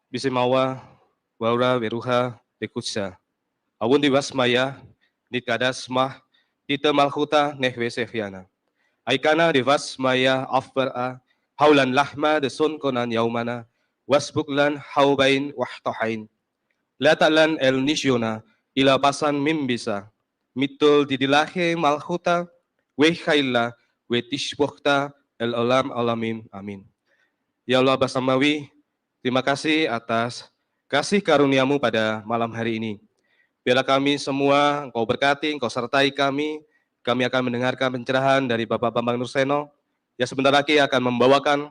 Bisimawa, Waura, Beruha, Bekutsa. Awun diwas maya, nitkadas mah, tita malhuta nehwe sefiana. Aikana divas maya afbara, haulan lahma desun konan yaumana, wasbuklan haubain wahtahain. Latalan el nisyona, ila pasan mimbisa, mitul didilahe malhuta, wehkaila, wetishbukta, el olam alamin, amin. Ya Allah Basamawi, terima kasih atas kasih karuniamu pada malam hari ini. Biarlah kami semua Engkau berkati, Engkau sertai kami akan mendengarkan pencerahan dari Bapak Bambang Nurseno, yang sebentar lagi akan membawakan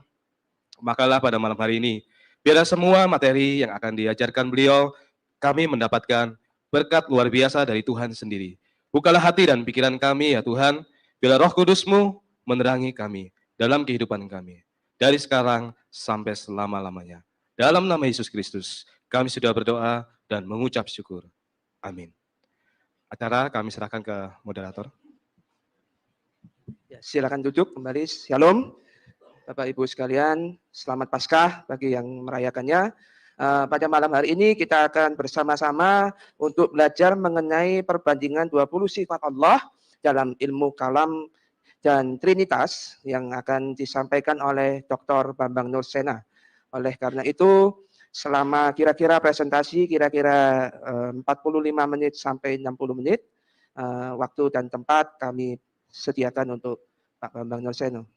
makalah pada malam hari ini. Biarlah semua materi yang akan diajarkan beliau, kami mendapatkan berkat luar biasa dari Tuhan sendiri. Bukalah hati dan pikiran kami ya Tuhan, biarlah roh kudus-Mu menerangi kami dalam kehidupan kami. Dari sekarang sampai selama-lamanya. Dalam nama Yesus Kristus, kami sudah berdoa dan mengucap syukur. Amin. Acara kami serahkan ke moderator. Ya, silakan duduk kembali. Shalom, Bapak Ibu sekalian. Selamat Paskah bagi yang merayakannya. Pada malam hari ini kita akan bersama-sama untuk belajar mengenai perbandingan 20 sifat Allah dalam ilmu kalam dan Trinitas yang akan disampaikan oleh Dr. Bambang Nursena. Oleh karena itu, selama kira-kira presentasi kira-kira 45 menit sampai 60 menit, waktu dan tempat kami sediakan untuk Pak Bambang Nurseno.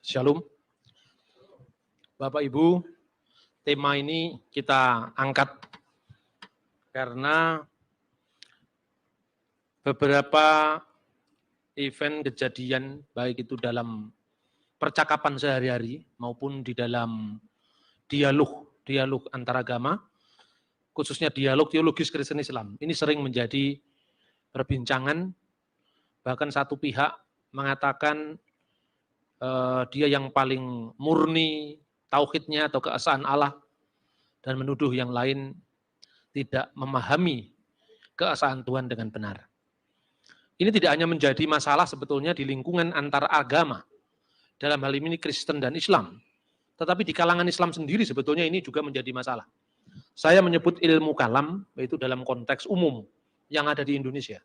Shalom. Bapak Ibu, tema ini kita angkat karena beberapa event kejadian baik itu dalam percakapan sehari-hari maupun di dalam dialog antaragama, khususnya dialog teologis Kristen Islam. Ini sering menjadi perbincangan, bahkan satu pihak mengatakan dia yang paling murni tauhidnya atau keesaan Allah dan menuduh yang lain tidak memahami keesaan Tuhan dengan benar. Ini tidak hanya menjadi masalah sebetulnya di lingkungan antar agama, dalam hal ini Kristen dan Islam, tetapi di kalangan Islam sendiri sebetulnya ini juga menjadi masalah. Saya menyebut ilmu kalam, yaitu dalam konteks umum yang ada di Indonesia.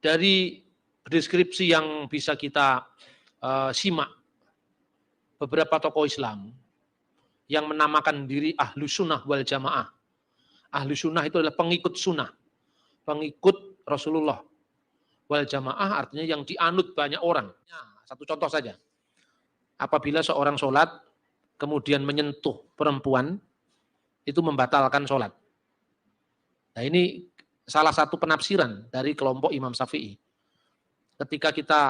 Dari deskripsi yang bisa kita simak, beberapa tokoh Islam yang menamakan diri Ahlu Sunnah wal Jamaah. Ahlu Sunnah itu adalah pengikut sunnah, pengikut Rasulullah. Wal Jamaah artinya yang dianut banyak orang. Satu contoh saja, apabila seorang sholat, kemudian menyentuh perempuan, itu membatalkan sholat. Nah ini salah satu penafsiran dari kelompok Imam Syafi'i. Ketika kita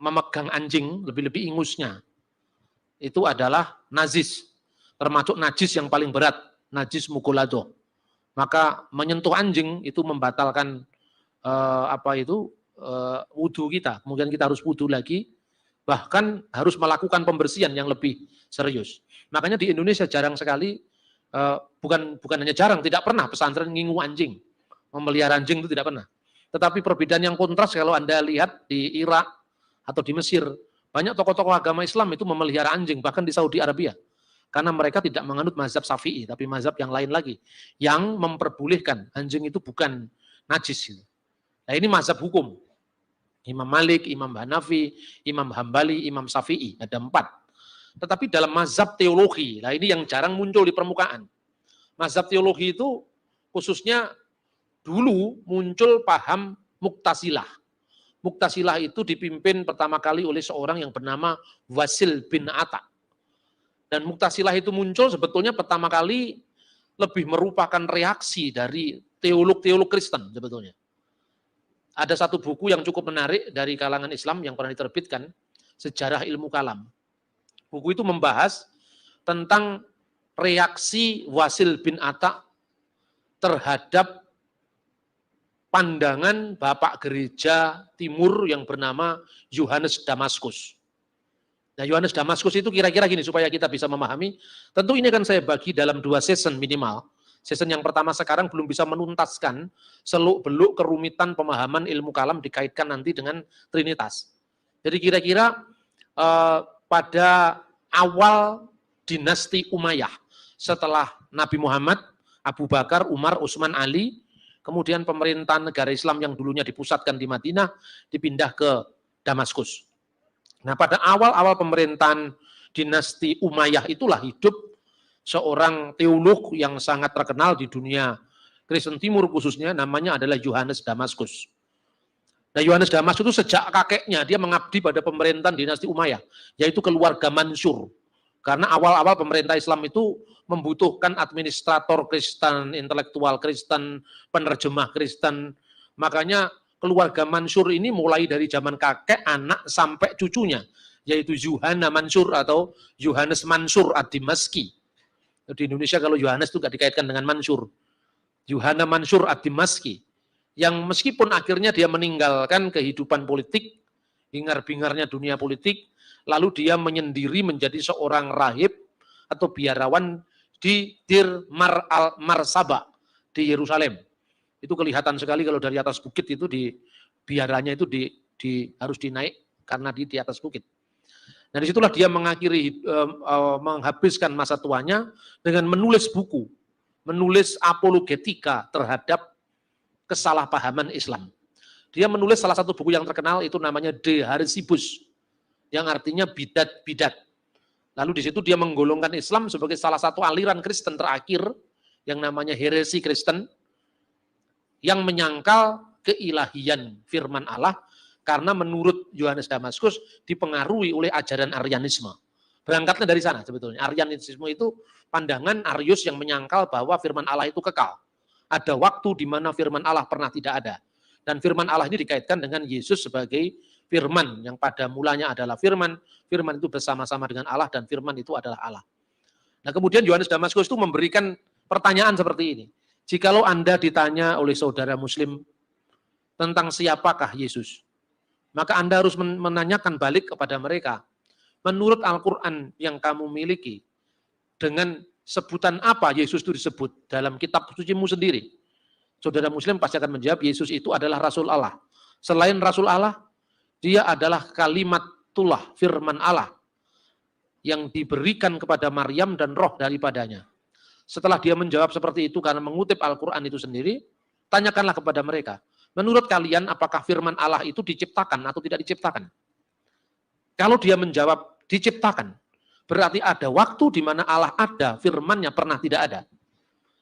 memegang anjing, lebih-lebih ingusnya, itu adalah najis, termasuk najis yang paling berat, najis mukulado. Maka menyentuh anjing itu membatalkan wudhu kita. Kemudian kita harus wudhu lagi, bahkan harus melakukan pembersihan yang lebih serius. Makanya di Indonesia jarang sekali, bukan hanya jarang, tidak pernah pesantren ngingu anjing, memelihara anjing itu tidak pernah. Tetapi perbedaan yang kontras kalau Anda lihat di Irak atau di Mesir, banyak tokoh-tokoh agama Islam itu memelihara anjing, bahkan di Saudi Arabia. Karena mereka tidak menganut mazhab Syafi'i, tapi mazhab yang lain lagi, yang memperbolehkan anjing itu bukan najis. Nah ini mazhab hukum. Imam Malik, Imam Hanafi, Imam Hambali, Imam Syafi'i, ada 4. Tetapi dalam mazhab teologi, nah ini yang jarang muncul di permukaan. Mazhab teologi itu khususnya dulu muncul paham Mu'tazilah. Mu'tazilah itu dipimpin pertama kali oleh seorang yang bernama Wasil bin Atta. Dan Mu'tazilah itu muncul sebetulnya pertama kali lebih merupakan reaksi dari teolog-teolog Kristen sebetulnya. Ada satu buku yang cukup menarik dari kalangan Islam yang pernah diterbitkan, Sejarah Ilmu Kalam. Buku itu membahas tentang reaksi Wasil bin Atta terhadap pandangan Bapak Gereja Timur yang bernama Yohanes Damaskus. Nah, Yohanes Damaskus itu kira-kira gini supaya kita bisa memahami. Tentu ini akan saya bagi dalam 2 season minimal. Season yang pertama sekarang belum bisa menuntaskan seluk-beluk kerumitan pemahaman ilmu kalam dikaitkan nanti dengan Trinitas. Jadi kira-kira pada awal dinasti Umayyah, setelah Nabi Muhammad, Abu Bakar, Umar, Utsman, Ali, kemudian pemerintahan negara Islam yang dulunya dipusatkan di Madinah, dipindah ke Damaskus. Nah, pada awal-awal pemerintahan dinasti Umayyah itulah hidup seorang teolog yang sangat terkenal di dunia Kristen Timur khususnya, namanya adalah Yohanes Damaskus. Nah, Yohanes Damaskus itu sejak kakeknya dia mengabdi pada pemerintahan dinasti Umayyah, yaitu keluarga Mansur. Karena awal-awal pemerintah Islam itu membutuhkan administrator Kristen, intelektual Kristen, penerjemah Kristen. Makanya keluarga Mansur ini mulai dari zaman kakek, anak, sampai cucunya, yaitu Yuhanna Mansur atau Yohanes Mansur ad-Dimaski. Di Indonesia kalau Yohanes itu nggak dikaitkan dengan Mansur. Yuhanna Mansur ad-Dimaski, yang meskipun akhirnya dia meninggalkan kehidupan politik, hingar-bingarnya dunia politik, lalu dia menyendiri menjadi seorang rahib atau biarawan di Dir Marsaba di Yerusalem. Itu kelihatan sekali kalau dari atas bukit itu di biaranya itu harus dinaik karena di atas bukit. Nah, disitulah dia mengakhiri menghabiskan masa tuanya dengan menulis buku, menulis apologetika terhadap kesalahpahaman Islam. Dia menulis salah satu buku yang terkenal itu namanya De Harisibus, yang artinya bidat-bidat. Lalu di situ dia menggolongkan Islam sebagai salah satu aliran Kristen terakhir yang namanya heresi Kristen, yang menyangkal keilahian firman Allah karena menurut Yohanes Damaskus dipengaruhi oleh ajaran Arianisme. Berangkatnya dari sana sebetulnya. Arianisme itu pandangan Arius yang menyangkal bahwa firman Allah itu kekal. Ada waktu di mana firman Allah pernah tidak ada. Dan firman Allah ini dikaitkan dengan Yesus sebagai firman yang pada mulanya adalah firman, firman itu bersama-sama dengan Allah dan firman itu adalah Allah. Nah, kemudian Yohanes Damaskus itu memberikan pertanyaan seperti ini. Jikalau Anda ditanya oleh saudara muslim tentang siapakah Yesus, maka Anda harus menanyakan balik kepada mereka, menurut Al-Quran yang kamu miliki, dengan sebutan apa Yesus itu disebut dalam kitab sucimu sendiri? Saudara muslim pasti akan menjawab, Yesus itu adalah Rasul Allah. Selain Rasul Allah, dia adalah kalimatullah, firman Allah, yang diberikan kepada Maryam dan roh daripadanya. Setelah dia menjawab seperti itu karena mengutip Al-Quran itu sendiri, tanyakanlah kepada mereka, menurut kalian apakah firman Allah itu diciptakan atau tidak diciptakan? Kalau dia menjawab diciptakan, berarti ada waktu di mana Allah ada, firman-Nya pernah tidak ada.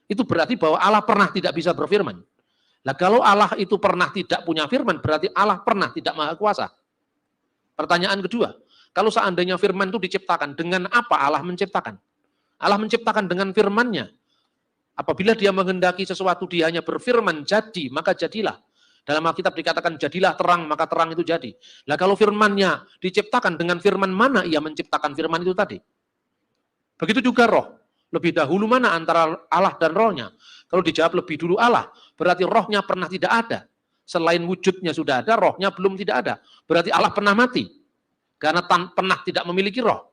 Itu berarti bahwa Allah pernah tidak bisa berfirman. Nah, kalau Allah itu pernah tidak punya firman, berarti Allah pernah tidak maha kuasa. Pertanyaan kedua, kalau seandainya firman itu diciptakan, dengan apa Allah menciptakan? Allah menciptakan dengan firman-Nya. Apabila dia menghendaki sesuatu, dia hanya berfirman, jadi, maka jadilah. Dalam Alkitab dikatakan, jadilah terang, maka terang itu jadi. Nah, kalau firman-Nya diciptakan, dengan firman mana ia menciptakan firman itu tadi? Begitu juga roh. Lebih dahulu mana antara Allah dan rohnya? Kalau dijawab lebih dulu Allah, berarti rohnya pernah tidak ada. Selain wujudnya sudah ada, rohnya belum tidak ada. Berarti Allah pernah mati. Karena pernah tidak memiliki roh.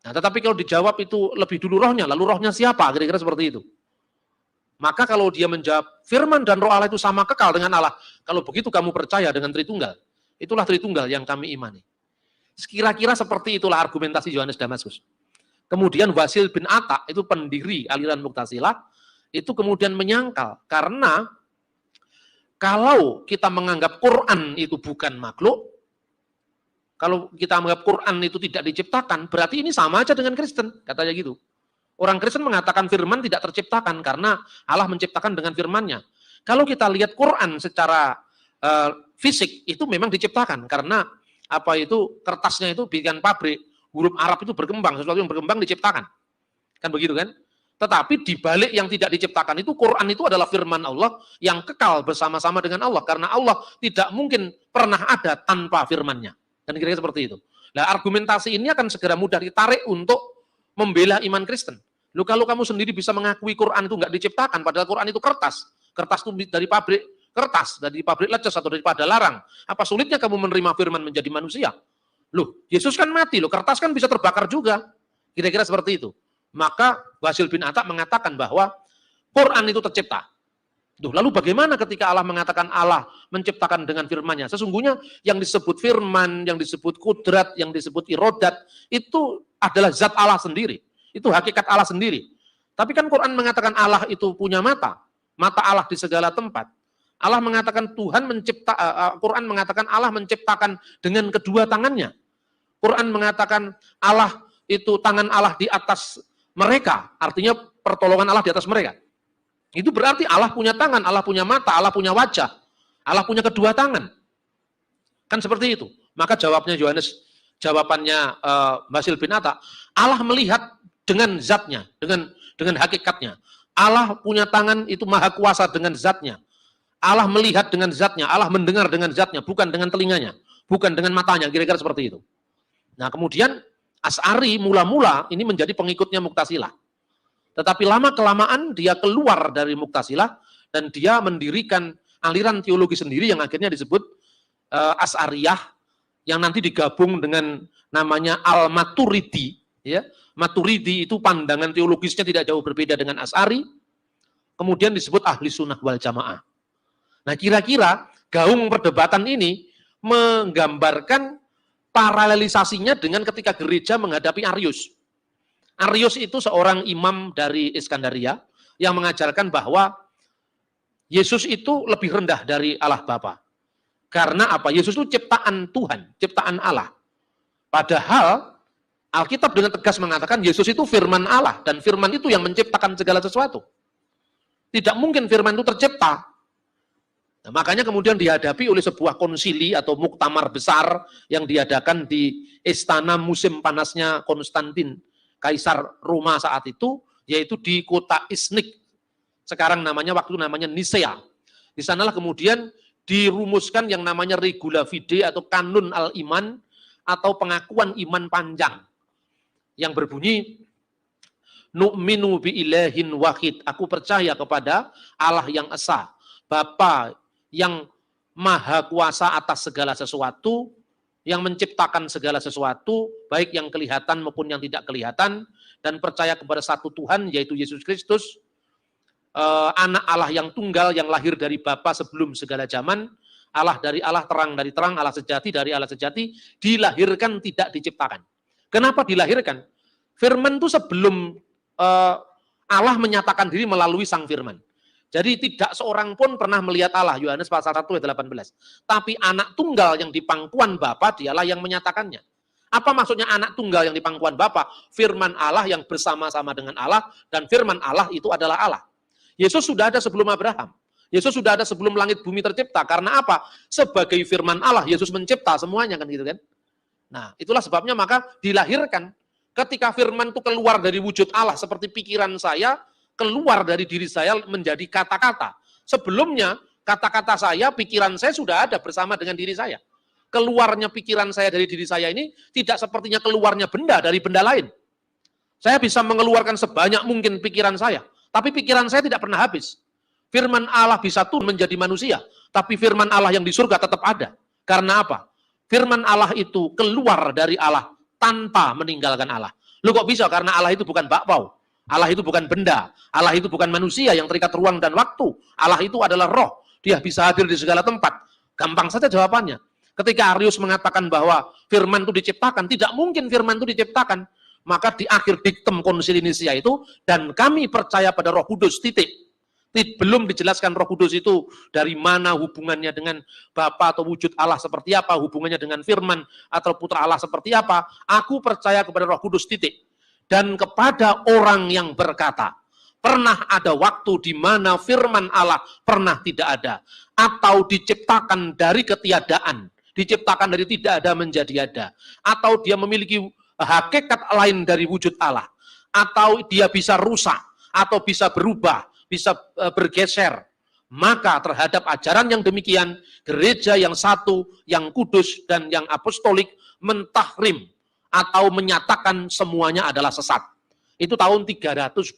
Nah, tetapi kalau dijawab itu lebih dulu rohnya, lalu rohnya siapa? Kira-kira seperti itu. Maka kalau dia menjawab, firman dan roh Allah itu sama kekal dengan Allah. Kalau begitu kamu percaya dengan Tritunggal. Itulah Tritunggal yang kami imani. Kira-kira seperti itulah argumentasi Yohanes Damaskus. Kemudian Wasil bin Atta, itu pendiri aliran Mu'tazilah, itu kemudian menyangkal. Karena kalau kita menganggap Quran itu bukan makhluk, kalau kita menganggap Quran itu tidak diciptakan, berarti ini sama aja dengan Kristen, katanya gitu. Orang Kristen mengatakan firman tidak terciptakan karena Allah menciptakan dengan firman-Nya. Kalau kita lihat Quran secara fisik, itu memang diciptakan karena apa itu kertasnya itu bikin pabrik. Huruf Arab itu berkembang, sesuatu yang berkembang diciptakan. Kan begitu kan? Tetapi di balik yang tidak diciptakan itu, Quran itu adalah firman Allah yang kekal bersama-sama dengan Allah. Karena Allah tidak mungkin pernah ada tanpa firman-Nya. Dan kira-kira seperti itu. Nah, argumentasi ini akan segera mudah ditarik untuk membela iman Kristen. Loh, kalau kamu sendiri bisa mengakui Quran itu nggak diciptakan, padahal Quran itu kertas. Kertas itu dari pabrik kertas, dari pabrik lecas atau daripada larang. Apa sulitnya kamu menerima firman menjadi manusia? Loh, Yesus kan mati loh, kertas kan bisa terbakar juga. Kira-kira seperti itu. Maka Basil bin Atta mengatakan bahwa Quran itu tercipta. Duh, lalu bagaimana ketika Allah mengatakan Allah menciptakan dengan firman-Nya? Sesungguhnya yang disebut firman, yang disebut kudrat, yang disebut irodat, itu adalah zat Allah sendiri. Itu hakikat Allah sendiri. Tapi kan Quran mengatakan Allah itu punya mata. Mata Allah di segala tempat. Allah mengatakan Quran mengatakan Allah menciptakan dengan kedua tangannya. Quran mengatakan Allah itu tangan Allah di atas mereka. Artinya pertolongan Allah di atas mereka. Itu berarti Allah punya tangan, Allah punya mata, Allah punya wajah. Allah punya kedua tangan. Kan seperti itu. Maka jawabannya Basil bin Atta, Allah melihat dengan zatnya, dengan hakikatnya. Allah punya tangan itu maha kuasa dengan zatnya. Allah melihat dengan zatnya, Allah mendengar dengan zatnya, bukan dengan telinganya, bukan dengan matanya, kira-kira seperti itu. Nah kemudian Asy'ari mula-mula ini menjadi pengikutnya Mu'tazilah. Tetapi lama-kelamaan dia keluar dari Mu'tazilah dan dia mendirikan aliran teologi sendiri yang akhirnya disebut Asy'ariyah, yang nanti digabung dengan namanya Al-Maturidi. Ya. Maturidi itu pandangan teologisnya tidak jauh berbeda dengan Asy'ari, kemudian disebut Ahli Sunnah wal Jamaah. Nah kira-kira gaung perdebatan ini menggambarkan paralelisasinya dengan ketika gereja menghadapi Arius. Arius itu seorang imam dari Iskandaria yang mengajarkan bahwa Yesus itu lebih rendah dari Allah Bapa. Karena apa? Yesus itu ciptaan Tuhan, ciptaan Allah. Padahal Alkitab dengan tegas mengatakan Yesus itu firman Allah, dan firman itu yang menciptakan segala sesuatu. Tidak mungkin firman itu tercipta. Nah, makanya kemudian dihadapi oleh sebuah konsili atau muktamar besar yang diadakan di istana musim panasnya Konstantin, Kaisar Roma saat itu, yaitu di kota Iznik. Sekarang waktu namanya Nisea. Di sanalah kemudian dirumuskan yang namanya regula fide atau kanun al-iman atau pengakuan iman panjang. Yang berbunyi, nu'minu bi ilahin wahid. Aku percaya kepada Allah yang esa, Bapa yang maha kuasa atas segala sesuatu, yang menciptakan segala sesuatu, baik yang kelihatan maupun yang tidak kelihatan, dan percaya kepada satu Tuhan, yaitu Yesus Kristus, anak Allah yang tunggal, yang lahir dari Bapa sebelum segala zaman, Allah dari Allah, terang dari terang, Allah sejati dari Allah sejati, dilahirkan tidak diciptakan. Kenapa dilahirkan? Firman itu sebelum Allah menyatakan diri melalui sang firman. Jadi tidak seorang pun pernah melihat Allah, Yohanes pasal 1 ayat 18. Tapi anak tunggal yang di pangkuan Bapa, dialah yang menyatakannya. Apa maksudnya anak tunggal yang di pangkuan Bapa? Firman Allah yang bersama-sama dengan Allah, dan firman Allah itu adalah Allah. Yesus sudah ada sebelum Abraham. Yesus sudah ada sebelum langit bumi tercipta. Karena apa? Sebagai firman Allah, Yesus mencipta semuanya, kan gitu kan. Nah, itulah sebabnya maka dilahirkan. Ketika firman itu keluar dari wujud Allah seperti pikiran saya, keluar dari diri saya menjadi kata-kata. Sebelumnya, kata-kata saya, pikiran saya sudah ada bersama dengan diri saya. Keluarnya pikiran saya dari diri saya ini tidak sepertinya keluarnya benda dari benda lain. Saya bisa mengeluarkan sebanyak mungkin pikiran saya, tapi pikiran saya tidak pernah habis. Firman Allah bisa turun menjadi manusia, tapi firman Allah yang di surga tetap ada. Karena apa? Firman Allah itu keluar dari Allah tanpa meninggalkan Allah. Lu kok bisa? Karena Allah itu bukan bakpao. Allah itu bukan benda. Allah itu bukan manusia yang terikat ruang dan waktu. Allah itu adalah roh. Dia bisa hadir di segala tempat. Gampang saja jawabannya. Ketika Arius mengatakan bahwa firman itu diciptakan, tidak mungkin firman itu diciptakan. Maka di akhir diktum konsili Nicea itu, dan kami percaya pada Roh Kudus, titik. Belum dijelaskan Roh Kudus itu dari mana hubungannya dengan Bapa atau wujud Allah seperti apa, hubungannya dengan firman atau putra Allah seperti apa. Aku percaya kepada Roh Kudus, titik. Dan kepada orang yang berkata, pernah ada waktu di mana firman Allah pernah tidak ada, atau diciptakan dari ketiadaan, diciptakan dari tidak ada menjadi ada, atau dia memiliki hakikat lain dari wujud Allah, atau dia bisa rusak, atau bisa berubah, bisa bergeser. Maka terhadap ajaran yang demikian, gereja yang satu, yang kudus, dan yang apostolik mentahrim, atau menyatakan semuanya adalah sesat. Itu tahun 325.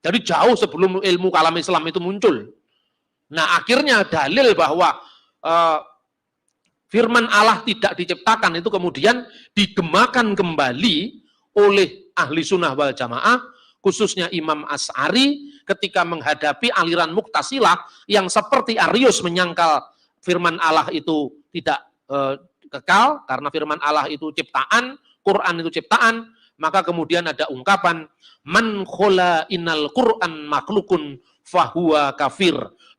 Jadi jauh sebelum ilmu kalam Islam itu muncul. Nah akhirnya dalil bahwa firman Allah tidak diciptakan itu kemudian digemakan kembali oleh ahli sunnah wal jamaah, khususnya Imam Asy'ari ketika menghadapi aliran Mu'tazilah yang seperti Aryus menyangkal firman Allah itu tidak kekal karena firman Allah itu ciptaan, Quran itu ciptaan, maka kemudian ada ungkapan man khola innal Quran makhlukun fahuwa kafir.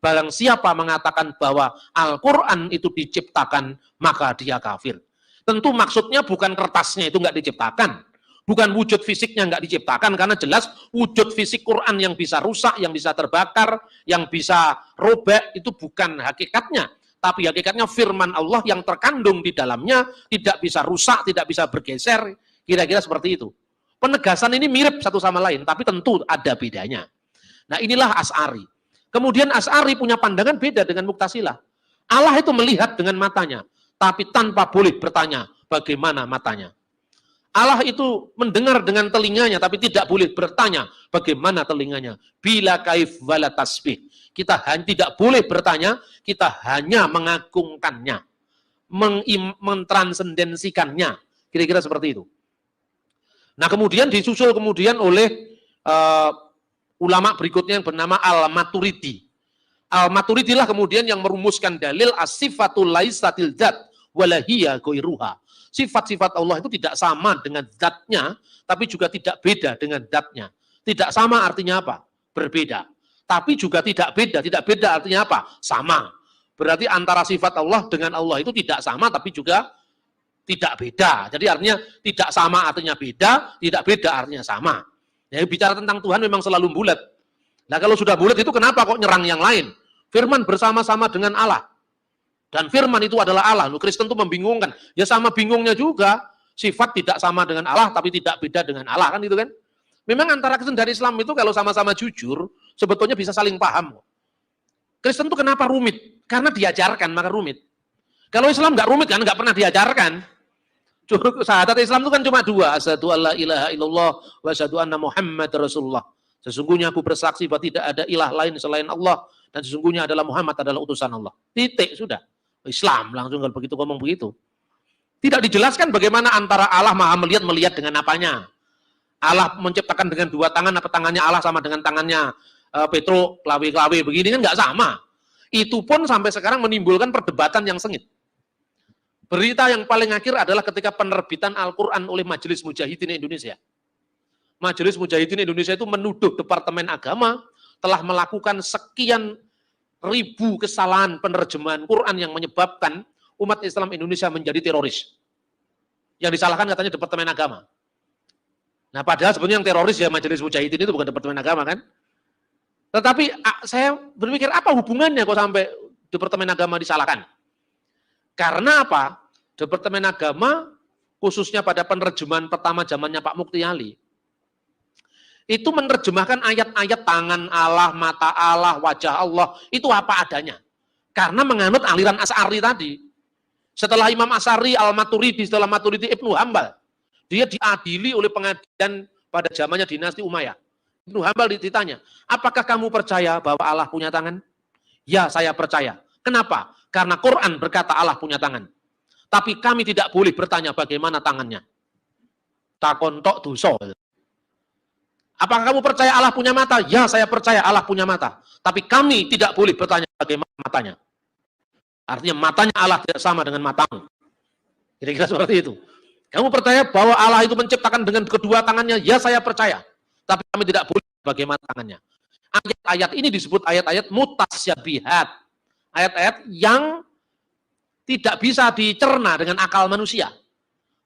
Barang siapa mengatakan bahwa Al-Quran itu diciptakan, maka dia kafir. Tentu maksudnya bukan kertasnya itu nggak diciptakan, bukan wujud fisiknya nggak diciptakan, karena jelas wujud fisik Quran yang bisa rusak, yang bisa terbakar, yang bisa robek, itu bukan hakikatnya. Tapi hakikatnya firman Allah yang terkandung di dalamnya tidak bisa rusak, tidak bisa bergeser, kira-kira seperti itu. Penegasan ini mirip satu sama lain, tapi tentu ada bedanya. Nah inilah Asy'ari. Kemudian Asy'ari punya pandangan beda dengan Mu'tazilah. Allah itu melihat dengan matanya, tapi tanpa boleh bertanya bagaimana matanya. Allah itu mendengar dengan telinganya, tapi tidak boleh bertanya bagaimana telinganya. Bila kaif wala tasbih. Kita tidak boleh bertanya, kita hanya mengagungkannya, mentransendensikannya. Kira-kira seperti itu. Nah kemudian disusul kemudian oleh ulama berikutnya yang bernama Al-Maturidi. Al-Maturidi lah kemudian yang merumuskan dalil as-sifatul laisatil dzat walahiyya ghairuha. Sifat-sifat Allah itu tidak sama dengan zatnya, tapi juga tidak beda dengan zatnya. Tidak sama artinya apa? Berbeda. Tapi juga tidak beda. Tidak beda artinya apa? Sama. Berarti antara sifat Allah dengan Allah itu tidak sama, tapi juga tidak beda. Jadi artinya tidak sama artinya beda, tidak beda artinya sama. Ya, bicara tentang Tuhan memang selalu bulat. Nah kalau sudah bulat itu kenapa kok nyerang yang lain? Firman bersama-sama dengan Allah. Dan firman itu adalah Allah. Kristen itu membingungkan. Ya sama bingungnya juga. Sifat tidak sama dengan Allah, tapi tidak beda dengan Allah. Kan itu kan? Memang antara Kristen dan Islam itu kalau sama-sama jujur, sebetulnya bisa saling paham. Kristen itu kenapa rumit? Karena diajarkan, maka rumit. Kalau Islam nggak rumit, kan nggak pernah diajarkan. Syahadat Islam itu kan cuma dua. Asyhadu alla ilaha illallah wa asyhadu anna Muhammad Rasulullah. Sesungguhnya aku bersaksi bahwa tidak ada ilah lain selain Allah. Dan sesungguhnya adalah Muhammad adalah utusan Allah. Titik, sudah. Islam langsung kalau begitu ngomong begitu. Tidak dijelaskan bagaimana antara Allah maha melihat dengan apanya. Allah menciptakan dengan dua tangan, apa tangannya Allah sama dengan tangannya Petro, klawe-klawe begini kan nggak sama. Itu pun sampai sekarang menimbulkan perdebatan yang sengit. Berita yang paling akhir adalah ketika penerbitan Al-Quran oleh Majelis Mujahidin Indonesia. Majelis Mujahidin Indonesia itu menuduh Departemen Agama telah melakukan sekian ribu kesalahan penerjemahan Quran yang menyebabkan umat Islam Indonesia menjadi teroris. Yang disalahkan katanya Departemen Agama. Nah padahal sebenarnya yang teroris ya Majelis Mujahidin itu bukan Departemen Agama kan. Tetapi saya berpikir apa hubungannya kok sampai Departemen Agama disalahkan. Karena apa? Departemen Agama khususnya pada penerjemahan pertama zamannya Pak Mukti Ali itu menerjemahkan ayat-ayat tangan Allah, mata Allah, wajah Allah, itu apa adanya. Karena menganut aliran Asy'ari tadi. Setelah Imam Asy'ari, Al-Maturidi, setelah Maturidi Ibnu Hambal, dia diadili oleh pengadilan pada zamannya dinasti Umayyah. Ibnu Hambal ditanya, apakah kamu percaya bahwa Allah punya tangan? Ya, saya percaya. Kenapa? Karena Quran berkata Allah punya tangan. Tapi kami tidak boleh bertanya bagaimana tangannya. Takon tok dosa. Apakah kamu percaya Allah punya mata? Ya, saya percaya Allah punya mata. Tapi kami tidak boleh bertanya bagaimana matanya. Artinya matanya Allah tidak sama dengan matamu. Kira-kira seperti itu. Kamu percaya bahwa Allah itu menciptakan dengan kedua tangannya? Ya, saya percaya. Tapi kami tidak boleh bagaimana tangannya. Ayat-ayat ini disebut ayat-ayat mutasyabihat. Ayat-ayat yang tidak bisa dicerna dengan akal manusia.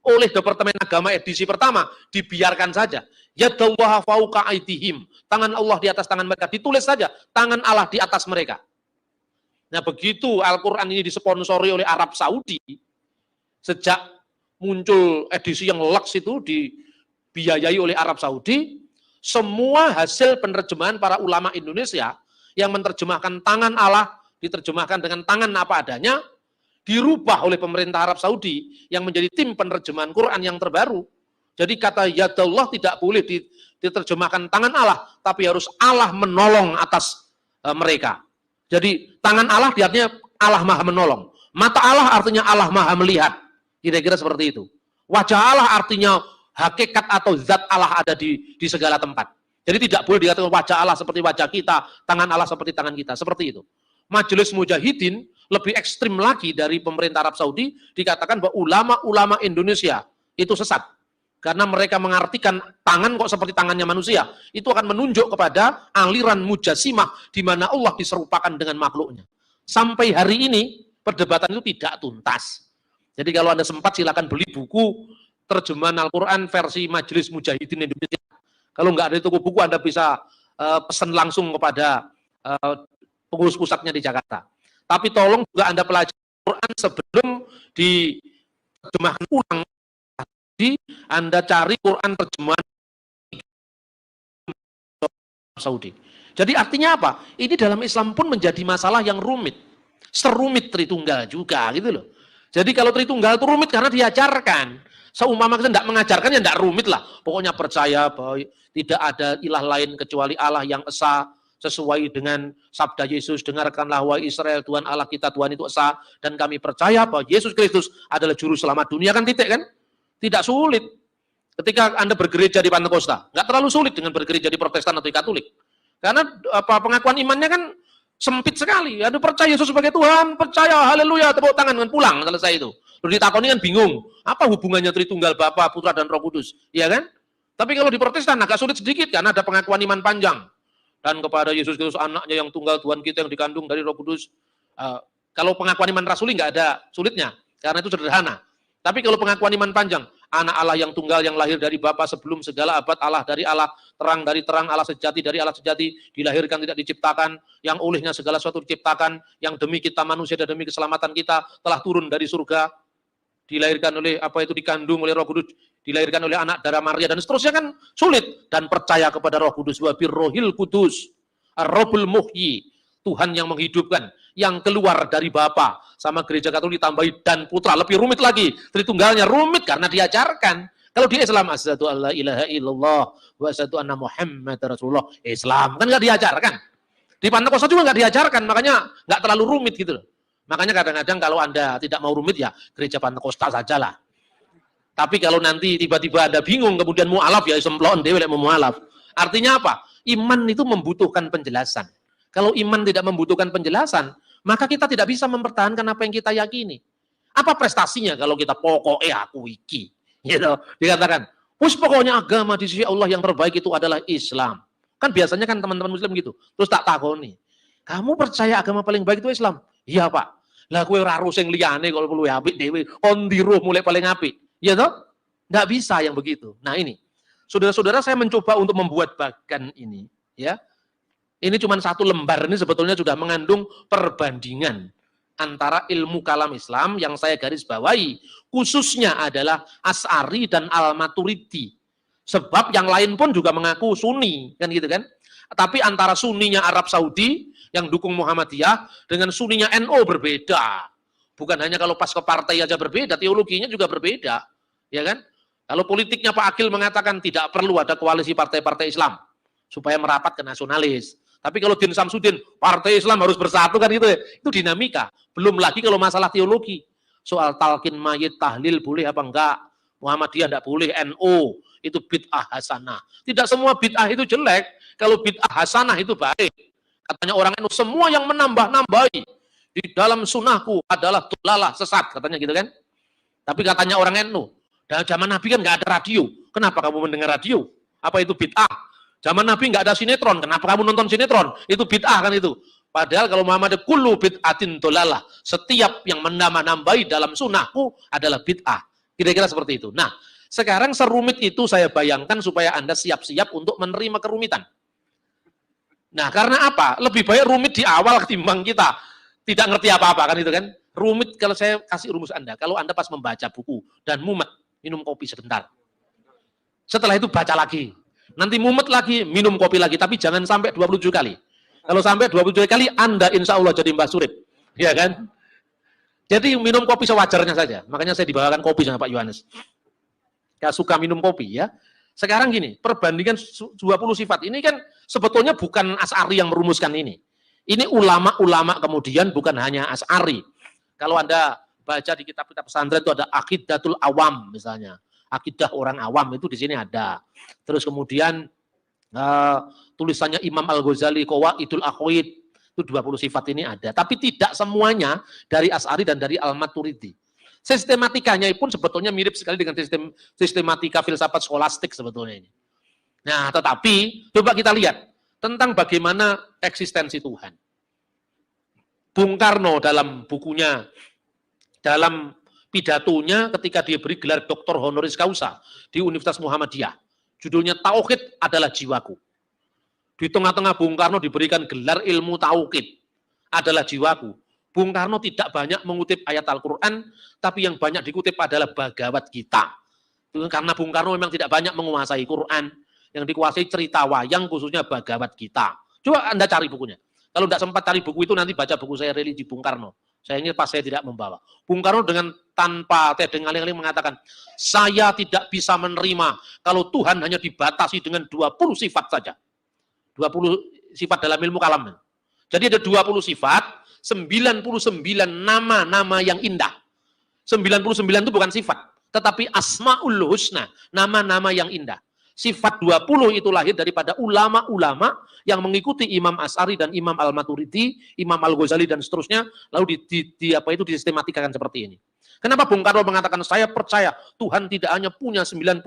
Oleh Departemen Agama edisi pertama, dibiarkan saja. Yadallaha fauqa aydihim. Tangan Allah di atas tangan mereka. Ditulis saja, tangan Allah di atas mereka. Nah begitu Al-Quran ini disponsori oleh Arab Saudi, sejak muncul edisi yang laks itu dibiayai oleh Arab Saudi, semua hasil penerjemahan para ulama Indonesia yang menerjemahkan tangan Allah, diterjemahkan dengan tangan apa adanya, dirubah oleh pemerintah Arab Saudi yang menjadi tim penerjemahan Quran yang terbaru. Jadi kata yadallah tidak boleh diterjemahkan tangan Allah, tapi harus Allah menolong atas mereka. Jadi tangan Allah artinya Allah maha menolong. Mata Allah artinya Allah maha melihat. Kira-kira seperti itu. Wajah Allah artinya hakikat atau zat Allah ada di segala tempat. Jadi tidak boleh dikatakan wajah Allah seperti wajah kita, tangan Allah seperti tangan kita. Seperti itu. Majelis Mujahidin lebih ekstrim lagi dari pemerintah Arab Saudi, dikatakan bahwa ulama-ulama Indonesia itu sesat. Karena mereka mengartikan tangan kok seperti tangannya manusia. Itu akan menunjuk kepada aliran mujasimah di mana Allah diserupakan dengan makhluknya. Sampai hari ini, perdebatan itu tidak tuntas. Jadi kalau Anda sempat silakan beli buku terjemahan Al-Quran versi Majelis Mujahidin Indonesia. Kalau nggak ada di toko buku, Anda bisa pesan langsung kepada pengurus pusatnya di Jakarta. Tapi tolong juga Anda pelajari Al-Quran sebelum diterjemahkan ulang. Jadi Anda cari Quran terjemahan Saudi. Jadi artinya apa? Ini dalam Islam pun menjadi masalah yang rumit. Serumit Tritunggal juga gitu loh. Jadi kalau Tritunggal itu rumit karena diajarkan. Seumpama kita tidak mengajarkan ya tidak rumit lah. Pokoknya percaya bahwa tidak ada ilah lain kecuali Allah yang esa, sesuai dengan sabda Yesus, dengarkanlah wahai Israel, Tuhan Allah kita, Tuhan itu esa, dan kami percaya bahwa Yesus Kristus adalah juru selamat dunia, kan titik kan? Tidak sulit. Ketika Anda bergereja di Pantekosta, nggak terlalu sulit dengan bergereja di Protestan atau di Katolik. Karena pengakuan imannya kan sempit sekali. Anda percaya Yesus sebagai Tuhan, percaya, haleluya, tepuk tangan, dan pulang, selesai itu. Lalu ditakoni kan bingung, apa hubungannya Tritunggal Bapa, Putra, dan Roh Kudus? Ya kan? Tapi kalau di Protestan agak sulit sedikit, karena ada pengakuan iman panjang. Dan kepada Yesus Kristus anaknya yang tunggal, Tuhan kita yang dikandung dari Roh Kudus. Kalau pengakuan iman rasuli nggak ada sulitnya, karena itu sederhana. Tapi kalau pengakuan iman panjang, anak Allah yang tunggal yang lahir dari Bapa sebelum segala abad, Allah dari Allah, terang dari terang, Allah sejati dari Allah sejati, dilahirkan tidak diciptakan, yang olehnya segala sesuatu diciptakan, yang demi kita manusia dan demi keselamatan kita telah turun dari surga, dilahirkan oleh dikandung oleh Roh Kudus, dilahirkan oleh anak darah Maria, dan seterusnya kan sulit. Dan percaya kepada Roh Kudus, wa birrohil kudus, ar-robul muhyi, Tuhan yang menghidupkan, yang keluar dari Bapa. Sama gereja Katolik ditambahi dan Putra, lebih rumit lagi. Tritunggalnya rumit karena diajarkan. Kalau di Islam, asyhadu alla ilaha illallah wa asyhadu anna Muhammad Rasulullah, Islam kan nggak diajarkan. Di Pantekosta juga nggak diajarkan, makanya nggak terlalu rumit gitu loh. Makanya kadang-kadang kalau Anda tidak mau rumit ya gereja Pantekosta sajalah. Tapi kalau nanti tiba-tiba Anda bingung kemudian mu'alaf ya semplon dewe lek mau mu'alaf. Artinya apa? Iman itu membutuhkan penjelasan. Kalau iman tidak membutuhkan penjelasan, maka kita tidak bisa mempertahankan apa yang kita yakini. Apa prestasinya kalau kita pokoknya aku iki? Gitu. Dikatakan, "Wis pokoknya agama di sisi Allah yang terbaik itu adalah Islam." Kan biasanya kan teman-teman muslim gitu. Terus tak takoni, "Kamu percaya agama paling baik itu Islam?" "Iya, Pak." Lah kowe ora harus sing liyane kalau luwih apik dhewe, kon ndiruh mulai paling apik. Ya toh? Enggak bisa yang begitu. Nah ini, saudara-saudara saya mencoba untuk membuat bagan ini, ya. Ini cuma satu lembar, ini sebetulnya sudah mengandung perbandingan antara ilmu kalam Islam yang saya garis bawahi, khususnya adalah Asy'ari dan Al-Maturidi. Sebab yang lain pun juga mengaku Sunni, kan gitu kan? Tapi antara Sunninya Arab Saudi yang dukung Muhammadiyah dengan Sunninya NU berbeda. Bukan hanya kalau pas ke partai aja berbeda, teologinya juga berbeda, ya kan? Kalau politiknya Pak Akil mengatakan tidak perlu ada koalisi partai-partai Islam supaya merapat ke nasionalis. Tapi kalau Din Samsudin, partai Islam harus bersatu kan gitu ya. Itu dinamika. Belum lagi kalau masalah teologi. Soal talqin mayit, tahlil boleh apa enggak? Muhammadiyah enggak boleh, NU itu bid'ah hasanah. Tidak semua bid'ah itu jelek. Kalau bid'ah hasanah itu baik. Katanya orang NU, semua yang menambah-nambahi di dalam sunnahku adalah tulalah, sesat. Katanya gitu kan. Tapi katanya orang NU, dan zaman Nabi kan enggak ada radio. Kenapa kamu mendengar radio? Apa itu bid'ah? Zaman Nabi nggak ada sinetron, kenapa kamu nonton sinetron? Itu bid'ah kan itu. Padahal kalau Muhammad kullu bid'atin dolalah, setiap yang menambah-nambahi dalam sunnahku adalah bid'ah. Kira-kira seperti itu. Nah, sekarang serumit itu saya bayangkan supaya Anda siap-siap untuk menerima kerumitan. Nah, karena apa? Lebih baik rumit di awal ketimbang kita tidak ngerti apa-apa kan itu kan. Rumit kalau saya kasih rumus Anda, kalau Anda pas membaca buku dan mumet, minum kopi sebentar. Setelah itu baca lagi. Nanti mumet lagi, minum kopi lagi, tapi jangan sampai 27 kali. Kalau sampai 27 kali, Anda insya Allah jadi Mbah Surip. Ya kan? Jadi minum kopi sewajarnya saja. Makanya saya dibawakan kopi sama Pak Yohanes. Gak suka minum kopi ya. Sekarang gini, perbandingan 20 sifat ini kan sebetulnya bukan Asy'ari yang merumuskan ini. Ini ulama-ulama kemudian bukan hanya Asy'ari. Kalau Anda baca di kitab-kitab pesantren itu ada Aqidatul Awam misalnya. Akidah orang awam itu di sini ada. Terus kemudian tulisannya Imam Al-Ghazali Qawaidul Aqwaid itu 20 sifat ini ada. Tapi tidak semuanya dari Asy'ari dan dari Al-Maturidi. Sistematikanya pun sebetulnya mirip sekali dengan sistematika filsafat skolastik sebetulnya ini. Nah, tetapi coba kita lihat tentang bagaimana eksistensi Tuhan. Bung Karno dalam bukunya, dalam pidatonya ketika dia beri gelar doktor honoris causa di Universitas Muhammadiyah, judulnya Tauhid adalah Jiwaku. Di tengah-tengah Bung Karno diberikan gelar ilmu tauhid adalah jiwaku. Bung Karno tidak banyak mengutip ayat Al-Quran, tapi yang banyak dikutip adalah Bhagavad Gita. Karena Bung Karno memang tidak banyak menguasai Quran, yang dikuasai cerita wayang khususnya Bhagavad Gita. Coba Anda cari bukunya. Kalau tidak sempat cari buku itu, nanti baca buku saya Religi Bung Karno. Saya ingat pas saya tidak membawa. Bung Karno dengan tanpa tedeng aling-aling mengatakan, saya tidak bisa menerima kalau Tuhan hanya dibatasi dengan 20 sifat saja. 20 sifat dalam ilmu kalam. Jadi ada 20 sifat, 99 nama-nama yang indah. 99 itu bukan sifat, tetapi Asmaul Husna, nama-nama yang indah. Sifat 20 itu lahir daripada ulama-ulama yang mengikuti Imam Asy'ari dan Imam Al-Maturidi, Imam Al-Ghazali dan seterusnya, lalu disistematikan seperti ini. Kenapa Bung Karno mengatakan saya percaya Tuhan tidak hanya punya 99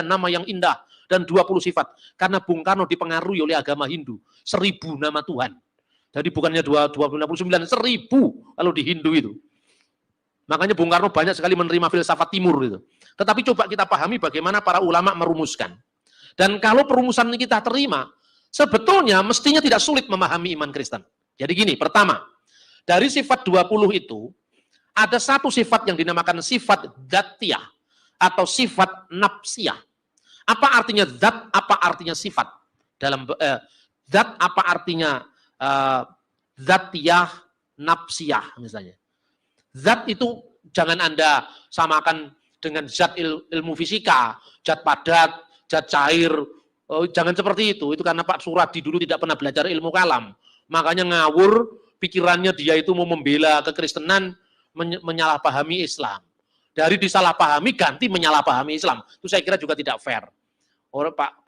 nama yang indah dan 20 sifat, karena Bung Karno dipengaruhi oleh agama Hindu, 1000 nama Tuhan. Jadi bukannya 29, 1000 kalau di Hindu itu. Makanya Bung Karno banyak sekali menerima filsafat timur itu. Tetapi coba kita pahami bagaimana para ulama merumuskan. Dan kalau perumusan ini kita terima, sebetulnya mestinya tidak sulit memahami iman Kristen. Jadi gini, pertama, dari sifat 20 itu, ada satu sifat yang dinamakan sifat dzatiyah atau sifat nafsiyah. Apa artinya zat, apa artinya sifat? Dalam zat apa artinya dzatiyah, nafsiyah misalnya. Zat itu jangan Anda samakan dengan zat ilmu fisika, zat padat, zat cair. Jangan seperti itu karena Pak Suradi dulu tidak pernah belajar ilmu kalam. Makanya ngawur, pikirannya dia itu mau membela kekristenan, menyalahpahami Islam. Dari disalahpahami ganti menyalahpahami Islam. Itu saya kira juga tidak fair. Orang Pak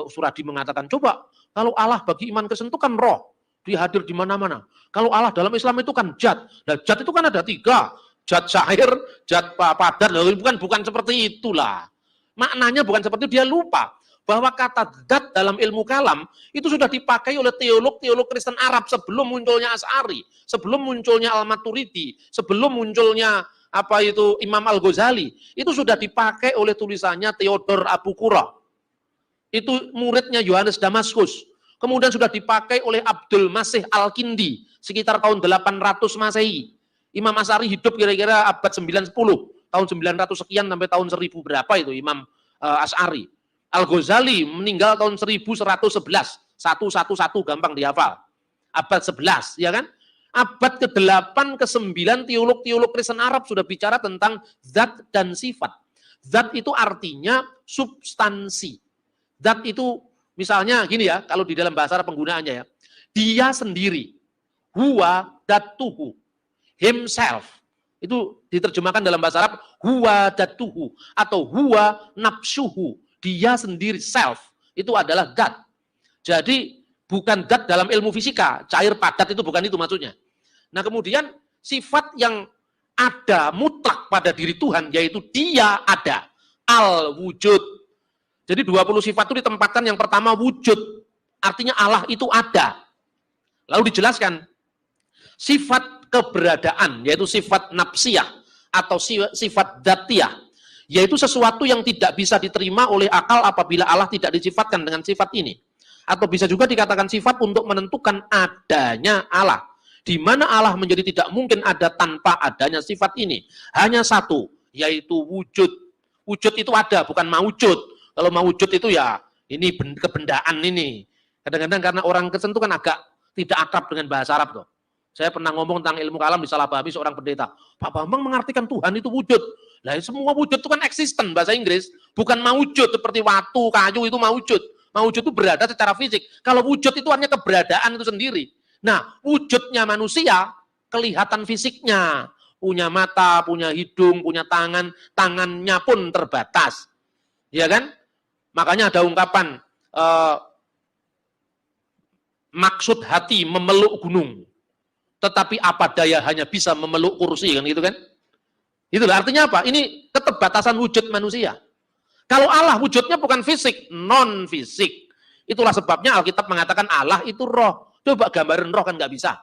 Suradi mengatakan, coba kalau Allah bagi iman Kristen itu kan roh, dia hadir di mana-mana. Kalau Allah dalam Islam itu kan zat. Nah, zat itu kan ada 3, zat cair, zat padat. Bukan seperti itulah. Maknanya bukan seperti itu, dia lupa bahwa kata zat dalam ilmu kalam itu sudah dipakai oleh teolog Kristen Arab sebelum munculnya Asy'ari, sebelum munculnya Al-Maturidi, sebelum munculnya Imam Al-Ghazali. Itu sudah dipakai oleh tulisannya Theodor Abu Qura. Itu muridnya Yohanes Damaskus. Kemudian sudah dipakai oleh Abdul Masih Al-Kindi sekitar tahun 800 Masehi. Imam Asy'ari hidup kira-kira abad 9-10, tahun 900 sekian sampai tahun 1000 berapa itu Imam Asy'ari. Al-Ghazali meninggal tahun 1111, 111 gampang dihafal. Abad 11, ya kan? Abad ke-8, ke-9 teolog Kristen Arab sudah bicara tentang zat dan sifat. Zat itu artinya substansi. Zat itu misalnya gini ya, kalau di dalam bahasa Arab penggunaannya ya, dia sendiri, huwa datuhu, himself. Itu diterjemahkan dalam bahasa Arab, huwa datuhu, atau huwa nafsuhu, dia sendiri, self. Itu adalah zat. Jadi bukan zat dalam ilmu fisika, cair padat itu bukan itu maksudnya. Nah kemudian sifat yang ada mutlak pada diri Tuhan, yaitu dia ada, al-wujud. Jadi 20 sifat itu ditempatkan yang pertama wujud. Artinya Allah itu ada. Lalu dijelaskan sifat keberadaan, yaitu sifat nafsiyah atau sifat dzatiyah, yaitu sesuatu yang tidak bisa diterima oleh akal apabila Allah tidak disifatkan dengan sifat ini. Atau bisa juga dikatakan sifat untuk menentukan adanya Allah. Di mana Allah menjadi tidak mungkin ada tanpa adanya sifat ini. Hanya satu, yaitu wujud. Wujud itu ada, bukan maujud. Kalau maujud itu ya, ini kebendaan ini. Kadang-kadang karena orang Kristen itu kan agak tidak akrab dengan bahasa Arab tuh. Saya pernah ngomong tentang ilmu kalam disalahpahami seorang pendeta. Pak Bambang mengartikan Tuhan itu wujud. Lah semua wujud itu kan eksisten bahasa Inggris. Bukan maujud seperti watu, kayu itu maujud. Maujud itu berada secara fisik. Kalau wujud itu hanya keberadaan itu sendiri. Nah, wujudnya manusia kelihatan fisiknya. punya mata, punya hidung, punya tangan, tangannya pun terbatas. Ya kan? Makanya ada ungkapan, maksud hati memeluk gunung, tetapi apa daya hanya bisa memeluk kursi, kan gitu kan? Itulah artinya apa? Ini keterbatasan wujud manusia. Kalau Allah wujudnya bukan fisik, non fisik. Itulah sebabnya Alkitab mengatakan Allah itu roh. Coba gambarin roh kan nggak bisa.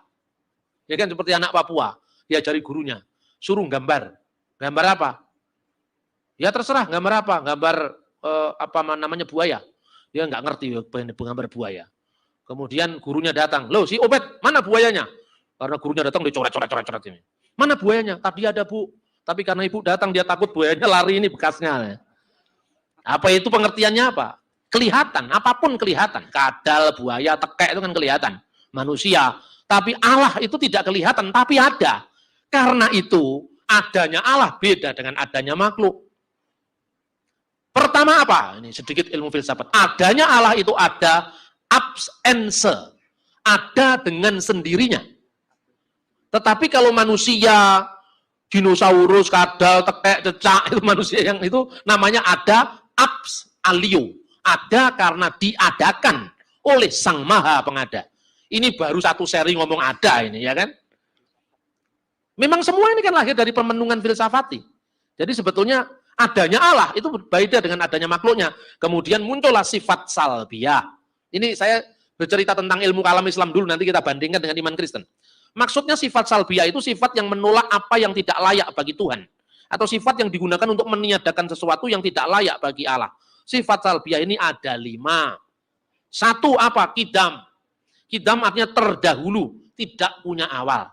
Ya kan seperti anak Papua, diajari gurunya, suruh gambar. Gambar apa? Ya terserah, gambar apa? Gambar apa namanya buaya. Dia nggak ngerti gambar buaya. Kemudian gurunya datang, loh si Obed, mana buayanya? Karena gurunya datang dicoret-coret ini. Mana buayanya? Tadi ada Bu, tapi karena ibu datang dia takut buayanya lari, ini bekasnya. Apa itu pengertiannya apa? Kelihatan, apapun kelihatan. Kadal, buaya, tekek itu kan kelihatan. Manusia. Tapi Allah itu tidak kelihatan, tapi ada. Karena itu, adanya Allah beda dengan adanya makhluk. Pertama apa? Ini sedikit ilmu filsafat. Adanya Allah itu ada absence. Ada dengan sendirinya. Tetapi kalau manusia, dinosaurus, kadal, tekek, cecak, itu manusia yang itu namanya ada abs alio. Ada karena diadakan oleh Sang Maha Pengada. Ini baru satu seri ngomong ada ini, ya kan? Memang semua ini kan lahir dari pemenungan filsafati. Jadi sebetulnya adanya Allah itu berbeda dengan adanya makhluknya. Kemudian muncullah sifat salbiyah. Ini saya bercerita tentang ilmu kalam Islam dulu, nanti kita bandingkan dengan iman Kristen. Maksudnya sifat salbiyah itu sifat yang menolak apa yang tidak layak bagi Tuhan. Atau sifat yang digunakan untuk meniadakan sesuatu yang tidak layak bagi Allah. Sifat salbiyah ini ada 5. Satu apa? Kidam. Kidam artinya terdahulu, tidak punya awal.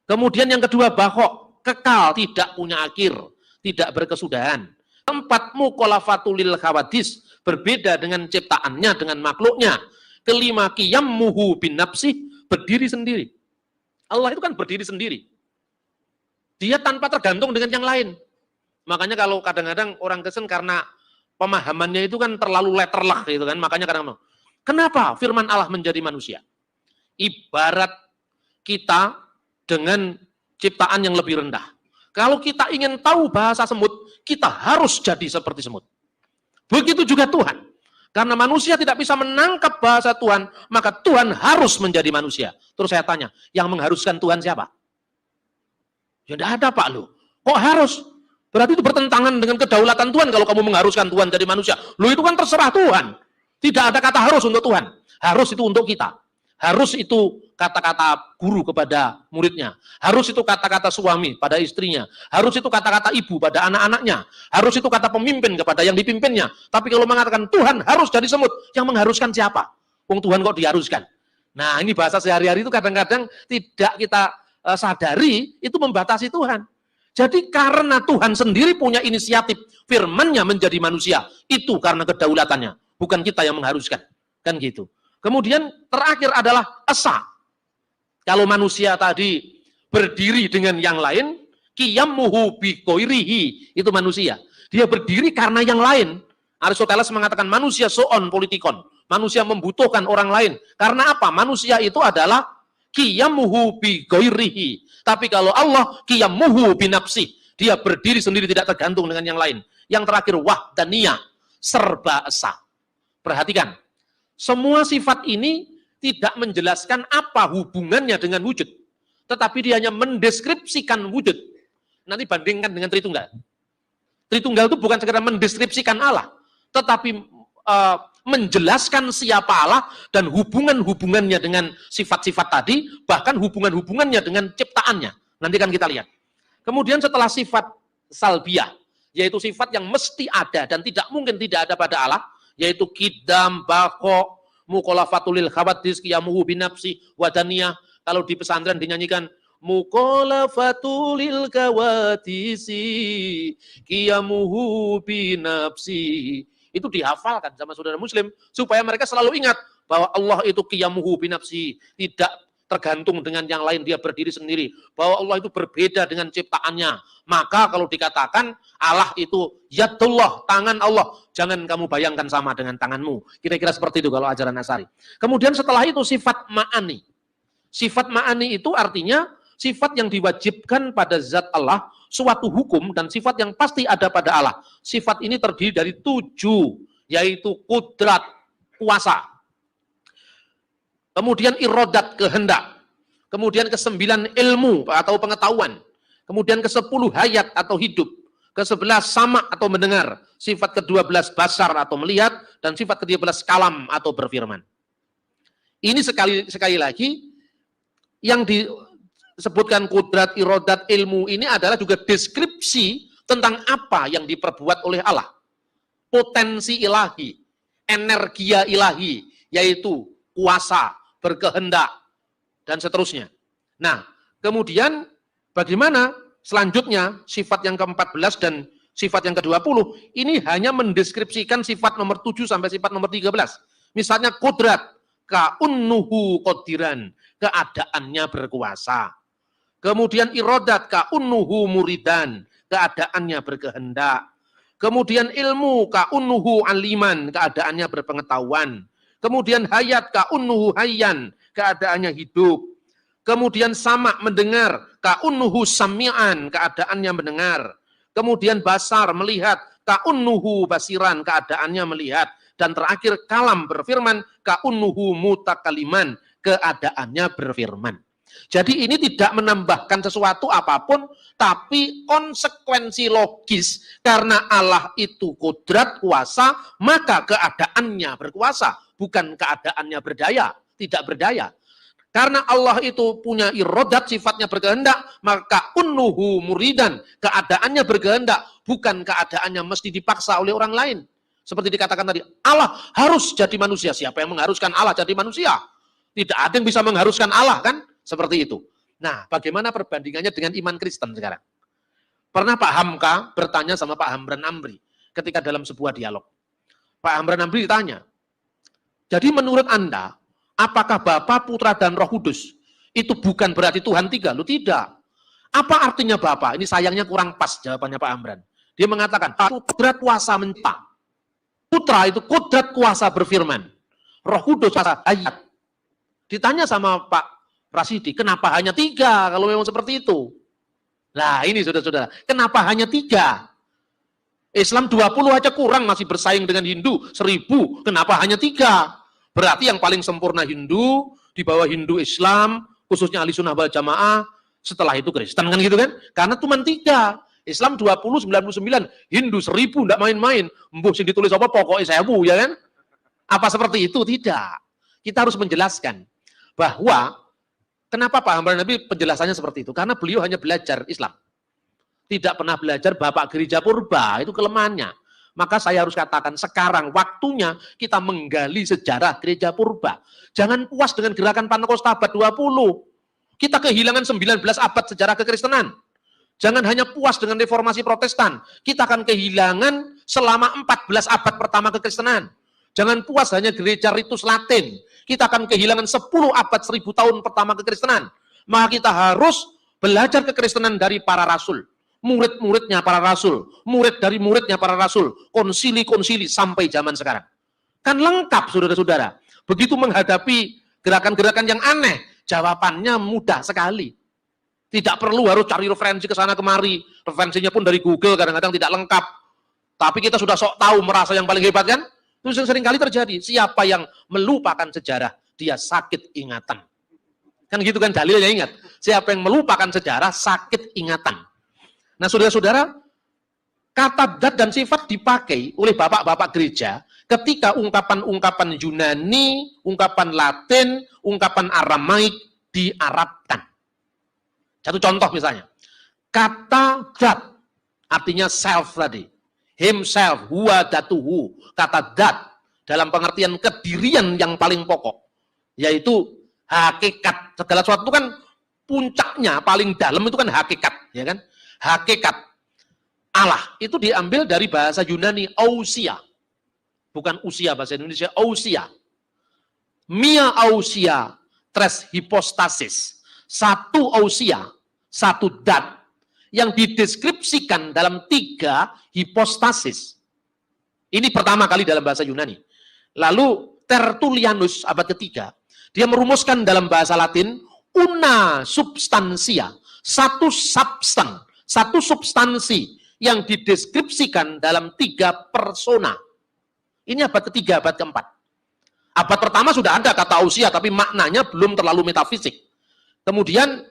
Kemudian yang kedua bahok, kekal, tidak punya akhir, tidak berkesudahan. 4, mukhalafatulil khawadis, berbeda dengan ciptaannya, dengan makhluknya. 5, qiyammuhu bin nafsih, berdiri sendiri. Allah itu kan berdiri sendiri. Dia tanpa tergantung dengan yang lain. Makanya kalau kadang-kadang orang Kristen karena pemahamannya itu kan terlalu letterlah gitu kan, makanya kadang-kadang kenapa firman Allah menjadi manusia? Ibarat kita dengan ciptaan yang lebih rendah. Kalau kita ingin tahu bahasa semut, kita harus jadi seperti semut. Begitu juga Tuhan. Karena manusia tidak bisa menangkap bahasa Tuhan, maka Tuhan harus menjadi manusia. Terus saya tanya, yang mengharuskan Tuhan siapa? Ya tidak ada Pak lo. Kok harus? Berarti itu bertentangan dengan kedaulatan Tuhan kalau kamu mengharuskan Tuhan jadi manusia. Lo itu kan terserah Tuhan. Tidak ada kata harus untuk Tuhan. Harus itu untuk kita. Harus itu kata-kata guru kepada muridnya. Harus itu kata-kata suami pada istrinya. Harus itu kata-kata ibu pada anak-anaknya. Harus itu kata pemimpin kepada yang dipimpinnya. Tapi kalau mengatakan Tuhan harus jadi semut, yang mengharuskan siapa? Wong Tuhan kok diharuskan? Nah ini bahasa sehari-hari itu kadang-kadang tidak kita sadari, itu membatasi Tuhan. Jadi karena Tuhan sendiri punya inisiatif, firman-Nya menjadi manusia. Itu karena kedaulatannya. Bukan kita yang mengharuskan. Kan gitu. Kemudian terakhir asa. Kalau manusia tadi berdiri dengan yang lain, qiyammuhu biqoirihi, itu manusia. Dia berdiri karena yang lain. Aristoteles mengatakan manusia soon politikon. Manusia membutuhkan orang lain. Karena apa? Manusia itu adalah qiyammuhu biqoirihi. Tapi kalau Allah qiyammuhu binafsih. Dia berdiri sendiri tidak tergantung dengan yang lain. Yang terakhir wahdaniyah, serba esa. Perhatikan. Semua sifat ini tidak menjelaskan apa hubungannya dengan wujud. Tetapi dia hanya mendeskripsikan wujud. Nanti bandingkan dengan Tritunggal. Tritunggal itu bukan sekedar mendeskripsikan Allah. Tetapi menjelaskan siapa Allah dan hubungan-hubungannya dengan sifat-sifat tadi. Bahkan hubungan-hubungannya dengan ciptaannya. Nanti kan kita lihat. Kemudian setelah sifat salbiyah. Yaitu sifat yang mesti ada dan tidak mungkin tidak ada pada Allah. Yaitu kidam, bako, mukhalafatulil khawadis, qiyamuhu binafsi, wadaniyah. Kalau di pesantren dinyanyikan mukhalafatulil khawadisi, qiyamuhu binafsi. Itu dihafalkan sama saudara muslim supaya mereka selalu ingat bahwa Allah itu qiyamuhu binafsi, tidak tergantung dengan yang lain, dia berdiri sendiri. Bahwa Allah itu berbeda dengan ciptaannya. Maka kalau dikatakan Allah itu yadullah, tangan Allah, jangan kamu bayangkan sama dengan tanganmu. Kira-kira seperti itu kalau ajaran Asy'ari. Kemudian setelah itu sifat ma'ani. Sifat ma'ani itu artinya sifat yang diwajibkan pada zat Allah, suatu hukum dan sifat yang pasti ada pada Allah. Sifat ini terdiri dari 7, yaitu kudrat, kuasa. Kemudian irodat, kehendak. Kemudian ke-9 ilmu atau pengetahuan. Kemudian ke-10 hayat atau hidup. Ke-11 sama atau mendengar. Sifat ke-12 basar atau melihat. Dan sifat ke-13 kalam atau berfirman. Ini sekali lagi yang disebutkan kudrat, irodat, ilmu ini adalah juga deskripsi tentang apa yang diperbuat oleh Allah. Potensi ilahi, energia ilahi, yaitu kuasa, berkehendak, dan seterusnya. Nah, kemudian bagaimana selanjutnya sifat yang ke-14 dan sifat yang ke-20, ini hanya mendeskripsikan sifat nomor 7 sampai sifat nomor 13. Misalnya kudrat, ka'unnuhu qadiran, keadaannya berkuasa. Kemudian irodat, ka'unnuhu muridan, keadaannya berkehendak. Kemudian ilmu, ka'unnuhu aliman, keadaannya berpengetahuan. Kemudian hayat, ka'unnuhu hayyan, keadaannya hidup. Kemudian sama, mendengar, ka'unnuhu sami'an, keadaannya mendengar. Kemudian basar, melihat, ka'unnuhu basiran, keadaannya melihat. Dan terakhir kalam, berfirman, ka'unnuhu mutakaliman, keadaannya berfirman. Jadi ini tidak menambahkan sesuatu apapun, tapi konsekuensi logis. Karena Allah itu kodrat, kuasa, maka keadaannya berkuasa, bukan keadaannya berdaya, tidak berdaya. Karena Allah itu punya irodat, sifatnya berkehendak, maka unnuhu muridan, keadaannya berkehendak, bukan keadaannya mesti dipaksa oleh orang lain. Seperti dikatakan tadi, Allah harus jadi manusia. Siapa yang mengharuskan Allah jadi manusia? Tidak ada yang bisa mengharuskan Allah, kan? Seperti itu. Nah, bagaimana perbandingannya dengan iman Kristen sekarang? Pernah Pak Hamka bertanya sama Pak Hamran Amri ketika dalam sebuah dialog. Pak Hamran Amri ditanya, jadi menurut Anda, apakah Bapa, Putra, dan Roh Kudus itu bukan berarti Tuhan 3? Lu tidak. Apa artinya Bapa? Ini sayangnya kurang pas jawabannya Pak Hamran. Dia mengatakan, kudrat kuasa mencipta. Putra itu kudrat kuasa berfirman. Roh Kudus kuasa hayat. Ditanya sama Pak Rasidi, kenapa hanya 3 kalau memang seperti itu? Nah ini saudara-saudara, kenapa hanya 3? Islam 20 aja kurang, masih bersaing dengan Hindu 1000, kenapa hanya 3? Berarti yang paling sempurna Hindu, di bawah Hindu Islam, khususnya Ahli Sunnah wal Jamaah, setelah itu Kristen, kan gitu kan? Karena cuma 3. Islam 20, 99, Hindu 1000, enggak main-main. Mbuh sing ditulis apa pokoknya 1000, ya kan? Apa seperti itu? Tidak. Kita harus menjelaskan bahwa kenapa Pak Hamran Nabi penjelasannya seperti itu? Karena beliau hanya belajar Islam. Tidak pernah belajar Bapak Gereja Purba, itu kelemahannya. Maka saya harus katakan sekarang waktunya kita menggali sejarah Gereja Purba. Jangan puas dengan gerakan Pentakosta abad 20. Kita kehilangan 19 abad sejarah kekristenan. Jangan hanya puas dengan reformasi Protestan. Kita akan kehilangan selama 14 abad pertama kekristenan. Jangan puas hanya gereja ritus Latin. Kita akan kehilangan 10 abad 1000 tahun pertama kekristenan. Maka kita harus belajar kekristenan dari para rasul. Murid-muridnya para rasul. Murid dari muridnya para rasul. Konsili-konsili sampai zaman sekarang. Kan lengkap saudara-saudara. Begitu menghadapi gerakan-gerakan yang aneh, jawabannya mudah sekali. Tidak perlu harus cari referensi ke sana kemari. Referensinya pun dari Google kadang-kadang tidak lengkap. Tapi kita sudah sok tahu merasa yang paling hebat kan? Itu sering kali terjadi. Siapa yang melupakan sejarah, dia sakit ingatan. Kan gitu kan dalilnya, ingat. Siapa yang melupakan sejarah, sakit ingatan. Nah saudara-saudara, kata dat dan sifat dipakai oleh bapak-bapak gereja ketika ungkapan-ungkapan Yunani, ungkapan Latin, ungkapan Aramaik diarabkan. Satu contoh misalnya, kata dat artinya self tadi, himself, huwa datuhu, kata dat dalam pengertian kedirian yang paling pokok, yaitu hakikat. Segala sesuatu kan puncaknya paling dalam itu kan hakikat, ya kan? Hakikat Allah itu diambil dari bahasa Yunani ousia, bukan usia bahasa Indonesia, ousia. Mia ousia tres hipostasis. Satu ousia, satu dat yang dideskripsikan dalam 3 hipostasis. Ini pertama kali dalam bahasa Yunani. Lalu Tertullianus abad ketiga, dia merumuskan dalam bahasa Latin una substansia, satu substansi yang dideskripsikan dalam 3 persona. Ini abad ketiga, abad keempat. Abad pertama sudah ada kata ousia, tapi maknanya belum terlalu metafisik. Kemudian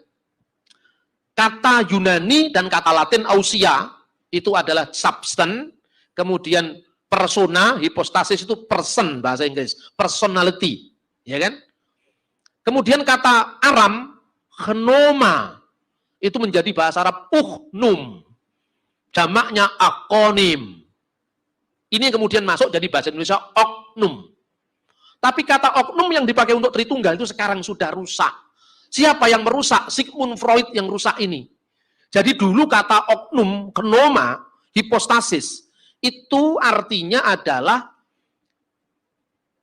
kata Yunani dan kata Latin ousia itu adalah substance, kemudian persona, hipostasis itu person bahasa Inggris, personality, ya kan? Kemudian kata Aram, gnoma, itu menjadi bahasa Arab uhnum, jamaknya akonim. Ini yang kemudian masuk jadi bahasa Indonesia oknum. Tapi kata oknum yang dipakai untuk Tritunggal itu sekarang sudah rusak. Siapa yang merusak? Sigmund Freud yang rusak ini. Jadi dulu kata oknum, gnoma, hipostasis, itu artinya adalah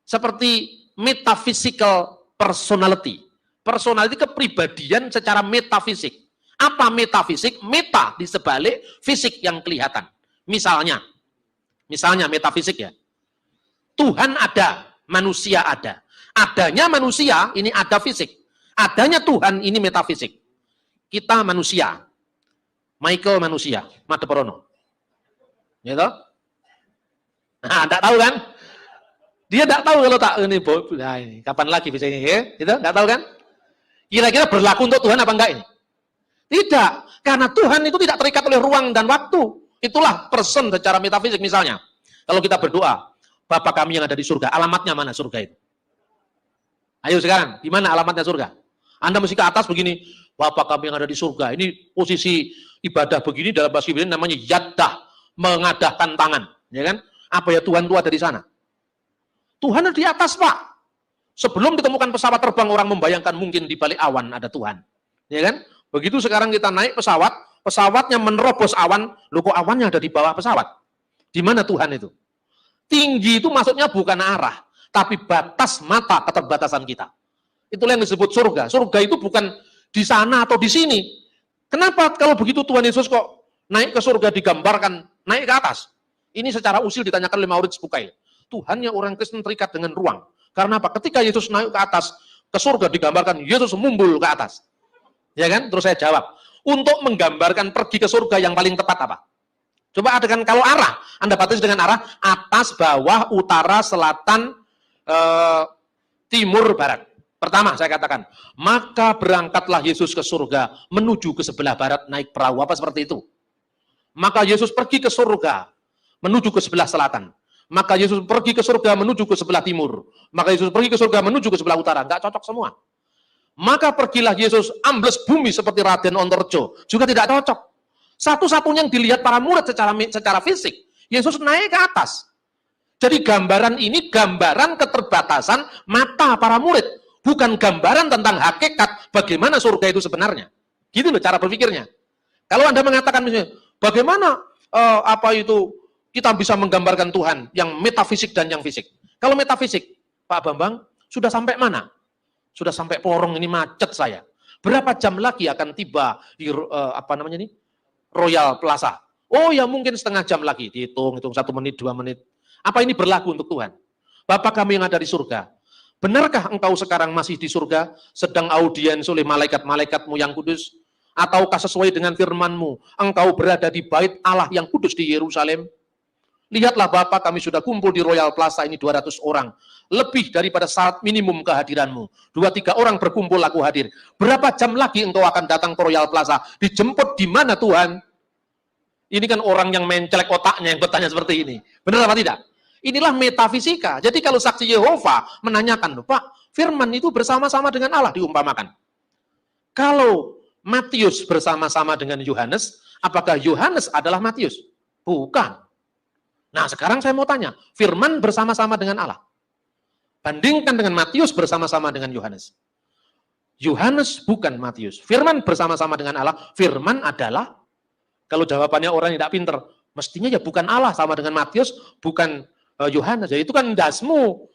seperti metaphysical personality. Personality kepribadian secara metafisik. Apa metafisik? Meta di sebalik fisik yang kelihatan. Misalnya metafisik ya. Tuhan ada, manusia ada. Adanya manusia, ini ada fisik. Adanya Tuhan, ini metafisik. Kita manusia. Michael manusia, Madeporono. Ya toh? Nah, enggak tahu kan? Dia enggak tahu kalau tak ini, nah, ini kapan lagi bisa ini ya? Gitu, enggak tahu kan? Kira-kira berlaku untuk Tuhan apa enggak ini? Tidak, karena Tuhan itu tidak terikat oleh ruang dan waktu. Itulah person secara metafisik misalnya. Kalau kita berdoa, Bapa kami yang ada di surga, alamatnya mana surga itu? Ayo sekarang, di mana alamatnya surga? Anda mesti ke atas begini, Bapa kami yang ada di surga. Ini posisi ibadah begini dalam bahasa Ibrani namanya yaddah, mengadahkan tangan, ya kan? Apa ya Tuhan itu ada di sana? Tuhan ada di atas, Pak. Sebelum ditemukan pesawat terbang, orang membayangkan mungkin di balik awan ada Tuhan, ya kan? Begitu sekarang kita naik pesawat, pesawatnya menerobos awan, loh kok awannya ada di bawah pesawat? Di mana Tuhan itu? Tinggi itu maksudnya bukan arah, tapi batas mata keterbatasan kita. Itulah yang disebut surga. Surga itu bukan di sana atau di sini. Kenapa kalau begitu Tuhan Yesus kok naik ke surga digambarkan naik ke atas? Ini secara usil ditanyakan oleh Maurits Bucaille. Tuhannya orang Kristen terikat dengan ruang. Karena apa? Ketika Yesus naik ke atas, ke surga digambarkan Yesus mumbul ke atas. Ya kan? Terus saya jawab, untuk menggambarkan pergi ke surga yang paling tepat apa? Coba adegan kalau arah, Anda batasi dengan arah atas, bawah, utara, selatan, timur, barat. Pertama saya katakan, maka berangkatlah Yesus ke surga menuju ke sebelah barat naik perahu, apa seperti itu? Maka Yesus pergi ke surga menuju ke sebelah selatan. Maka Yesus pergi ke surga menuju ke sebelah timur. Maka Yesus pergi ke surga menuju ke sebelah utara. Enggak cocok semua. Maka pergilah Yesus ambles bumi seperti Raden Ontorjo. Juga tidak cocok. Satu-satunya yang dilihat para murid secara fisik, Yesus naik ke atas. Jadi gambaran ini gambaran keterbatasan mata para murid. Bukan gambaran tentang hakikat bagaimana surga itu sebenarnya. Gitu loh cara berpikirnya. Kalau Anda mengatakan misalnya, bagaimana kita bisa menggambarkan Tuhan yang metafisik dan yang fisik. Kalau metafisik, Pak Bambang, sudah sampai mana? Sudah sampai Porong, ini macet saya. Berapa jam lagi akan tiba di Royal Plaza? Oh ya mungkin setengah jam lagi. Dihitung 1 menit, 2 menit. Apa ini berlaku untuk Tuhan? Bapa kami yang ada di surga. Benarkah engkau sekarang masih di surga, sedang audiens oleh malaikat-malaikatmu yang kudus? Ataukah sesuai dengan firman-Mu, engkau berada di bait Allah yang kudus di Yerusalem? Lihatlah Bapa, kami sudah kumpul di Royal Plaza ini 200 orang. Lebih daripada syarat minimum kehadiran-Mu. 2-3 orang berkumpul aku hadir. Berapa jam lagi engkau akan datang ke Royal Plaza? Dijemput di mana Tuhan? Ini kan orang yang mencelek otaknya yang bertanya seperti ini. Benar apa tidak? Inilah metafisika. Jadi kalau saksi Yehova menanyakan, Pak, firman itu bersama-sama dengan Allah diumpamakan. Kalau Matius bersama-sama dengan Yohanes, apakah Yohanes adalah Matius? Bukan. Nah sekarang saya mau tanya, firman bersama-sama dengan Allah. Bandingkan dengan Matius bersama-sama dengan Yohanes. Yohanes bukan Matius. Firman bersama-sama dengan Allah. Firman adalah, kalau jawabannya orang yang tidak pinter, mestinya ya bukan Allah sama dengan Matius, bukan Yohanes. Ya itu kan ndasmu.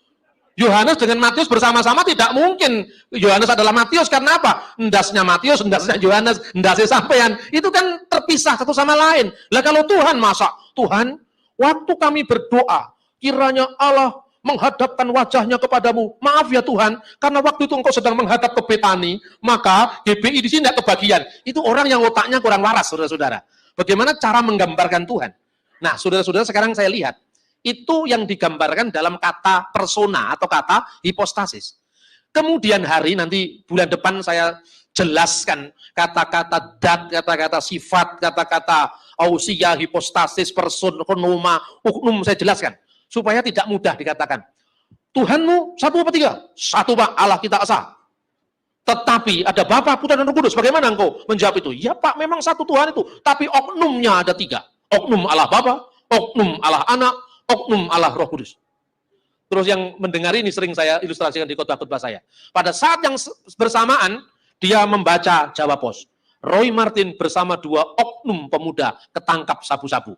Yohanes dengan Matius bersama-sama tidak mungkin. Yohanes adalah Matius karena apa? Ndasnya Matius, ndasnya Yohanes, ndasnya sampean. Itu kan terpisah satu sama lain. Lah kalau Tuhan, masa Tuhan, waktu kami berdoa, kiranya Allah menghadapkan wajahnya kepadamu. Maaf ya Tuhan, karena waktu itu engkau sedang menghadap ke Betani, maka GBI di sini tidak kebagian. Itu orang yang otaknya kurang waras, saudara-saudara. Bagaimana cara menggambarkan Tuhan? Nah, saudara-saudara, sekarang saya lihat, itu yang digambarkan dalam kata persona atau kata hipostasis. Kemudian hari nanti bulan depan saya jelaskan kata-kata dat, kata-kata sifat, kata-kata ausia, hipostasis, person, konoma, uknum saya jelaskan. Supaya tidak mudah dikatakan. Tuhanmu satu apa tiga? Satu Pak, Allah kita esa. Tetapi ada Bapa, Putra dan Roh Kudus. Bagaimana engkau menjawab itu? Ya Pak, memang satu Tuhan itu. Tapi oknumnya ada tiga. Oknum Allah Bapa, oknum Allah Anak, oknum Allah Roh Kudus. Terus yang mendengar ini sering saya ilustrasikan di khotbah-khotbah saya. Pada saat yang bersamaan, dia membaca Jawa Pos. Roy Martin bersama dua oknum pemuda ketangkap sabu-sabu.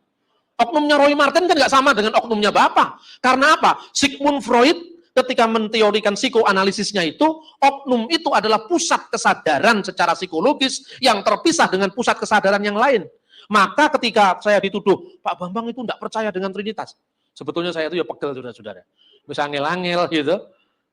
Oknumnya Roy Martin kan nggak sama dengan oknumnya Bapak. Karena apa? Sigmund Freud ketika menteorikan psikoanalisisnya itu, oknum itu adalah pusat kesadaran secara psikologis yang terpisah dengan pusat kesadaran yang lain. Maka ketika saya dituduh, Pak Bambang itu nggak percaya dengan Trinitas. Sebetulnya saya itu ya pegel, saudara-saudara. Bisa angel-angel gitu,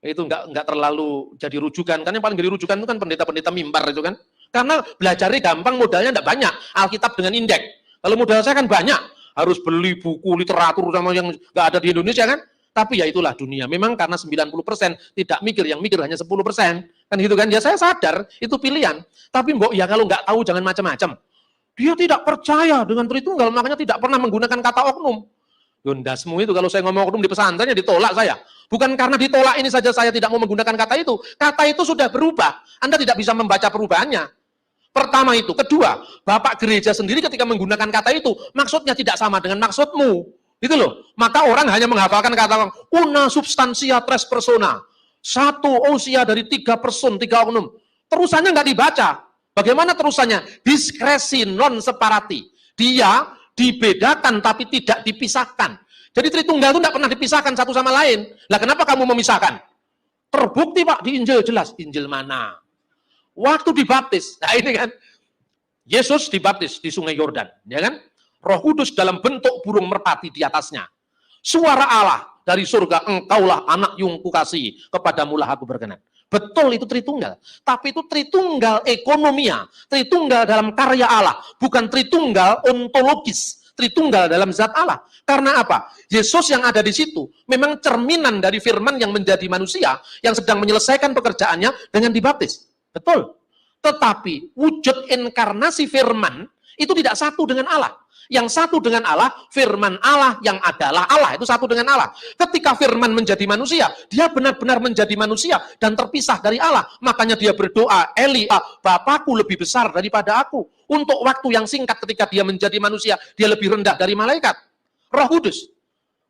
itu nggak terlalu jadi rujukan. Kan yang paling jadi rujukan itu kan pendeta-pendeta mimbar itu kan. Karena belajarnya gampang, modalnya nggak banyak. Alkitab dengan indeks. Kalau modal saya kan banyak. Harus beli buku literatur sama yang nggak ada di Indonesia kan. Tapi ya itulah dunia. Memang karena 90% tidak mikir, yang mikir hanya 10%. Kan gitu kan. Ya saya sadar, itu pilihan. Tapi mbok ya kalau nggak tahu jangan macam-macam. Dia tidak percaya dengan Tritunggal, makanya tidak pernah menggunakan kata oknum. Gondasmu itu kalau saya ngomong oknum di pesantren ya ditolak saya. Bukan karena ditolak ini saja saya tidak mau menggunakan kata itu. Kata itu sudah berubah. Anda tidak bisa membaca perubahannya. Pertama itu. Kedua, Bapak gereja sendiri ketika menggunakan kata itu, maksudnya tidak sama dengan maksudmu. Itu loh. Maka orang hanya menghafalkan kata una substantia tres persona. Satu ousia dari tiga person, tiga oknum. Terusannya nggak dibaca. Bagaimana terusannya? Diskresi non separati. Dia dibedakan tapi tidak dipisahkan. Jadi Tritunggal itu tidak pernah dipisahkan satu sama lain. Lah kenapa kamu memisahkan? Terbukti Pak di Injil jelas. Injil mana? Waktu dibaptis. Nah ini kan. Yesus dibaptis di Sungai Yordan, ya kan? Roh Kudus dalam bentuk burung merpati di atasnya. Suara Allah dari surga, engkaulah anak yang kukasihi, kepadamulah aku berkenan. Betul itu Tritunggal. Tapi itu Tritunggal ekonomia. Tritunggal dalam karya Allah. Bukan Tritunggal ontologis. Tritunggal dalam zat Allah. Karena apa? Yesus yang ada di situ memang cerminan dari firman yang menjadi manusia yang sedang menyelesaikan pekerjaannya dengan dibaptis. Betul. Tetapi wujud inkarnasi firman itu tidak satu dengan Allah. Yang satu dengan Allah, firman Allah yang adalah Allah. Itu satu dengan Allah. Ketika firman menjadi manusia, dia benar-benar menjadi manusia dan terpisah dari Allah. Makanya dia berdoa, Eli, Bapakku lebih besar daripada aku. Untuk waktu yang singkat ketika dia menjadi manusia, dia lebih rendah dari malaikat. Roh Kudus.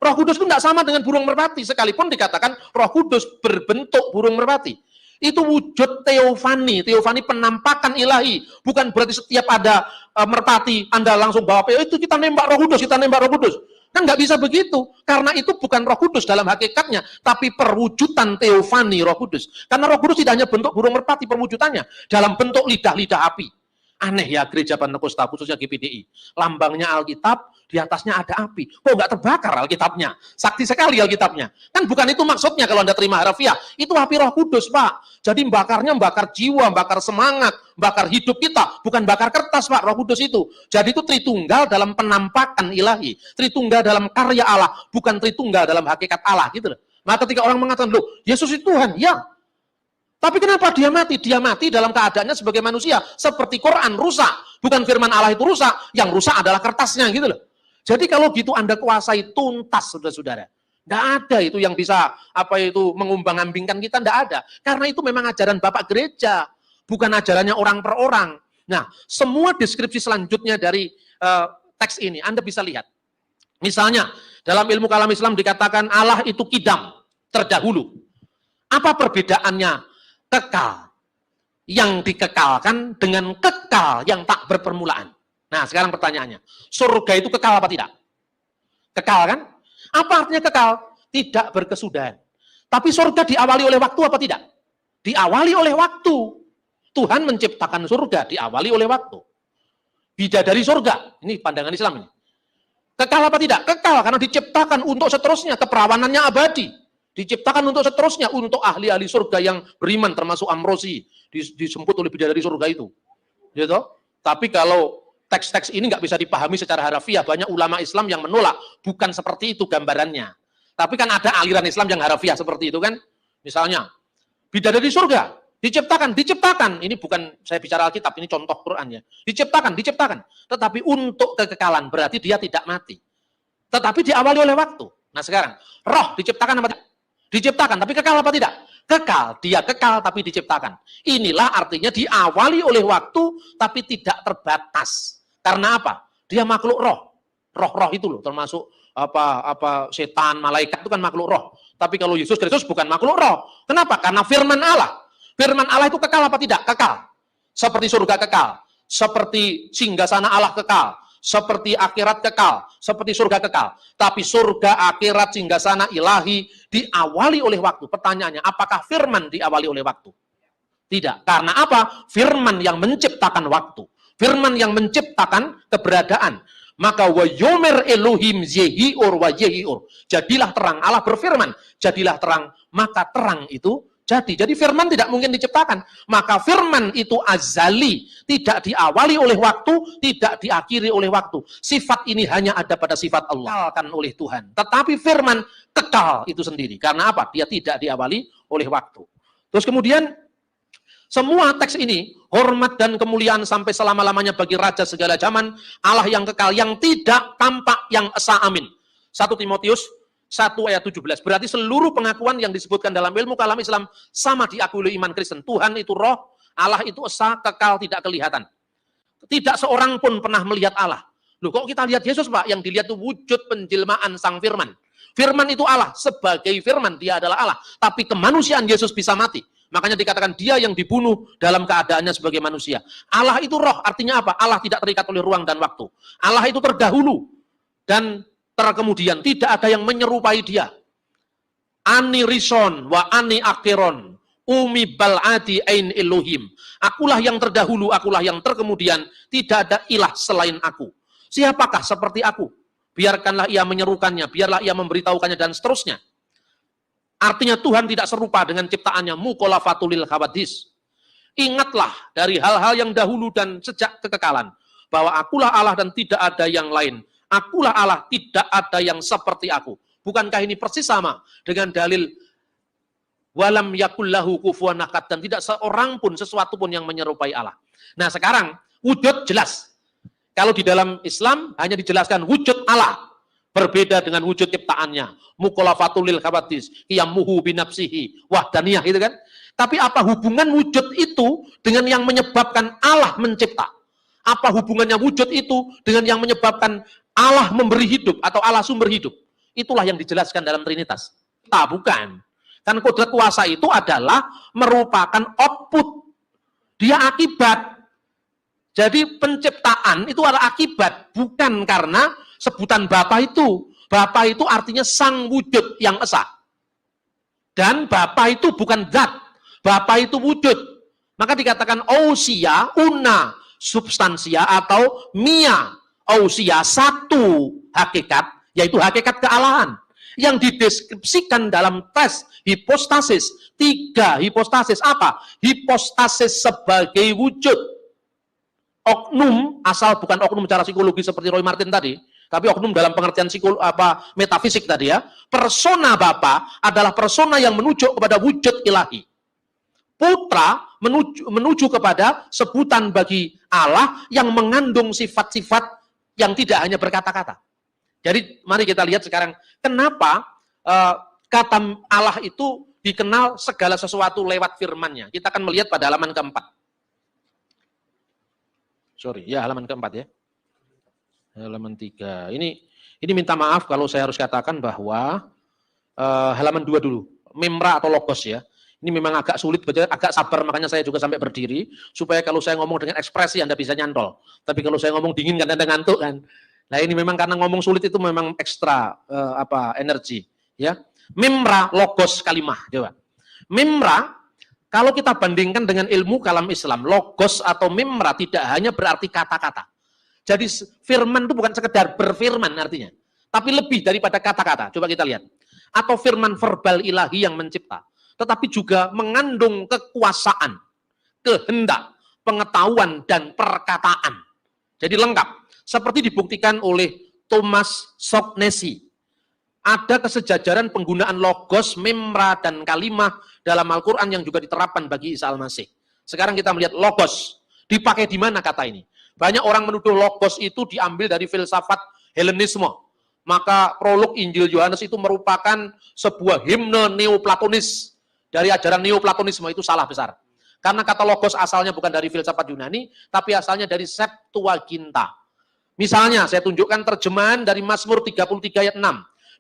Roh Kudus itu tidak sama dengan burung merpati. Sekalipun dikatakan Roh Kudus berbentuk burung merpati. Itu wujud teofani. Teofani penampakan ilahi. Bukan berarti setiap ada merpati, Anda langsung bawa itu kita nembak Roh Kudus, kita nembak Roh Kudus. Kan nggak bisa begitu. Karena itu bukan Roh Kudus dalam hakikatnya, tapi perwujudan teofani Roh Kudus. Karena Roh Kudus tidak hanya bentuk burung merpati perwujudannya, dalam bentuk lidah-lidah api. Aneh ya gereja Pentakosta, khususnya GPDI. Lambangnya Alkitab, di atasnya ada api. Kok nggak terbakar Alkitabnya? Sakti sekali Alkitabnya. Kan bukan itu maksudnya kalau Anda terima harafiah. Itu api Roh Kudus, Pak. Jadi bakarnya bakar jiwa, bakar semangat, bakar hidup kita. Bukan bakar kertas, Pak, Roh Kudus itu. Jadi itu Tritunggal dalam penampakan ilahi. Tritunggal dalam karya Allah, bukan Tritunggal dalam hakikat Allah. Gitu loh. Maka ketika orang mengatakan, loh, Yesus itu Tuhan. Ya. Tapi kenapa dia mati? Dia mati dalam keadaannya sebagai manusia. Seperti Quran, rusak. Bukan firman Allah itu rusak. Yang rusak adalah kertasnya, gitu loh. Jadi kalau gitu Anda kuasai tuntas, saudara-saudara. Tidak ada itu yang bisa mengumbang-ambingkan kita, tidak ada. Karena itu memang ajaran Bapak Gereja. Bukan ajarannya orang per orang. Nah, semua deskripsi selanjutnya dari teks ini, Anda bisa lihat. Misalnya, dalam ilmu kalam Islam dikatakan Allah itu kidam, terdahulu. Apa perbedaannya? Kekal yang dikekalkan dengan kekal yang tak berpermulaan. Nah, sekarang pertanyaannya, surga itu kekal apa tidak? Kekal kan? Apa artinya kekal? Tidak berkesudahan. Tapi surga diawali oleh waktu apa tidak? Diawali oleh waktu. Tuhan menciptakan surga diawali oleh waktu. Bidadari surga, ini pandangan Islam ini. Kekal apa tidak? Kekal karena diciptakan untuk seterusnya, keperawanannya abadi. Diciptakan untuk seterusnya, untuk ahli-ahli surga yang beriman, termasuk Amrosi, disebut oleh bidadari surga itu. Gitu. Tapi kalau teks-teks ini nggak bisa dipahami secara harafiah, banyak ulama Islam yang menolak, bukan seperti itu gambarannya. Tapi kan ada aliran Islam yang harafiah seperti itu kan. Misalnya, bidadari surga, diciptakan. Ini bukan saya bicara Alkitab, ini contoh Quran ya. Diciptakan. Tetapi untuk kekekalan, berarti dia tidak mati. Tetapi diawali oleh waktu. Nah sekarang, roh diciptakan apa tidak? Diciptakan, tapi kekal apa tidak? Kekal, dia kekal tapi diciptakan. Inilah artinya diawali oleh waktu, tapi tidak terbatas. Karena apa? Dia makhluk roh. Roh-roh itu loh, termasuk setan, malaikat itu kan makhluk roh. Tapi kalau Yesus Kristus bukan makhluk roh. Kenapa? Karena firman Allah. Firman Allah itu kekal apa tidak? Kekal. Seperti surga kekal. Seperti singgasana Allah kekal. Seperti akhirat kekal. Seperti surga kekal. Tapi surga, akhirat, singgasana, ilahi diawali oleh waktu. Pertanyaannya, apakah firman diawali oleh waktu? Tidak. Karena apa? Firman yang menciptakan waktu. Firman yang menciptakan keberadaan. Maka wa yomer Elohim yehiur wa yehiur. Jadilah terang. Allah berfirman. Jadilah terang. Maka terang itu jadi firman tidak mungkin diciptakan. Maka firman itu azali, tidak diawali oleh waktu, tidak diakhiri oleh waktu. Sifat ini hanya ada pada sifat Allah, kan oleh Tuhan. Tetapi firman kekal itu sendiri. Karena apa? Dia tidak diawali oleh waktu. Terus kemudian semua teks ini hormat dan kemuliaan sampai selama-lamanya bagi raja segala zaman, Allah yang kekal, yang tidak tampak, yang esa, amin. 1 Timotius 1 ayat 17. Berarti seluruh pengakuan yang disebutkan dalam ilmu kalam Islam sama diakui oleh iman Kristen. Tuhan itu roh, Allah itu esa, kekal, tidak kelihatan. Tidak seorang pun pernah melihat Allah. Loh, kok kita lihat Yesus, Pak? Yang dilihat itu wujud penjelmaan sang firman. Firman itu Allah, sebagai firman dia adalah Allah. Tapi kemanusiaan Yesus bisa mati. Makanya dikatakan dia yang dibunuh dalam keadaannya sebagai manusia. Allah itu roh, artinya apa? Allah tidak terikat oleh ruang dan waktu. Allah itu terdahulu dan terkemudian, tidak ada yang menyerupai dia. Ani rison wa ani akhiron, umi bal'ati ain Elohim. Akulah yang terdahulu, akulah yang terkemudian, tidak ada ilah selain aku. Siapakah seperti aku? Biarkanlah ia menyerukannya, biarlah ia memberitahukannya, dan seterusnya. Artinya Tuhan tidak serupa dengan ciptaannya, mukolafatulil khawadis. Ingatlah dari hal-hal yang dahulu dan sejak kekekalan, bahwa akulah Allah dan tidak ada yang lain. Akulah Allah, tidak ada yang seperti aku. Bukankah ini persis sama dengan dalil walam yakullahu kufuwan ahad, dan tidak seorang pun, sesuatu pun yang menyerupai Allah. Nah sekarang, wujud jelas. Kalau di dalam Islam hanya dijelaskan wujud Allah, berbeda dengan wujud ciptaannya. Mukolafatulil khawatis, qiyamuhu binafsihi, wahdaniyah, itu kan. Tapi apa hubungan wujud itu dengan yang menyebabkan Allah mencipta? Apa hubungannya wujud itu dengan yang menyebabkan Allah memberi hidup atau Allah sumber hidup? Itulah yang dijelaskan dalam Trinitas. Bukan. Kan kodrat kuasa itu adalah merupakan output. Dia akibat. Jadi penciptaan itu adalah akibat. Bukan karena sebutan Bapa itu. Bapa itu artinya sang wujud yang esa. Dan Bapa itu bukan zat. Bapa itu wujud. Maka dikatakan ousia, una, substansia atau mia. Ousia, satu hakikat, yaitu hakikat kealahan. Yang dideskripsikan dalam tes hipostasis. 3 hipostasis apa? Hipostasis sebagai wujud. Oknum, asal bukan oknum secara psikologi seperti Roy Martin tadi, tapi oknum dalam pengertian metafisik tadi ya. Persona Bapa adalah persona yang menuju kepada wujud ilahi. Putra menuju kepada sebutan bagi Allah yang mengandung sifat-sifat yang tidak hanya berkata-kata. Jadi mari kita lihat sekarang kenapa kata Allah itu dikenal segala sesuatu lewat firman-Nya. Kita akan melihat pada halaman keempat. Halaman keempat ya. Halaman 3. Ini minta maaf kalau saya harus katakan bahwa halaman 2 dulu. Memra atau logos ya. Ini memang agak sulit, agak sabar, makanya saya juga sampai berdiri, supaya kalau saya ngomong dengan ekspresi Anda bisa nyantol. Tapi kalau saya ngomong dingin kan Anda ngantuk kan. Nah ini memang karena ngomong sulit itu memang ekstra energi. Ya. Memra, logos, kalimah. Coba. Memra, kalau kita bandingkan dengan ilmu kalam Islam, logos atau memra tidak hanya berarti kata-kata. Jadi firman itu bukan sekedar berfirman artinya, tapi lebih daripada kata-kata. Coba kita lihat. atau firman verbal ilahi yang mencipta, tetapi juga mengandung kekuasaan, kehendak, pengetahuan, dan perkataan. Jadi lengkap. Seperti dibuktikan oleh Thomas Soknesi. Ada kesejajaran penggunaan logos, memra, dan kalimah dalam Al-Quran yang juga diterapkan bagi Isa Al-Masih. Sekarang kita melihat logos. Dipakai di mana kata ini? Banyak orang menuduh logos itu diambil dari filsafat Helenisme. Maka prolog Injil Yohanes itu merupakan sebuah himne neoplatonis. Dari ajaran neoplatonisme, itu salah besar. Karena kata logos asalnya bukan dari filsafat Yunani, tapi asalnya dari Septuaginta. Misalnya, saya tunjukkan terjemahan dari Mazmur 33 ayat 6.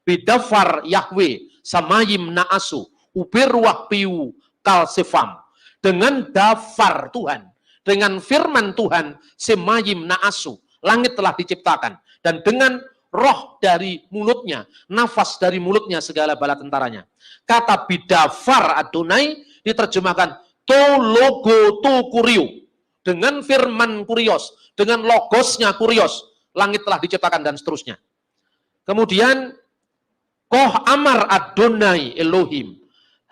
Bidafar Yahweh samayim na'asu uberwah piu kalsefam. Dengan dafar Tuhan, dengan firman Tuhan, semayim na'asu, langit telah diciptakan. Dan dengan roh dari mulutnya, nafas dari mulutnya segala bala tentaranya. Kata bidafar Adonai diterjemahkan to logo to kuriu. Dengan firman kurios, dengan logosnya kurios, langit telah diciptakan dan seterusnya. Kemudian Koh amar Adonai Elohim